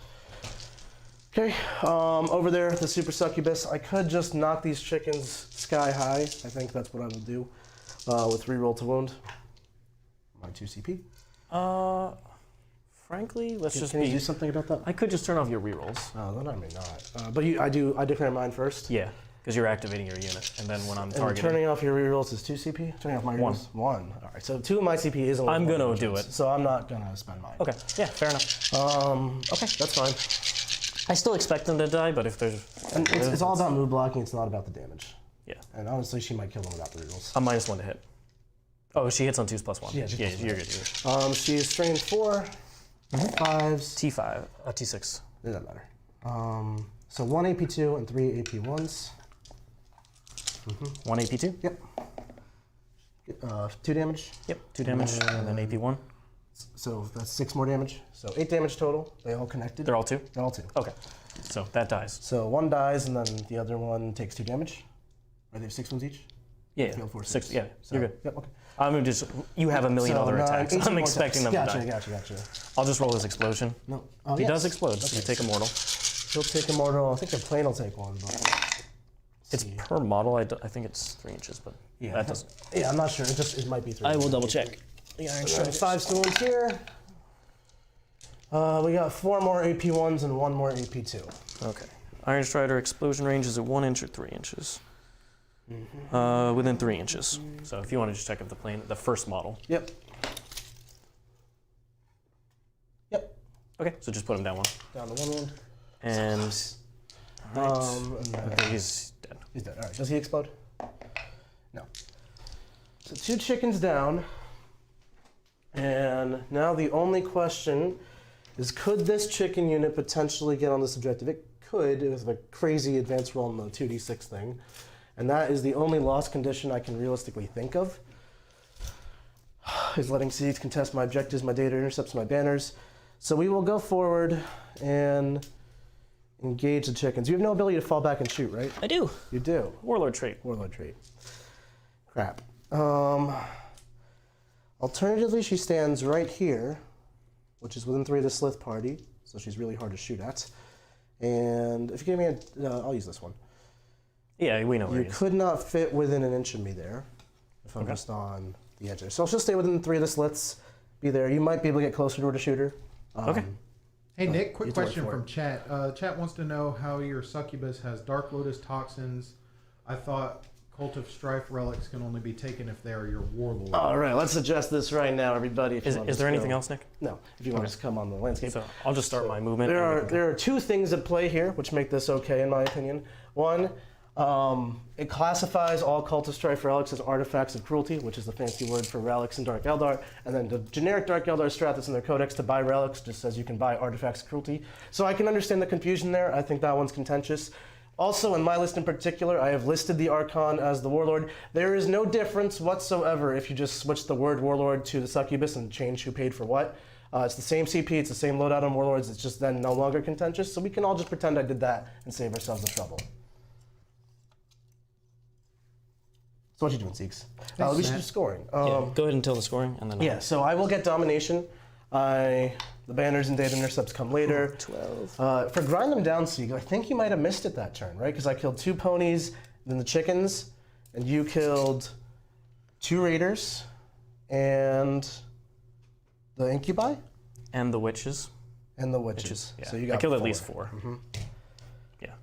Okay. Over there, the super succubus. I could just knock these chickens sky high. I think that's what I will do with reroll to wound. My 2 CP. Frankly, let's just Can you do something about that? I could just turn off your rerolls. Oh, then I may not. But I declare mine first. Yeah, because you're activating your unit, and then when I'm And targeting, turning off your rerolls is 2 CP? Turning off my rerolls? 1. All right, so 2 of my CP is only I'm 1 gonna damage, do it. So I'm not gonna spend mine. Okay, yeah, fair enough. Okay, that's fine. I still expect them to die, but if there's And it's all about mood blocking, it's not about the damage. yeah, And honestly, she might kill them without the rerolls. I'm -1 to hit. Oh, she hits on 2s plus 1. Yeah, she's yeah, plus you're one. good. You're good. She is strained 4, 5s. T5, T6. It doesn't matter. So 1 AP2 and 3 AP1s. 1 AP2. Yep. 2 damage. Yep, 2 damage, and then AP1. So that's 6 more damage. So 8 damage total. They all connected. They're all 2. They're all 2. Okay, so that dies. So 1 dies, and then the other one takes 2 damage. Or they have 6 wounds each? Yeah, Failed 4, 6. 6. Yeah, So, you're good. Yep, okay. I'm just you have a million So other 9, attacks. 18 I'm more expecting them attacks. to die. Gotcha. I'll just roll his explosion. No. Oh, He yes. does explode, so you take a mortal. He'll take immortal. I think the plane will take 1, but It's per model. I think it's 3 inches, but yeah, that doesn't. Yeah, I'm not sure. It might be 3. I will double check. Yeah, 5 stones here. We got 4 more AP1s and 1 more AP2. Okay. Iron Strider explosion range is at 1 inch or 3 inches. Within 3 inches. So if you want to just check if the plane, the first model. Yep. Okay, so just put him down 1. Down to 1 wound. And And then okay, he's dead. he's dead. All right. Does he explode? No. So 2 chickens down. And now the only question is, could this chicken unit potentially get on this objective? It could, with a crazy advanced roll in the 2d6 thing. And that is the only loss condition I can realistically think of. Is letting Ssylths contest my objectives, my data intercepts, my banners. So we will go forward and engage the chickens. You have no ability to fall back and shoot, right? I do. You do. Warlord trait. Warlord trait. Crap. Alternatively, she stands right here, which is within 3 of the Ssylth party, so she's really hard to shoot at. And if you give me a, I'll use this one. Yeah, we know where You he is. could not fit within an inch of me there, if I'm just on the edge there. So she'll stay within 3 of the Ssylths, be there. You might be able to get closer to her to shoot her. Okay. Hey Nick, quick you do it question for from chat. Chat wants to know how your Succubus has Dark Lotus toxins. I thought Cult of Strife relics can only be taken if they are your warlord. All right, let's adjust this right now, everybody. If you want Is to there just anything go- else, Nick? No, if you want to just come on the landscape. So I'll just start my movement. There are 2 things at play here which make this okay, in my opinion. One, it classifies all Cult of Strife relics as artifacts of cruelty, which is the fancy word for relics in Dark Eldar. And then the generic Dark Eldar strat that's in their codex to buy relics just says you can buy artifacts of cruelty. So I can understand the confusion there. I think that one's contentious. Also, in my list in particular, I have listed the Archon as the warlord. There is no difference whatsoever if you just switch the word warlord to the succubus and change who paid for what. It's the same CP, it's the same loadout on warlords, it's just then no longer contentious. So we can all just pretend I did that and save ourselves the trouble. So what you doing, Ssylths? We should do scoring. Yeah, go ahead and tell the scoring, and then Yeah, so I will get domination. The banners and data intercepts come later. 12. For grind them down, Ssylths, I think you might have missed it that turn, right? Because I killed 2 ponies, then the chickens, and you killed 2 raiders, and the incubi, And the witches. and the witches. Yeah. So you got I killed 4. at least 4. Yeah.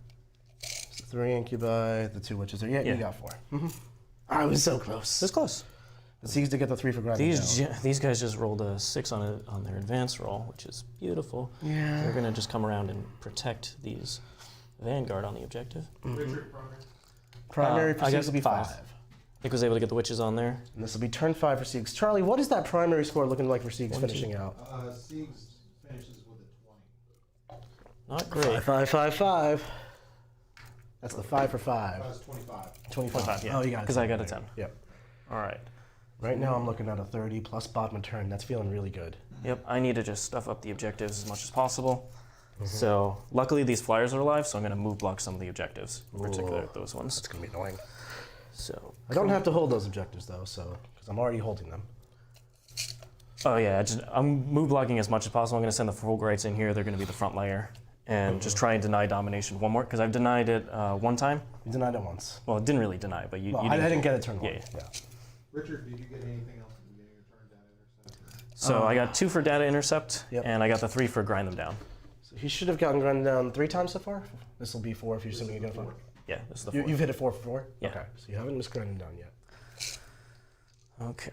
So 3 incubi, the 2 witches. Yeah, you Yeah. got 4. I was so close. This close. But Ssylths to get the 3 for grinding down. These guys just rolled a 6 on their advance roll, which is beautiful. Yeah. They're gonna just come around and protect these Vanguard on the objective. Primary for I got Ssylths will be 5. Nick was able to get the witches on there. And this will be turn 5 for Ssylths. Charlie, what is that primary score looking like for Ssylths finishing out? Siegs finishes with a 20. Not great. 5, 5, 5, 5. That's the 5 for 5. That was 25. 25. Yeah. Oh, you got it. Because I got a 10. Yep. All right. Right now I'm looking at a 30 plus bottom of turn. That's feeling really good. Yep, I need to just stuff up the objectives as much as possible. So luckily these flyers are alive, so I'm going to move block some of the objectives, in particular those ones. It's going to be annoying. So I don't have to hold those objectives though, so because I'm already holding them. oh yeah, I'm move blocking as much as possible. I'm going to send the Fulgurites in here. They're going to be the front layer, and just try and deny domination one more because I've denied it one time. You denied it once. Well, it didn't really deny, but you. Well, you I didn't get it turn one. Yeah. Richard, did you get anything else in the beginning of turn data intercept? So I got 2 for data intercept, Yep. and I got the 3 for grind them down. So he should have gotten run down 3 times so far. This will be 4 if you're assuming you get a 5. Yeah, this is the 4. You've hit it 4 for 4? Yeah. Okay, so you haven't missed grinding down yet. Okay,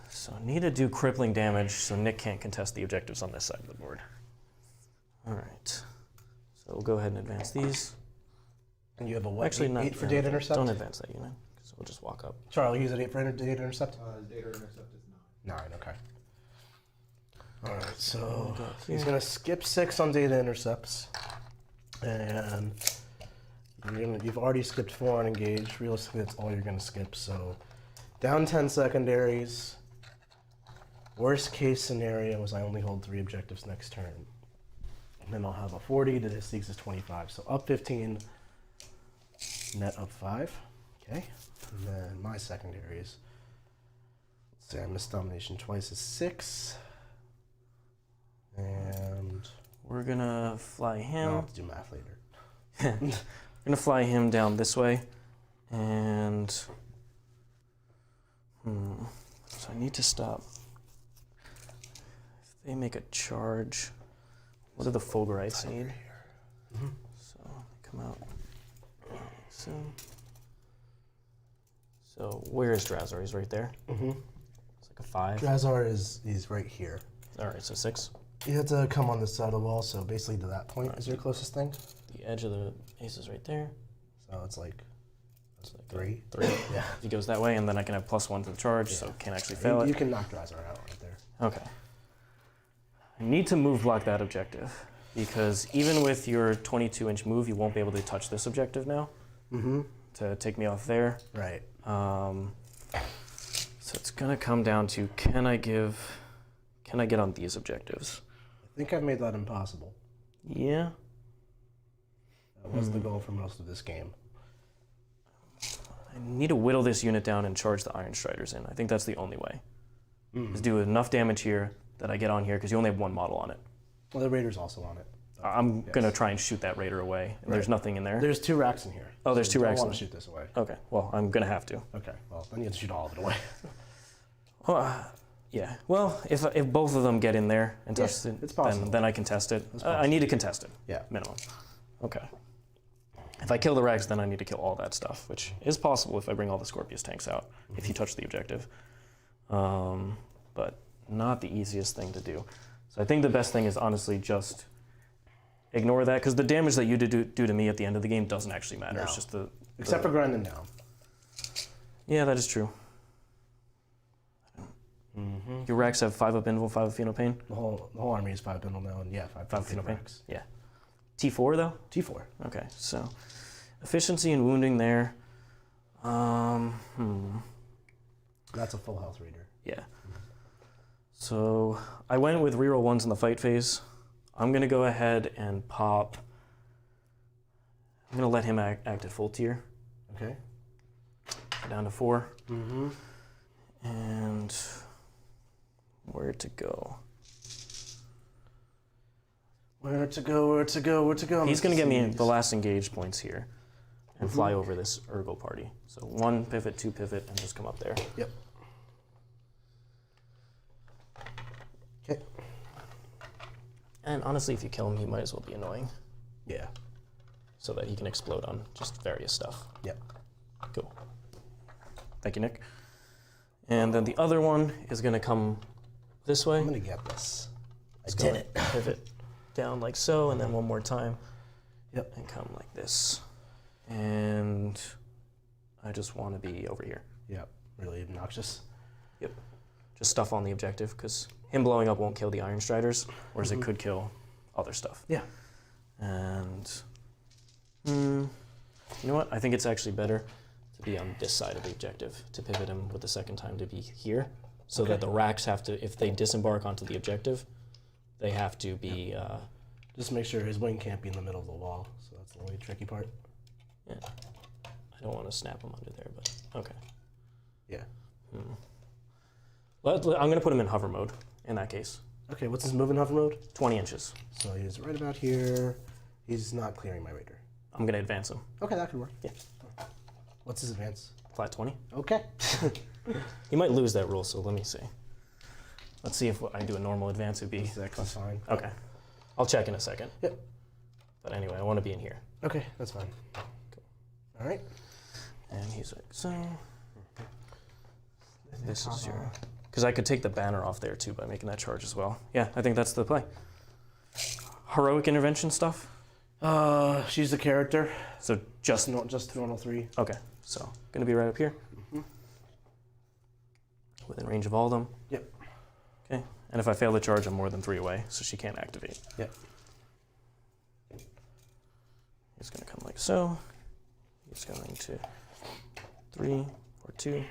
so I need to do crippling damage so Nick can't contest the objectives on this side of the board. All right, so we'll go ahead and advance these. And you have a what? Actually, not 8 for data intercept? Don't advance that unit, because we'll just walk up. Charlie, use it 8 for data intercept? His data intercept is 9. 9, okay. Alright, so he's going to skip 6 on data intercepts. And you've already skipped 4 on engage. Realistically, that's all you're going to skip. So down 10 secondaries. Worst case scenario is I only hold 3 objectives next turn. And then I'll have a 40 to this is 25. So up 15, net up 5. Okay. And then my secondaries. Let's say I missed domination twice is 6. And We're gonna fly him. I'll have to do math later. We're gonna fly him down this way, and so I need to stop. If they make a charge, what do the Fulgurites need? So they come out. So where is Drazhar? He's right there. It's like a 5. Drazhar is right here. All right, so 6. You have to come on this side of the wall, so basically to that point is your closest thing. The edge of the ace is right there. So it's like It's like 3. 3. Yeah. He goes that way, and then I can have +1 to the charge, so can't actually fail You it. can knock Drazhar out right there. Okay. I need to move block that objective, because even with your 22-inch move, you won't be able to touch this objective now to take me off there. Right. So it's gonna come down to can I get on these objectives? I think I've made that impossible. Yeah. That was the goal for most of this game. I need to whittle this unit down and charge the Iron Striders in. I think that's the only way. Is do enough damage here that I get on here, because you only have 1 model on it. Well, the Raider's also on it. I'm gonna try and shoot that Raider away, and there's nothing in there. There's 2 racks in here. Oh, there's 2 racks I in want to there. shoot this away. Okay, well, I'm gonna have to. Okay, well, then you have to shoot all of it away. Yeah, well, if both of them get in there and test it, it's possible. then I can test it. I need to contest it. Yeah. Minimum. Okay. If I kill the Rex, then I need to kill all that stuff, which is possible if I bring all the Scorpius tanks out, if you touch the objective. But not the easiest thing to do. So I think the best thing is honestly just ignore that, because the damage that you do to me at the end of the game doesn't actually matter. No. It's just Except for grinding down. Yeah, that is true. Your Rex have 5 up invul, 5 up Pheno Pain? The whole army is 5 bindle now, and yeah, 5 Pheno Pain? racks. Yeah. T4 though? T4. Okay, so efficiency and wounding there. That's a full health Raider. Yeah. So I went with reroll 1s in the fight phase. I'm gonna go ahead and pop. I'm gonna let him act at full tier. Okay. Down to 4. And where to go? Where to go? He's gonna get me the last engaged points here and fly over this Urgle party. So 1 pivot, 2 pivot, and just come up there. Yep. Okay. And honestly, if you kill him, he might as well be annoying, Yeah. so that he can explode on just various stuff. Yep. Cool. Thank you, Nick. And then the other one is gonna come this way. I'm gonna get this. I It's did gonna it. pivot down like so, and then one more time. Yep. And come like this. And I just want to be over here. Yep. Really obnoxious. Yep. Just stuff on the objective, because him blowing up won't kill the Iron Striders, whereas it could kill other stuff. Yeah. And you know what? I think it's actually better to be on this side of the objective, to pivot him with the second time to be here, so that the wracks have to, if they disembark onto the objective, they have to be... Just make sure his wing can't be in the middle of the wall, so that's the only tricky part. Yeah. I don't want to snap him under there, but okay. Yeah. I'm going to put him in hover mode in that case. Okay, what's his move in hover mode? 20 inches. So he's right about here. He's not clearing my radar. I'm going to advance him. Okay, that could work. Yeah. What's his advance? Flat 20. Okay. You might lose that rule, so let me see. Let's see if what I do a normal advance would be. That's fine. Okay. I'll check in a second. Yep. But anyway, I want to be in here. Okay, that's fine. Cool. All right. And he's like, so... This is your... Because I could take the banner off there, too, by making that charge as well. Yeah, I think that's the play. Heroic intervention stuff? She's the character. So just... Just normal 3. Okay, so going to be right up here. Within range of all of them. Yep. Okay, and if I fail the charge, I'm more than 3 away, so she can't activate. Yep. He's going to come like so. He's going to 3 or 2.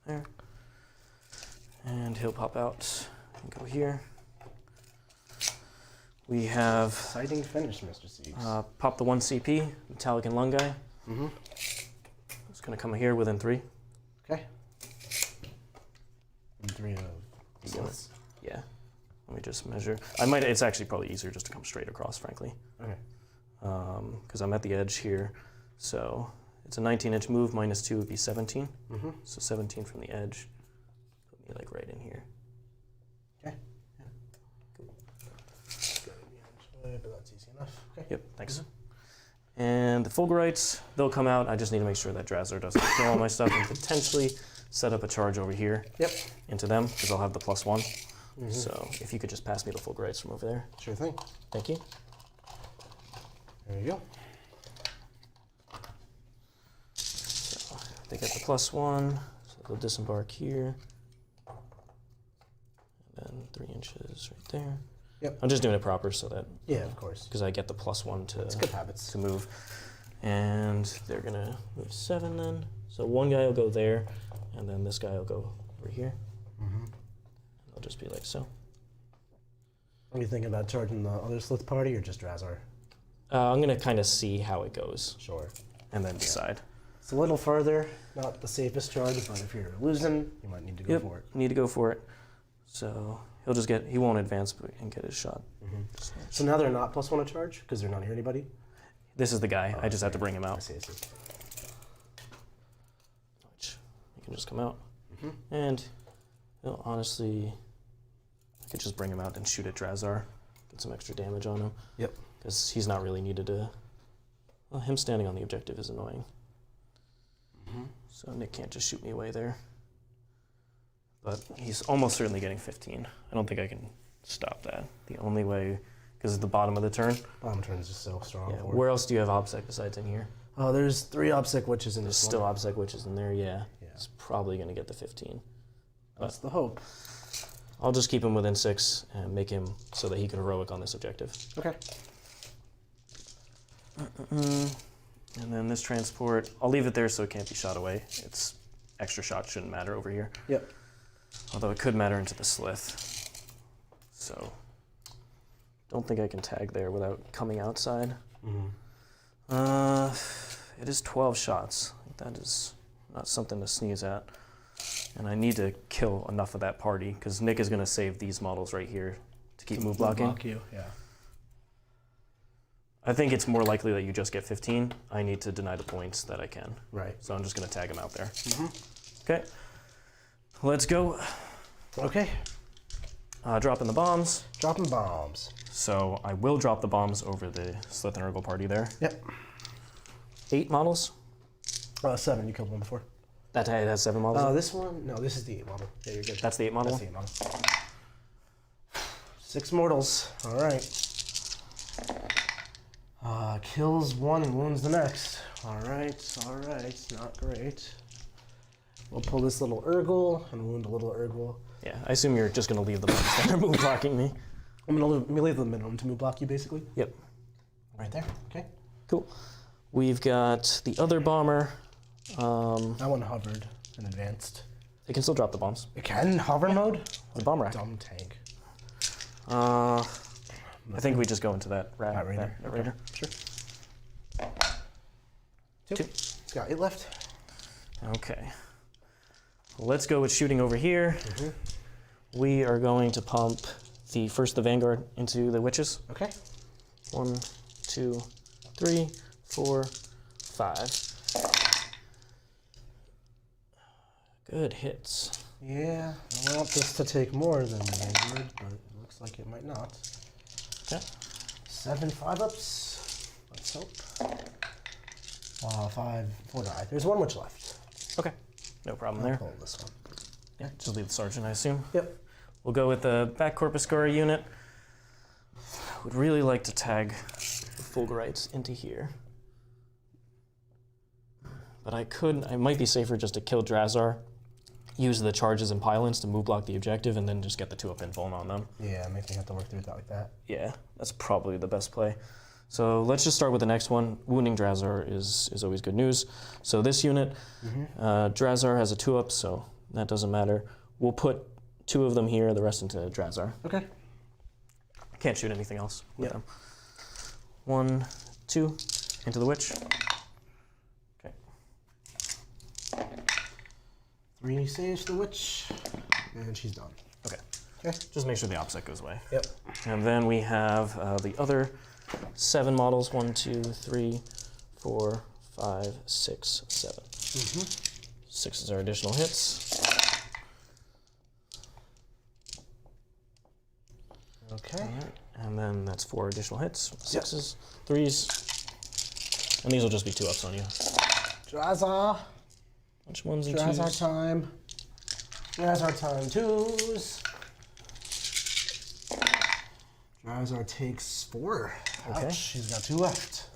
There. And he'll pop out and go here. We have... Exciting finish, Mr. Siegs. Pop the 1 CP, Metallic and Lung guy. It's going to come here within 3. Okay. And 3 of Ssylths. Yeah. Let me just measure. It's actually probably easier just to come straight across, frankly. Okay. Because I'm at the edge here. So it's a 19-inch move, minus 2 would be 17. So 17 from the edge. Put me like right in here. Okay. Yeah. Cool. But that's easy enough. Okay. Yep, thanks. And the Fulgurites, they'll come out. I just need to make sure that Drazhar doesn't kill all my stuff and potentially set up a charge over here into them, because I'll have the +1. So if you could just pass me the Fulgurites from over there. Sure thing. Thank you. There you go. So they get the +1, so they'll disembark here. And then 3 inches right there. Yep. I'm just doing it proper so that... Yeah, of course. Because I get the +1 to... It's good habits. To move. And they're going to move 7 then. So one guy will go there, and then this guy will go over here. It'll just be like so. Are you thinking about charging the other Ssylth party or just Drazhar? I'm going to kind of see how it goes. Sure. And then decide. It's a little further, not the safest charge, but if you're losing, you might need to go for it. Need to go for it. So he'll just get, he won't advance and get his shot. So now they're not +1 a charge because they're not near anybody? This is the guy. I just have to bring him out. I see. Which, he can just come out. And he'll honestly, I could just bring him out and shoot at Drazhar. Get some extra damage on him. Yep. Because he's not really needed to, well, him standing on the objective is annoying. So Nick can't just shoot me away there. But he's almost certainly getting 15. I don't think I can stop that. The only way, because it's the bottom of the turn. Bottom turn is just so strong Yeah. for it. Where else do you have OBSEC besides in here? Oh, there's 3 OBSEC witches in There's this still one. OBSEC witches in there, yeah. Yeah. It's probably going to get the 15. That's the hope. I'll just keep him within 6 and make him so that he can heroic on this objective. Okay. And then this transport, I'll leave it there so it can't be shot away. It's extra shot shouldn't matter over here. Yep. Although it could matter into the Ssylth. So, don't think I can tag there without coming outside. It is 12 shots. That is not something to sneeze at. And I need to kill enough of that party, because Nick is going to save these models right here to keep move blocking. Block you, yeah. I think it's more likely that you just get 15. I need to deny the points that I can. Right. So I'm just going to tag him out there. Okay. Let's go. Okay. Dropping the bombs. Dropping bombs. So I will drop the bombs over the Ssylth and Urgle party there. Yep. 8 models? 7, you killed one before. That has 7 models? This one? No, this is the 8 model. Yeah, you're good. That's the 8 model? That's the 8 model. 6 mortals. All right. Kills 1 and wounds the next. All right. Not great. We'll pull this little Urgle and wound a little Urgle. Yeah, I assume you're just going to leave the bombs that are move blocking me. Let me leave the minimum to move block you, basically. Yep. Right there. Okay. Cool. We've got the other bomber. That one hovered and advanced. It can still drop the bombs. It can hover mode. The bomb rack. Dumb tank. I think we just go into that rack. That raider. That raider. Sure. Two. It's got 8 left. Okay. Let's go with shooting over here. We are going to pump the Vanguard into the witches. Okay. 1, 2, 3, 4, 5. Good hits. Yeah, I want this to take more than the Vanguard, but it looks like it might not. Okay. 7 5-ups. Let's hope. 4 die. There's 1 witch left. Okay. No problem I'll there. pull this one. Yeah, just leave the sergeant, I assume. Yep. We'll go with the back Corpuscari unit. Would really like to tag the Fulgurites into here. But I might be safer just to kill Drazhar, use the charges and pylons to move block the objective, and then just get the 2-up invuln on them. Yeah, make me have to work through that like that. Yeah, that's probably the best play. So let's just start with the next one. Wounding Drazhar is always good news. So this unit, Drazhar has a 2-up, so that doesn't matter. We'll put 2 of them here, the rest into Drazhar. Okay. Can't shoot anything else with them. 1, 2, into the witch. Okay. 3 saves to the witch, and she's done. Okay. Okay. Just make sure the OPSEC goes away. Yep. And then we have the other 7 models. 1, 2, 3, 4, 5, 6, 7. 6 is our additional hits. Okay. All right. And then that's 4 additional hits. 6s, 3s. And these will just be 2-ups on you. Drazhar. Which ones and Drazhar 2s? time. Drazhar time 2s. Drazhar takes 4. Okay. Ouch, she's got 2 left.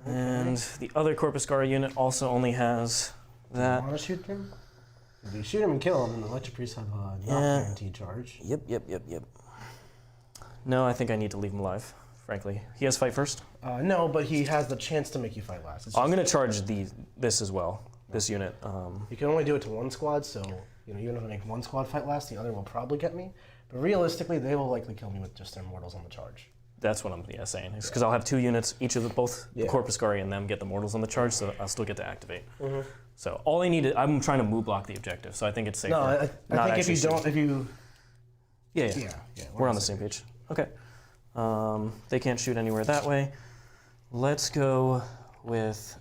And the other Corpuscari unit also only has that. Want to shoot him? If you shoot him and kill him, then the Electric Priests have a not guaranteed charge. Yep. No, I think I need to leave him alive, frankly. He has fight first? No, but he has the chance to make you fight last. I'm going to charge this as well, this unit. You can only do it to 1 squad, so even if I make 1 squad fight last, the other will probably get me. But realistically, they will likely kill me with just their mortals on the charge. That's what I'm saying. Because I'll have 2 units, each of both the Corpuscari and them get the mortals on the charge, so I'll still get to activate. So all I need is, I'm trying to move block the objective, so I think it's safer. No, I think if you don't, Yeah. We're on the same page. Okay. They can't shoot anywhere that way. Let's go with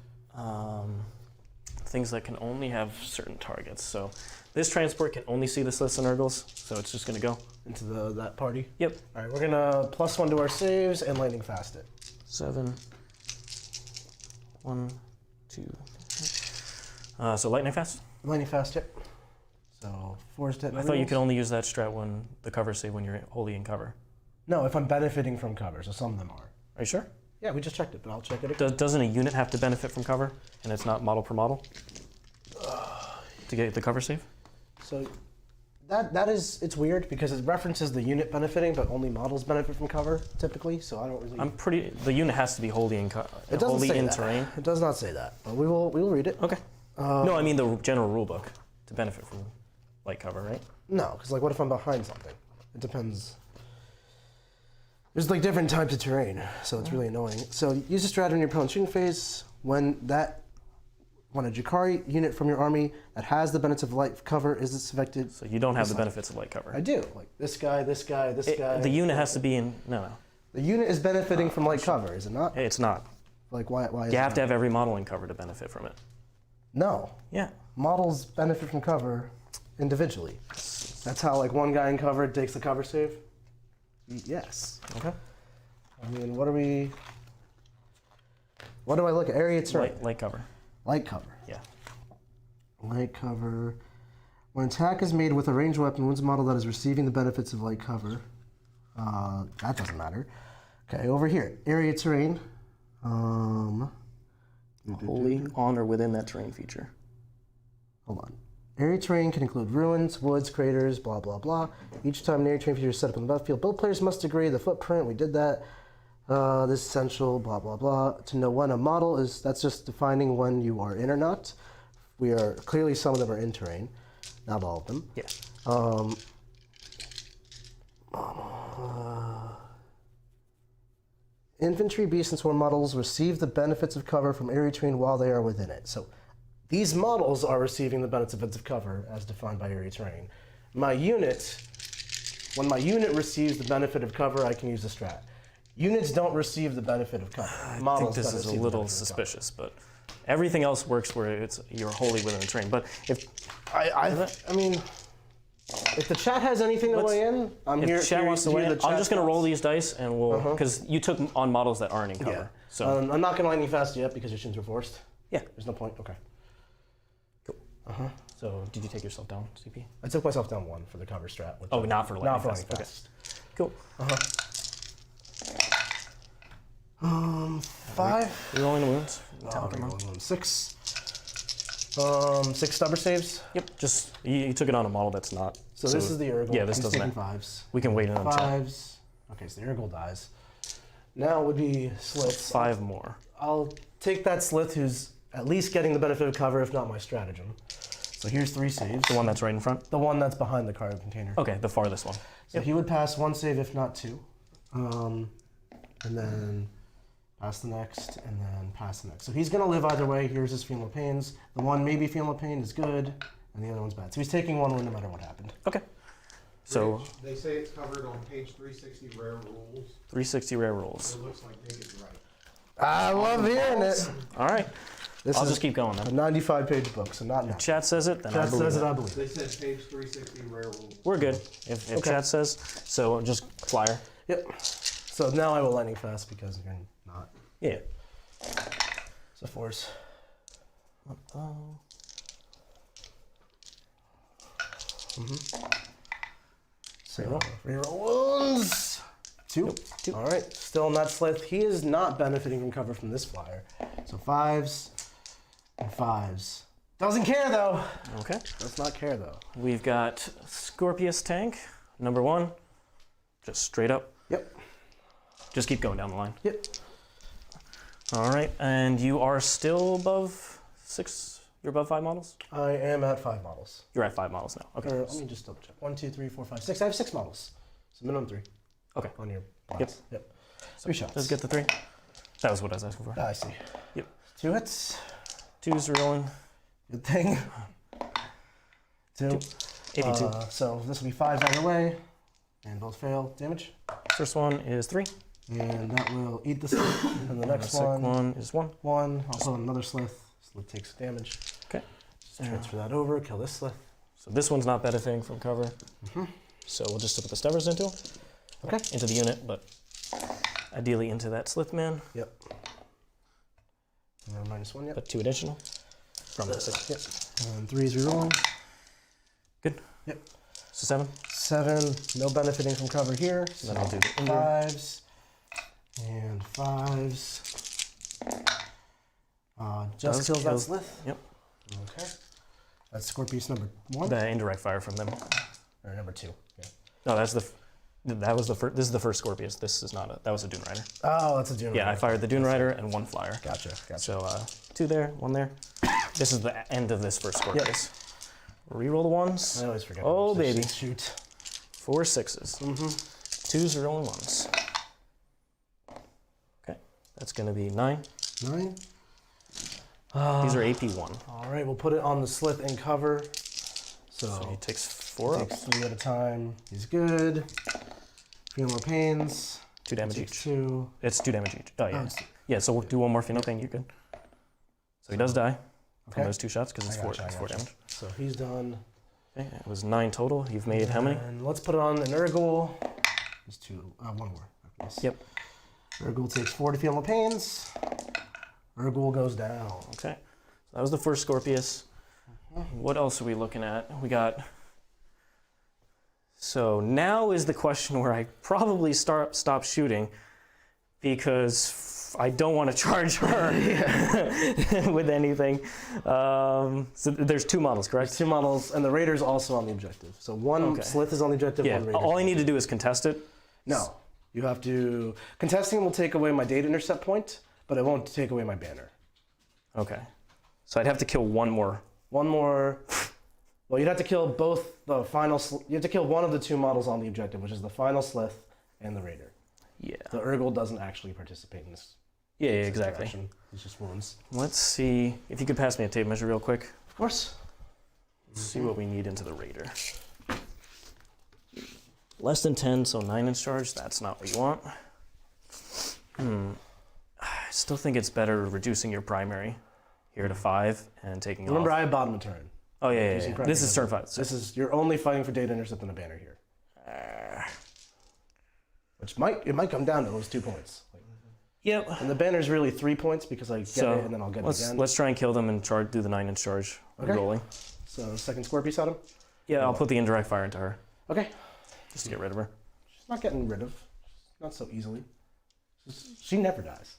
things that can only have certain targets. So this transport can only see the Ssylths and Urgles, so it's just going to go into that party. Yep. All right, we're gonna +1 to our saves and lightning fast it. 7. 1, 2. So lightning fast. Lightning fast, yep. So 4 dead. I thought you could only use that strat when the cover save when you're wholly in cover. No, if I'm benefiting from cover, so some of them are. Are you sure? Yeah, we just checked it, but I'll check it again. Doesn't a unit have to benefit from cover, and it's not model per model to get the cover save? So it's weird because it references the unit benefiting, but only models benefit from cover typically. So I don't really. The unit has to be wholly in terrain. It does not say that, but we will read it. Okay. No, I mean the general rule book to benefit from light cover, right? No, because like, what if I'm behind something? It depends. There's like different types of terrain, so it's really annoying. So use a strat in your opponent's shooting phase when a Drukhari unit from your army that has the benefits of light cover is affected. So you don't have the benefits of light cover. I do. Like this guy, this guy. The unit has to be in. No. The unit is benefiting from light cover, is it not? It's not. Like why? You have to have every model in cover to benefit from it. No. Yeah. Models benefit from cover individually. That's how like one guy in cover takes the cover save. Yes. Okay. I mean, what do I look at? Area terrain. Light cover. Light cover. Yeah. Light cover. When attack is made with a ranged weapon, wounds a model that is receiving the benefits of light cover. That doesn't matter. Okay, over here, area terrain. Wholly on or within that terrain feature. Hold on. Area terrain can include ruins, woods, craters, blah, blah, blah. Each time an area terrain feature is set up on the battlefield, both players must agree the footprint. We did that. This is essential, blah, blah, blah. To know when a model is, that's just defining when you are in or not. We are, clearly some of them are in terrain. Not all of them. Yeah. Infantry, beast, and swarm models receive the benefits of cover from area terrain while they are within it. So these models are receiving the benefits of cover as defined by area terrain. My unit, when my unit receives the benefit of cover, I can use the strat. Units don't receive the benefit of cover. Models I think this is a little suspicious, but everything else works where you're wholly within the terrain. But if I mean, if the chat has anything to weigh in, I'm here. If chat wants to weigh in, I'm just going to roll these dice and we'll, because you took on models that aren't in cover. Yeah. So I'm not going to lightning fast yet because your shins were forced. yeah. There's no point. Okay. Cool. So did you take yourself down, CP? I took myself down 1 for the cover strat. Oh, not for lightning Not for fast. lightning Okay. fast. Cool. 5. Rerolling the wounds. Oh, 6. 6 stubber saves. Yep. Just you took it on a model that's not. So this is the Urgle. Yeah, this He's doesn't taking matter. 5s. We can wait in on chat. 5s. Okay, so the Urgle dies. Now it would be Ssylths. 5 more. I'll take that Ssylth who's at least getting the benefit of cover, if not my stratagem. So here's 3 saves. The one that's right in front? The one that's behind the cargo container. Okay, the farthest one. So he would pass 1 save, if not 2. And then pass the next, and then pass the next. So he's going to live either way. Here's his Feeling of Pains. The one maybe Feeling of Pain is good, and the other one's bad. So he's taking 1 wound no matter what happened. Okay. So They say it's covered on page 360 rare rules. 360 rare rolls. It looks like they get right. I love hearing it. All right. This I'll is just keep going a then. 95-page book, so not now. Chat says it, then I Chat believe says it. it, I believe. They said page 360 rare rules. We're good. If Okay. chat says so, just flyer. Yep. So now I will lightning fast because you're not. Yeah. So force. So reroll wounds. 2. Nope, 2. All right. Still not Ssylth. He is not benefiting from cover from this flyer. So 5s and 5s. Doesn't care though. Okay. Does not care though. We've got Scorpius tank, number 1. Just straight up. Yep. Just keep going down the line. Yep. All right. And you are still above 6. You're above 5 models? I am at 5 models. You're at 5 models now. Okay. Or, let me just double check. 1, 2, 3, 4, 5, 6. I have 6 models. So minimum 3. Okay. On your box. Yep. Yep. 3 shots. Let's get the 3. That was what I was asking for. I see. Yep. 2 hits. 2's rolling. Good thing. 2. 82. So this will be 5s either way. And both fail. Damage. First one is 3. And that will eat the Ssylth. And the next second one. one is 1. 1. Also another Ssylth. Ssylth takes damage. Okay. Just transfer that over. Kill this Ssylth. So this one's not benefiting from cover. So we'll just put the Stevers into him. Okay. Into the unit, but ideally into that Ssylth man. Yep. And then -1 yet. But 2 additional from the 6. Yep. And 3's rerolling. Good. Yep. So 7. 7. No benefiting from cover here. So Then I'll do the injury. 5s. And 5s. Just Does kills that kill- Ssylth. Yep. Okay. That's Scorpius number 1. The indirect fire from them. Or number 2. Yeah. No, that was the first. This is the first Scorpius. This is not a. That was a Dune Rider. Oh, that's a Dune Yeah, I Rider. fired the Dune Rider and 1 flyer. Gotcha. So 2 there, 1 there. This is the end of this first Scorpius. Reroll the 1s. I always forget. Oh, how much baby. they Shoot. 4 6s. 2s are only 1s. Okay, that's going to be 9. 9. These are AP 1. All right, we'll put it on the Ssylth in cover. So he So takes 4 up. takes 3 at a time. He's good. Feeling more pains. 2 damage Takes each. 2. It's 2 damage each. Oh, yeah. it's- Yeah, so we'll do 1 more Pheno Pain. You're good. So he does die from Okay. those 2 shots because it's I 4 gotcha, I gotcha. damage. So he's done. Okay, it was 9 total. You've made how many? And let's put it on an Urgle. There's 2. 1 more. Yes. Yep. Urgle takes 4 to feel more pains. Urgle goes down. Okay. So that was the first Scorpius. What else are we looking at? We got... So now is the question where I probably stop shooting because I don't want to charge her with anything. So there's 2 models, correct? There's 2 models, and the raider's also on the objective. So one Ssylth is on the objective, Yeah, one raider. all I need to do is contest it. No, you have to. Contesting will take away my data intercept point, but it won't take away my banner. Okay. So I'd have to kill one more. One more. Well, you'd have to kill both the final. You have to kill one of the 2 models on the objective, which is the final Ssylth and the raider. Yeah. The Urgle doesn't actually participate in this. Yeah, exactly. Interaction. It's just wounds. Let's see if you could pass me a tape measure real quick. Of course. Let's see what we need into the raider. Less than 10, so 9-inch charge. That's not what you want. I still think it's better reducing your primary here to 5 and taking Remember, off. I have bottom of turn. Oh yeah. This is turn 5. So. This is you're only fighting for data intercept and a banner here. Which might come down to those 2 points. Yep. And the banner's really 3 points because I get it and then I'll get it again. Let's try and kill them and do the 9-inch charge. Okay. Rolling. So second score piece on him? Yeah, I'll put the indirect fire into her. Okay. Just to get rid of her. She's not getting rid of. Not so easily. She never dies.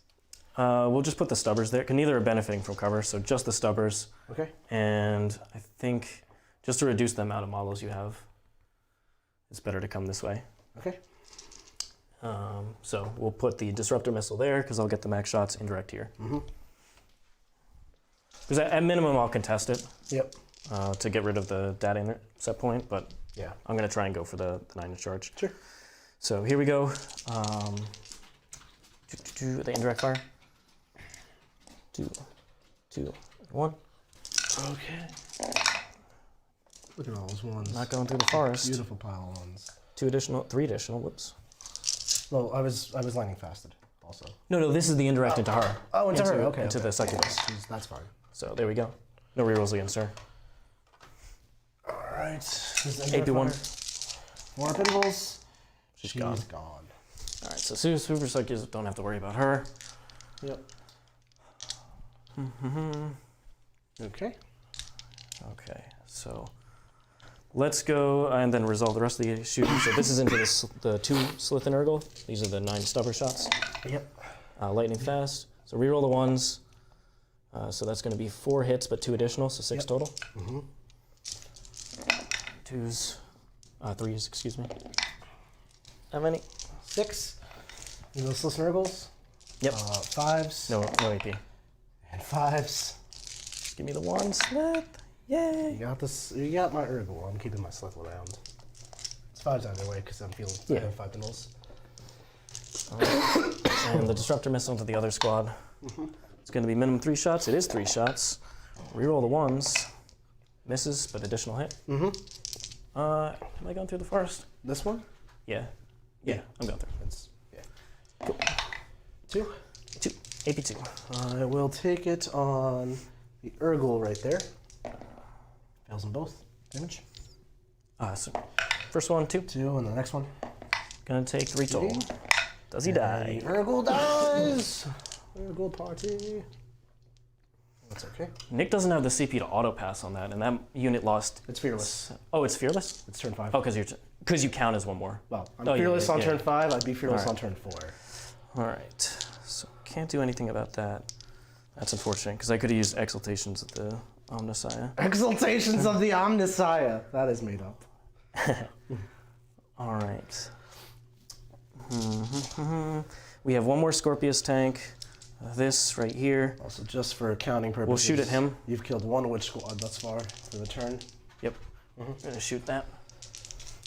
We'll just put the stubbers there, because neither are benefiting from cover, so just the stubbers. Okay. And I think just to reduce the amount of models you have, it's better to come this way. Okay. So we'll put the disruptor missile there, because I'll get the max shots indirect here. Because at minimum, I'll contest it. Yep. To get rid of the data intercept point, but yeah, I'm going to try and go for the 9-inch charge. Sure. So here we go. The indirect fire. 2, 1. Okay. Look at all those ones. Not going through the forest. Beautiful pile of ones. 3 additional. Whoops. Well, I was lightning fasted also. No, this is the indirect into her. Oh, into her. Okay. Into the succubus. Jeez, that's fine. So there we go. No rerolls against her. All right. AP1. 4 pinballs. She's gone. All right, so super succubus, don't have to worry about her. Yep. Okay. Okay, so let's go and then resolve the rest of the shooting. So this is into the 2 Ssylth and Urgle. These are the 9 stubber shots. Yep. Lightning fast. So reroll the 1s. So that's going to be 4 hits, but 2 additional, so 6 total. 2s, 3s, excuse me. How many? 6. You know, Ssylths and Urgles. Yep. 5s. No AP. And 5s. Just give me the 1 Ssylth. Yay! You got this. You got my Urgle. I'm keeping my Ssylth around. It's 5s either way because I'm feeling I have 5 pinballs. And the disruptor missile to the other squad. It's going to be minimum 3 shots. It is 3 shots. Reroll the 1s. Misses, but additional hit. Am I going through the forest? This one? Yeah. Yeah, I'm going through. Yeah. Cool. 2. AP2. I will take it on the Urgle right there. Fails them both. Damage. So first one, 2. 2, and the next one. Gonna take 3 total. Does he die? Urgle dies! Urgle party. That's okay. Nick doesn't have the CP to auto pass on that, and that unit lost. It's fearless. Oh, it's fearless? It's turn 5. Oh, because you count as 1 more. Well, I'm Oh, yeah, fearless yeah, on yeah. turn 5. I'd be fearless All on turn 4. All right. So can't do anything about that. That's unfortunate, because I could have used exaltations of the Omnissiah. Exaltations of the Omnissiah. That is made up. All right. We have 1 more Scorpius tank. This right here. Also, just for accounting purposes, We'll shoot at him. You've killed 1 witch squad thus far for the turn. Yep. Gonna shoot that.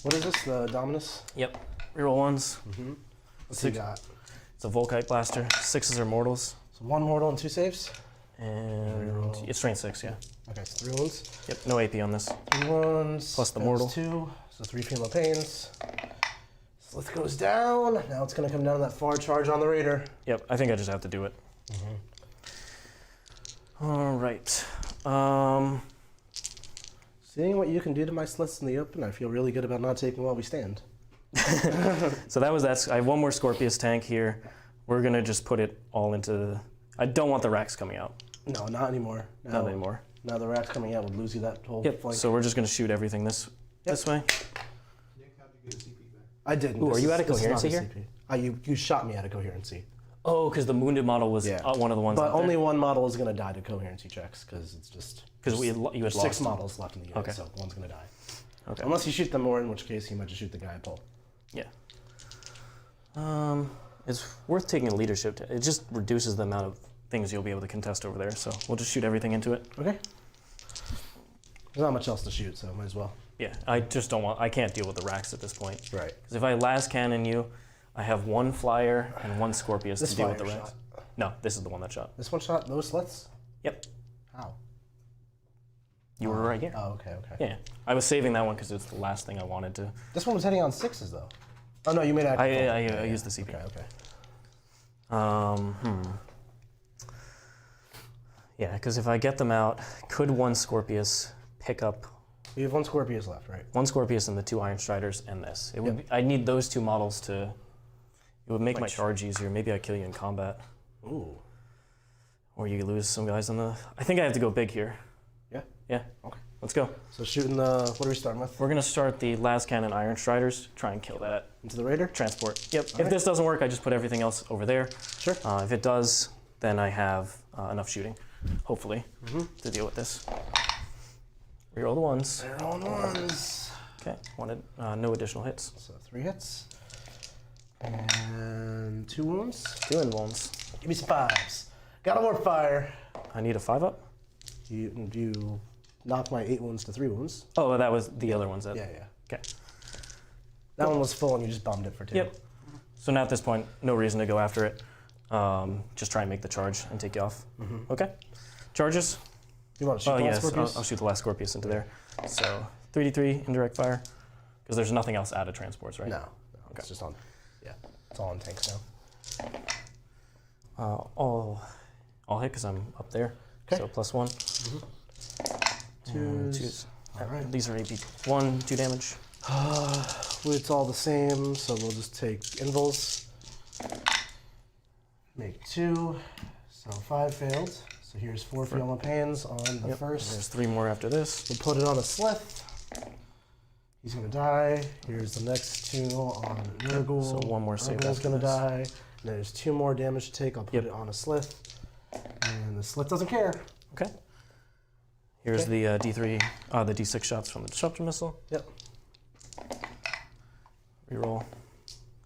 What is this? The Dominus? Yep. Reroll 1s. What's he got? It's a Volkite blaster. 6s are mortals. So 1 mortal and 2 saves? And it's strength 6, yeah. Okay, so 3 wounds. Yep, no AP on this. 3 wounds. Plus the That's mortal. 2, so 3 female pains. Ssylth goes down. Now it's going to come down to that far charge on the raider. Yep, I think I just have to do it. All right. Seeing what you can do to my Ssylths in the open, I feel really good about not taking while we stand. So that was that. I have 1 more Scorpius tank here. We're going to just put it all into... I don't want the wracks coming out. No, not anymore. Not anymore. Now the rat's coming out would lose you that whole Yep, flank. so we're just going to shoot everything this way. Nick, how'd you get a CP back? I didn't. Ooh, are you out of this is not coherency a here? CP. You shot me out of coherency. Oh, because the wounded model was one of the ones. But out there? only one model is going to die to coherency checks because it's just Because you had 6 lost. models left in the unit, Okay. so one's going to die. Okay. Unless you shoot them more, in which case you might just shoot the guy at pull. Yeah. It's worth taking a leadership. It just reduces the amount of things you'll be able to contest over there. So we'll just shoot everything into it. Okay. There's not much else to shoot, so might as well. Yeah. I just don't want. I can't deal with the racks at this point. Right. Because if I last cannon you, I have 1 flyer and 1 Scorpius This to deal with flyer the racks. shot. No, this is the one that shot. This one shot those slits? Yep. How? You were right here. Oh, okay, okay. Yeah. I was saving that one because it's the last thing I wanted to. This one was heading on 6s, though. Oh, no, you made it. I used the CP. Okay, okay. Yeah, because if I get them out, could 1 Scorpius pick up We have 1 Scorpius left, right? 1 Scorpius and the 2 Iron Striders and this? It would. Be, I need those 2 models to. It would make my charge easier. Maybe I kill you in combat. Ooh. Or you lose some guys on the. I think I have to go big here. Yeah? Yeah. Okay. Let's go. So shooting the, what are we starting with? We're gonna start the last cannon Iron Striders. Try and kill that Into the Raider? transport. Yep. If Alright. this doesn't work, I just put everything else over there. Sure. If it does, then I have enough shooting, hopefully, to deal with this. Reroll the ones. They're on 1s. Okay. Wanted no additional hits. So 3 hits. And 2 wounds. 2 in wounds. Give me some 5s. Got a warp fire. I need a 5-up. You knocked my 8 wounds to 3 wounds. Oh, that was the other ones. That. Yeah, yeah. Okay. That one was full and you just bombed it for 2. Yep. So now at this point, no reason to go after it. Just try and make the charge and take you off. Okay. Charges. You want to shoot Oh the last yes, Scorpius? I'll shoot the last Scorpius into there. So 3d3 indirect fire, because there's nothing else out of transports, right? No. It's just on. Yeah. It's all on tanks now. I'll hit because I'm up there. Okay. So +1. Twos. All right. These are AP1, 2 damage. It's all the same, so we'll just take invulse. Make 2. So 5 failed. So here's 4 Fiona Pains on the first. There's 3 more after this. We'll put it on a Ssylth. He's gonna die. Here's the next 2 on Nurgle. So 1 more save Nurgle's after gonna this. die. And there's 2 more damage to take. I'll put it on a Ssylth. And the Ssylth doesn't care. Okay. Here's the D3, the D6 shots from the disruptor missile. Yep. Reroll.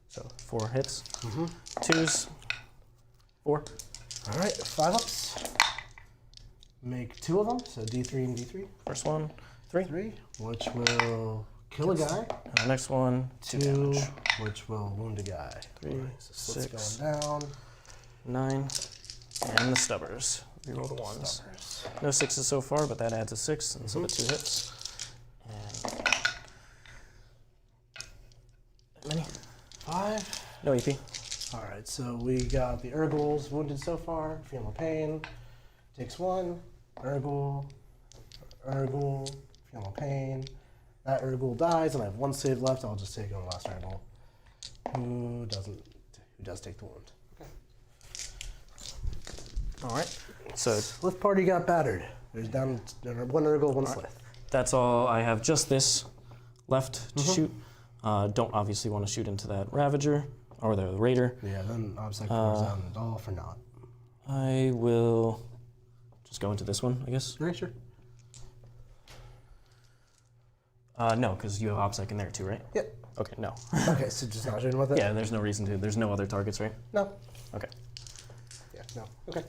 So 4 hits. 2s. 4. All right, 5-ups. Make 2 of them, so D3 and D3. First one, 3. 3, which will kill a guy. And the next one, 2 damage. Which will wound a guy. 3, So Ssylth's 6, going down. 9, and the stubbers. Reroll the ones. No 6s so far, but that adds a 6, and so the 2 hits. And many? 5. No EP. All right, so we got the Urgles wounded so far. Feeling pain. Takes 1. Urgle. Feeling pain. That Urgle dies, and I have 1 save left. I'll just take on the last Urgle. Who does take the wound. All right. So Ssylth party got battered. There's down 1 Urgle, 1 Ssylth. that's all. I have just this left to shoot. Don't obviously want to shoot into that Ravager or the Raider. Yeah, then Obsec pours down the doll for naught. I will just go into this one, I guess. Very sure. No, because you have OPSEC in there too, right? Yep. Okay, no. Okay, so just not shooting with it? Yeah, there's no reason to. There's no other targets, right? No. Okay. Yeah, no. Okay.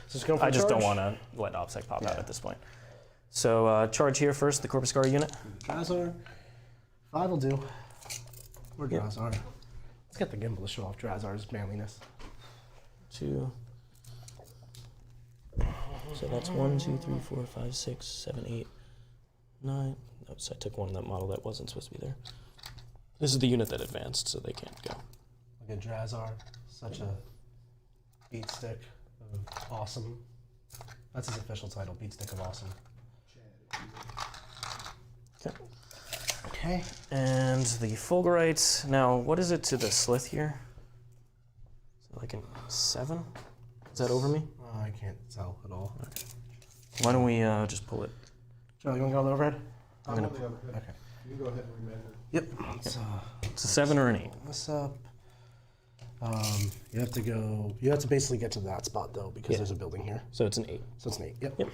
So just going for I just don't charge. want to let OPSEC pop out Yeah. at this point. So charge here first, the Corpus Guard unit. Drazhar. 5 will do. Or Yep. Drazhar. Let's get the gimbal to show off Drazhar's manliness. 2. So that's 1, 2, 3, 4, 5, 6, 7, 8, 9. Oops, I took one of that model that wasn't supposed to be there. This is the unit that advanced, so they can't go. Look at Drazhar. Such a beat stick of awesome. That's his official title, beat stick of awesome. Okay. Okay. And the Fulgurites. Now, what is it to the Ssylth here? Is it like a 7? Is that over me? I can't tell at all. Okay. Why don't we just pull it? Joe, you want to go on the overhead? I'm on the overhead. Okay. You go ahead and remeasure. Yep. Let's It's a 7 or an 8. this up. You have to go. You have to basically get to that spot though, because there's a building here. So it's an 8. So it's an 8. Yep. Yep.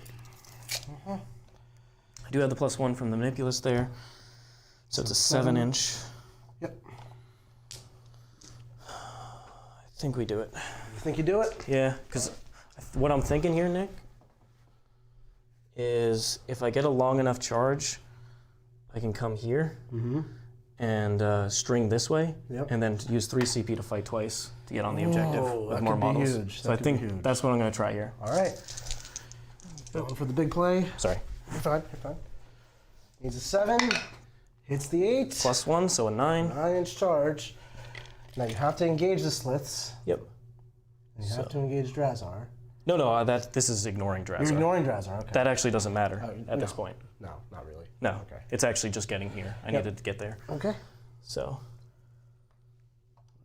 I do have the +1 from the Manipulus there. So it's a 7-inch. Yep. I think we do it. You think you do it? Yeah, because what I'm thinking here, Nick, is if I get a long enough charge, I can come here and string this way, and then use 3 CP to fight twice to get on the objective with that more could be models. huge. So That I could think be huge. that's what I'm going to try here. All right. Going for the big play. Sorry. You're fine. You're fine. Needs a 7. Hits the 8. +1, so a 9. 9-inch charge. Now you have to engage the Ssylths. Yep. And you have to engage Drazhar. No, this is is ignoring Drazhar. You're ignoring Drazhar. Okay. That actually doesn't matter at this point. No, not really. No, Okay. it's actually just getting here. I needed to get there. Okay. So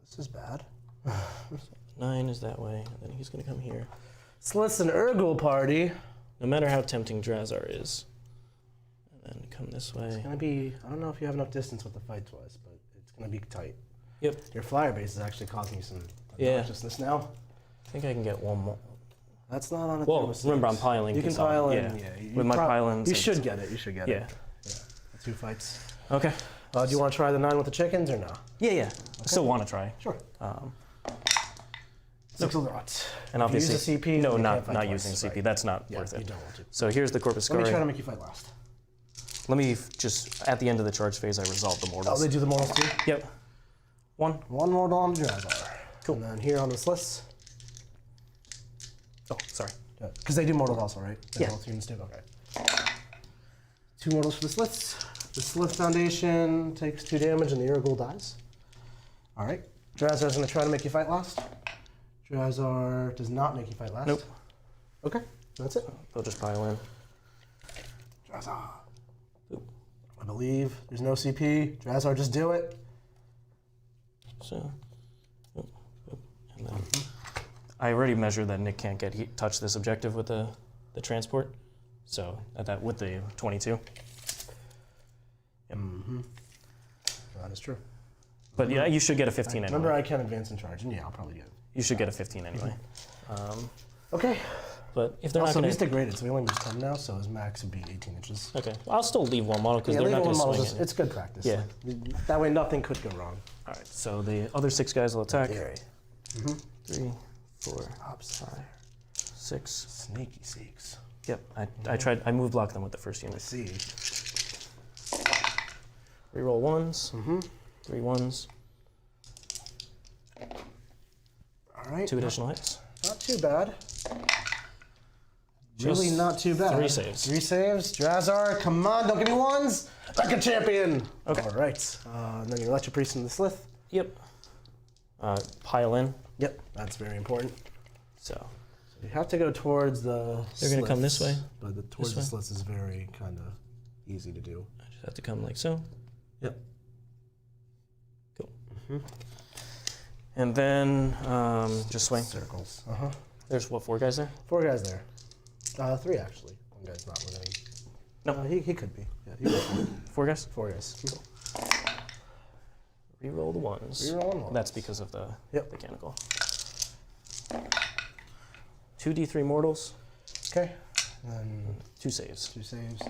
This is bad. 9 is that way, and then he's going to come here. Ssylths and Urgul party. No matter how tempting Drazhar is. And then come this way. It's gonna be. I don't know if you have enough distance with the fight twice, but it's gonna be tight. Yep. Your flyer base is actually causing you some Yeah. obnoxiousness now. I think I can get one more. That's not on a Well, thermostat. remember I'm piling. You can consolidate. pile in. Yeah. Yeah. With my pylons. You should get it. You should get Yeah. it. Yeah. 2 fights. Okay. Do you want to try the 9 with the chickens or no? Yeah. I still want to try. Sure. Um, 6 of lots. and If you obviously, use a CP, no, you not can't fight twice, using CP. right. That's not Yeah, worth you it. don't want to. So here's the Corpus Let me try to Scari. make you fight last. Let me just at the end of the charge phase, I resolve the Oh, mortals. they do the mortals too? Yep. 1. One mortal on Drazhar. Cool. And then here on the Ssylths. Oh, sorry. Because they do mortals also, right? Yeah. Both humans do? Okay. 2 mortals for the Ssylths. The Ssylth Foundation takes 2 damage and the Urgul dies. Alright. Drazhar's going to try to make you fight last. Drazhar does not make you fight last. Nope. Okay. That's it. They'll just pile in. Drazhar. Oop. I believe there's no CP. Drazhar, just do it. So, and then I already measured that Nick can't get touch this objective with the transport. So at that with the 22. Yep. That is true. But yeah, you should get a 15 anyway. Remember, I can advance in charge, and yeah, I'll probably get it. You should get a 15 anyway. Okay. But if they're Also, not he's going to, degraded, so he only moves 10 now, so his max would be 18 inches. okay, I'll still leave one model because Yeah, they're not leaving going one to model swing is it. it's good practice. Yeah. That way, nothing could go wrong. All right, so the other 6 guys will attack. Theory. 3, 4, Hops. 5, 6. Sneaky seeks. Yep, I move block them with the first I unit. see. Reroll 1s. 3 1s. All right. 2 additional hits. Not too bad. Just Really not too bad. 3 saves. 3 saves. Drazhar, come on, don't give me 1s. Like a champion. Okay. All right. And then you let your priest in the Ssylth. Yep. Pile in. Yep, that's very important. So You have to go towards the they're going to come this Ssylths, way. But towards the way? Ssylths is very kind of easy to do. I just have to come like so. Yep. Cool. And then just swing. Circles. There's what, 4 guys there? 4 guys there. 3 actually. 1 guy's not with any. No. He could be. Yeah, he could be. 4 guys? 4 guys. Reroll the 1s. Reroll ones. That's because of the Yep. mechanical. 2d3 mortals, Okay. And 2 saves. 2 saves.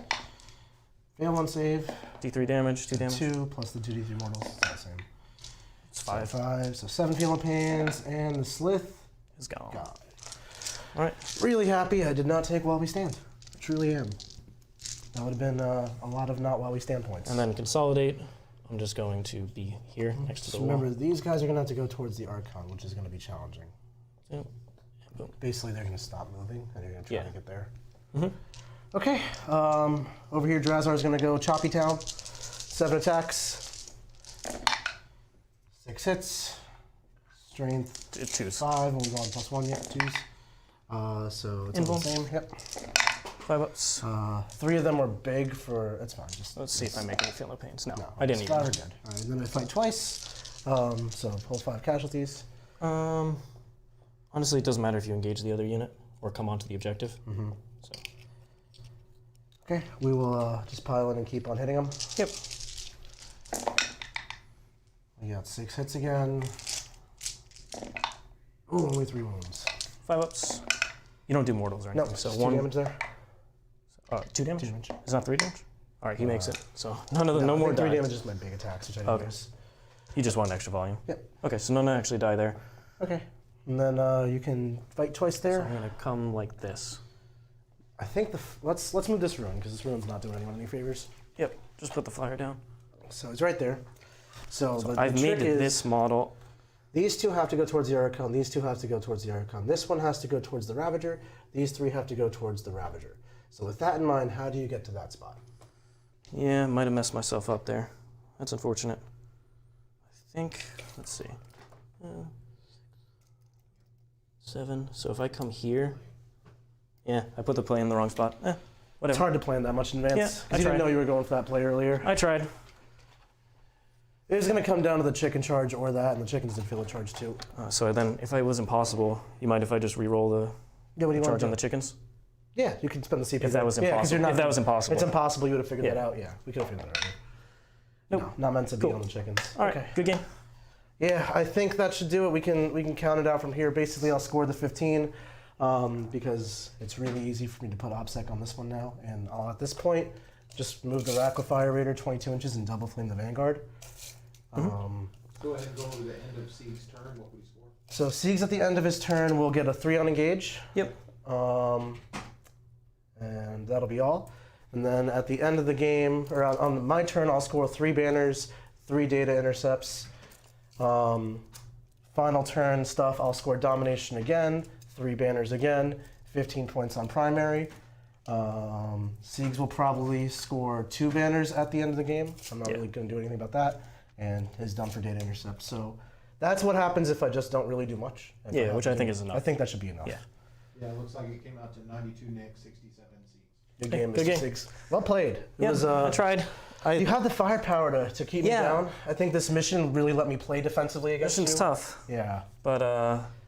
Fail 1 save. D3 damage, 2 damage. 2 plus the 2d3 mortals. It's the same. It's 5. 5. So 7 feeling pains. And the Ssylth. It's gone. God. All right. Really happy I did not take while we stand. I truly am. That would have been a lot of not while we stand points. And then consolidate. I'm just going to be here next to Just the remember, wall. these guys are going to have to go towards the Archon, which is going to be challenging. Yep. Boom. Basically, they're going to stop moving, and you're going to try Yeah. to get there. Mhm. Okay. Over here, Drazhar is going to go Choppy Town. 7 attacks. 6 hits. Strength 2s. 5. Only going +1 yet. 2s. So it's all the same. Yep. 5 ups. 3 of them were big for. It's fine. Just Let's see if I make any feel no pains. No, no. I didn't even. 5 are good. All right, and then I fight twice. So pull 5 casualties. Honestly, it doesn't matter if you engage the other unit or come onto the objective. So. Okay, we will just pile in and keep on hitting them. Yep. We got 6 hits again. Ooh, only 3 wounds. 5 ups. You don't do mortals or anything. No, so just 1 2 damage there. 2 damage? 2 damage. It's not 3 damage? All right, he makes it. So no I more think 3 die. damage is my big attacks, which I didn't use. You just want extra volume. Yep. Okay, so none actually die there. Okay. And then you can fight twice there. So I'm gonna come like this. I think let's move this rune because this rune's not doing anyone any favors. Yep. Just put the flyer down. So it's right there. So I've made trick is this model. these 2 have to go towards the Archon. These 2 have to go towards the Archon. This one has to go towards the Ravager. These 3 have to go towards the Ravager. So with that in mind, how do you get to that spot? Yeah, might have messed myself up there. That's unfortunate. I think, let's see. 7. So if I come here, yeah, I put the play in the wrong spot. It's Whatever. hard to plan that much in advance. Yeah, Because I you didn't tried. know you were going for that play earlier. I tried. It was going to come down to the chicken charge or that, and the chickens didn't feel a charge too. So then, if it was impossible, you mind if I just re-roll the Yeah, what do you want charge to on do? the chickens? Yeah, you can spend the CP. If that was Yeah, 'cause impossible. you're not, If that was impossible. It's impossible. You would have figured that Yeah. out. Yeah, we could have figured that out. Nope. No, not meant to be Cool. on the chickens. All right, Okay. good game. Yeah, I think that should do it. We can count it out from here. Basically, I'll score the 15 because it's really easy for me to put OBSEC on this one now. And I'll, at this point, just move the Liquifier Raider 22 inches and double flame the Vanguard. Go ahead and go over the end of Sieg's turn, what we score. So Sieg's at the end of his turn will get a 3 on engage. Yep. And that'll be all. And then at the end of the game, or on my turn, I'll score 3 banners, 3 data intercepts. Final turn stuff, I'll score domination again, 3 banners again, 15 points on primary. Siegs will probably score 2 banners at the end of the game. I'm not really going to do anything about that. And is done for data intercept. So that's what happens if I just don't really do much. If Yeah, have which to I do- think is enough. I think that should be enough. Yeah. Yeah, it looks like it came out to 92 Nick, 67 Siegs. Good game, Good Mr. game. Siegs. Well played. It was, I tried. You have the firepower to keep me Yeah. down. I think this mission really let me play defensively against Mission's you. tough, Yeah. but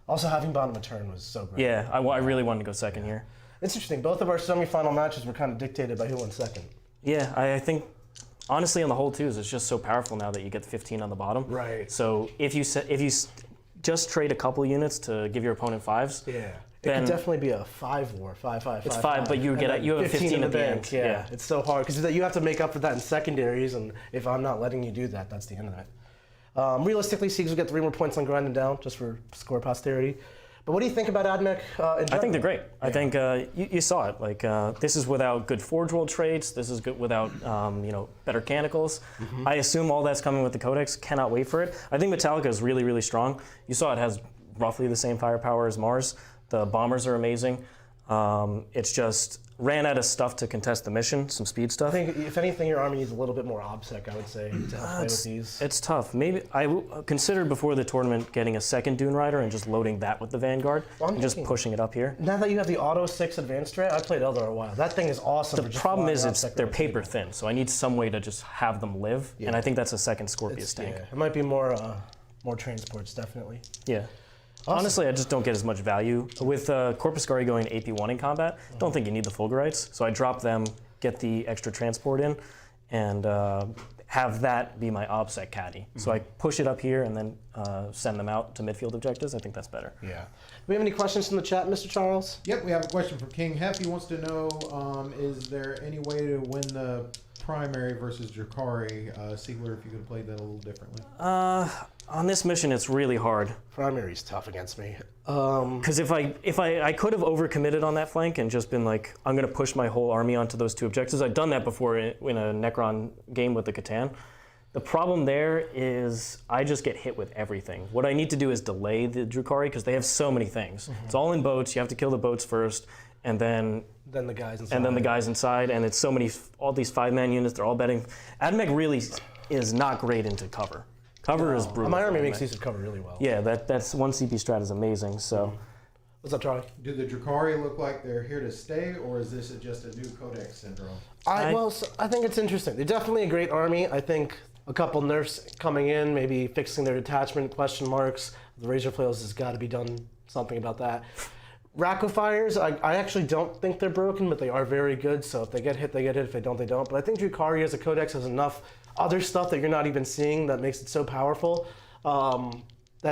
Also, having bottom of turn was so great. yeah, I really wanted to go second here. It's interesting. Both of our semifinal matches were kind of dictated by who won second. Yeah, I think honestly on the whole twos, it's just so powerful now that you get the 15 on the bottom. Right. So if you just trade a couple units to give your opponent 5s, Yeah. It Then- could definitely be a 5-war, 5-5. It's 5, but you and get then you have a 15 at the bank. end. Yeah. It's so hard because you have to make up for that in secondaries, and if I'm not letting you do that, that's the end of it. Realistically, Siegs will get 3 more points on grinding down just for score posterity. But what do you think about Admech in general? I think they're great. I think you saw it. Like this is without good Forge World traits. This is good without better canicals. I assume all that's coming with the Codex. Cannot wait for it. I think Metallica is really, really strong. You saw it has roughly the same firepower as Mars. The bombers are amazing. It's just ran out of stuff to contest the mission, some speed stuff. I think, if anything, your army needs a little bit more OBSEC, I would say, to help play with these. It's tough. Maybe I considered before the tournament getting a second Dune Rider and just loading that with the Vanguard and just pushing it up here. Now that you have the Auto 6 Advanced strat, I played Eldar a while. That thing is awesome. The problem is they're paper thin, so I need some way to just have them live, and I think that's a second Scorpius tank. Yeah, it might be more transports, definitely. Yeah. Awesome. Honestly, I just don't get as much value. With Corpus Gari going AP1 in combat, don't think you need the Fulgurites, so I drop them, get the extra transport in, and have that be my OBSEC caddy. So I push it up here and then send them out to midfield objectives. I think that's better. Yeah. Do we have any questions from the chat, Mr. Charles? Yep, we have a question from King Hef. He wants to know, is there any way to win the primary versus Drukhari? Siegler, if you could have played that a little differently. On this mission, it's really hard. Primary's tough against me. Because if I could have overcommitted on that flank and just been like, I'm going to push my whole army onto those 2 objectives. I've done that before in a Necron game with the Catan. The problem there is I just get hit with everything. What I need to do is delay the Drukhari because they have so many things. It's all in boats. You have to kill the boats first, and then the guys inside. and then the guys inside, and it's so many, all these 5-man units. They're all betting. Admech really is not great into cover. Cover is brutal. My army for makes Admech. use of cover really well. Yeah, that's one CP strat is amazing. So. What's up, Charlie? Do the Drukhari look like they're here to stay, or is this just a new Codex syndrome? I think it's interesting. They're definitely a great army. I think a couple nerfs coming in, maybe fixing their detachment, question marks. The razorflails has got to be done something about that. Liquifiers, I actually don't think they're broken, but they are very good. So if they get hit, they get hit. If they don't, they don't. But I think Drukhari as a codex has enough other stuff that you're not even seeing that makes it so powerful.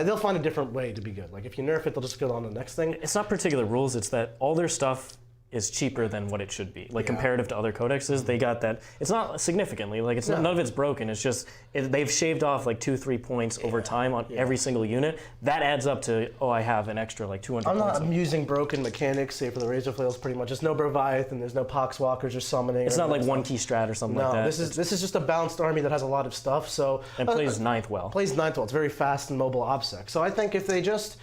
they'll find a different way to be good. Like if you nerf it, they'll just go on to the next thing. It's not particular rules, it's that all their stuff is cheaper than what it should be. Like comparative to other codexes, they got that. It's not significantly, like it's not, none of it's broken. It's just they've shaved off like 2-3 points over time on every single unit. That adds up to, oh, I have an extra like 200 I'm points. not using broken mechanics, save for the razorflails pretty much. There's no Leviathan, there's no poxwalkers or summoning. It's not like one key strat or something like that. This is just a balanced army that has a lot of stuff. So and plays ninth well. Plays ninth well. It's very fast and mobile OBSEC. So I think if they just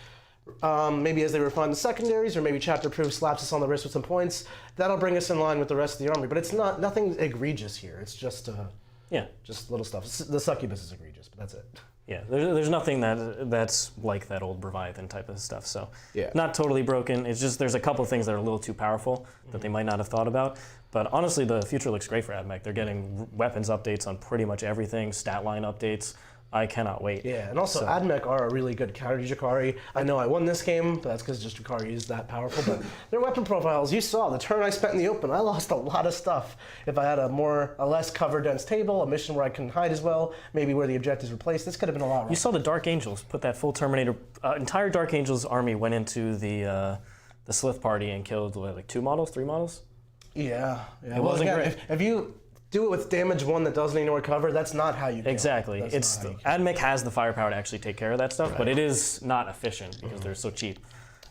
maybe as they refine the secondaries, or maybe chapter proof slaps us on the wrist with some points, that'll bring us in line with the rest of the army. But it's nothing egregious here. It's just just little stuff. The Succubus is egregious, but that's it. Yeah, there's nothing that's like that old Leviathan type of stuff. So yeah, not totally broken. It's just there's a couple things that are a little too powerful that they might not have thought about. But honestly, the future looks great for AdMech. They're getting weapons updates on pretty much everything, stat line updates. I cannot wait. Yeah, and also AdMech are a really good counter to Drukhari. I know I won this game, but that's because just Drukhari is that powerful. But their weapon profiles, you saw the turn I spent in the open. I lost a lot of stuff. If I had a less cover dense table, a mission where I couldn't hide as well, maybe where the objectives were placed, this could have been a lot. You saw the Dark Angels put that full Terminator. Entire Dark Angels army went into the Ssylth party and killed like 2 models, 3 models. Yeah, It wasn't great. If you do it with damage 1 that doesn't ignore cover, that's not how you kill. Exactly. AdMech has the firepower to actually take care of that stuff, but it is not efficient because they're so cheap.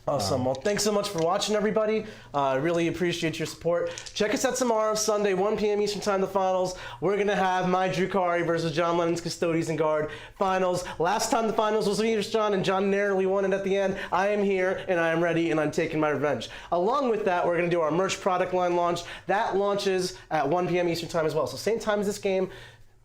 Awesome. Well, thanks so much for watching, everybody. I really appreciate your support. Check us out tomorrow, Sunday, 1 p.m. Eastern Time, the finals. We're going to have my Drukhari versus John Lennon's Custodes and Guard finals. Last time the finals was me versus John, and John narrowly won it at the end. I am here, and I am ready, and I'm taking my revenge. Along with that, we're going to do our merch product line launch. That launches at 1 p.m. Eastern Time as well. So same time as this game.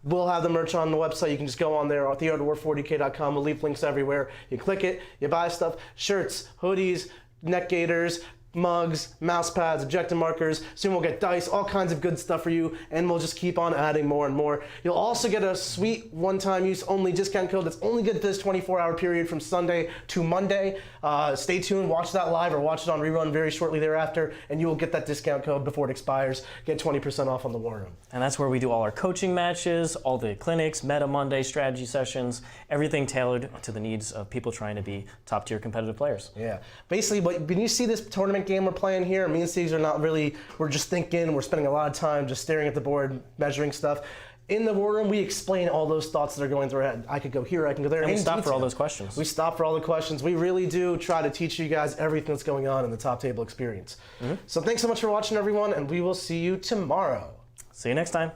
We'll have the merch on the website. You can just go on there, theartofwar40k.com. We'll leave links everywhere. You click it, you buy stuff, shirts, hoodies, neck gaiters, mugs, mouse pads, objective markers. Soon we'll get dice, all kinds of good stuff for you, and we'll just keep on adding more and more. You'll also get a sweet one-time use only discount code that's only good for this 24-hour period from Sunday to Monday. Stay tuned, watch that live or watch it on rerun very shortly thereafter, and you will get that discount code before it expires. Get 20% off on the War Room. And that's where we do all our coaching matches, all the clinics, Meta Monday strategy sessions, everything tailored to the needs of people trying to be top-tier competitive players. Yeah. Basically, when you see this tournament game we're playing here, me and Steve are not really, we're just thinking, we're spending a lot of time just staring at the board, measuring stuff. In the War Room, we explain all those thoughts that are going through our head. I could go here, I can go there. And we stop for all those questions. We stop for all the questions. We really do try to teach you guys everything that's going on in the top table experience. So thanks so much for watching, everyone, and we will see you tomorrow. See you next time.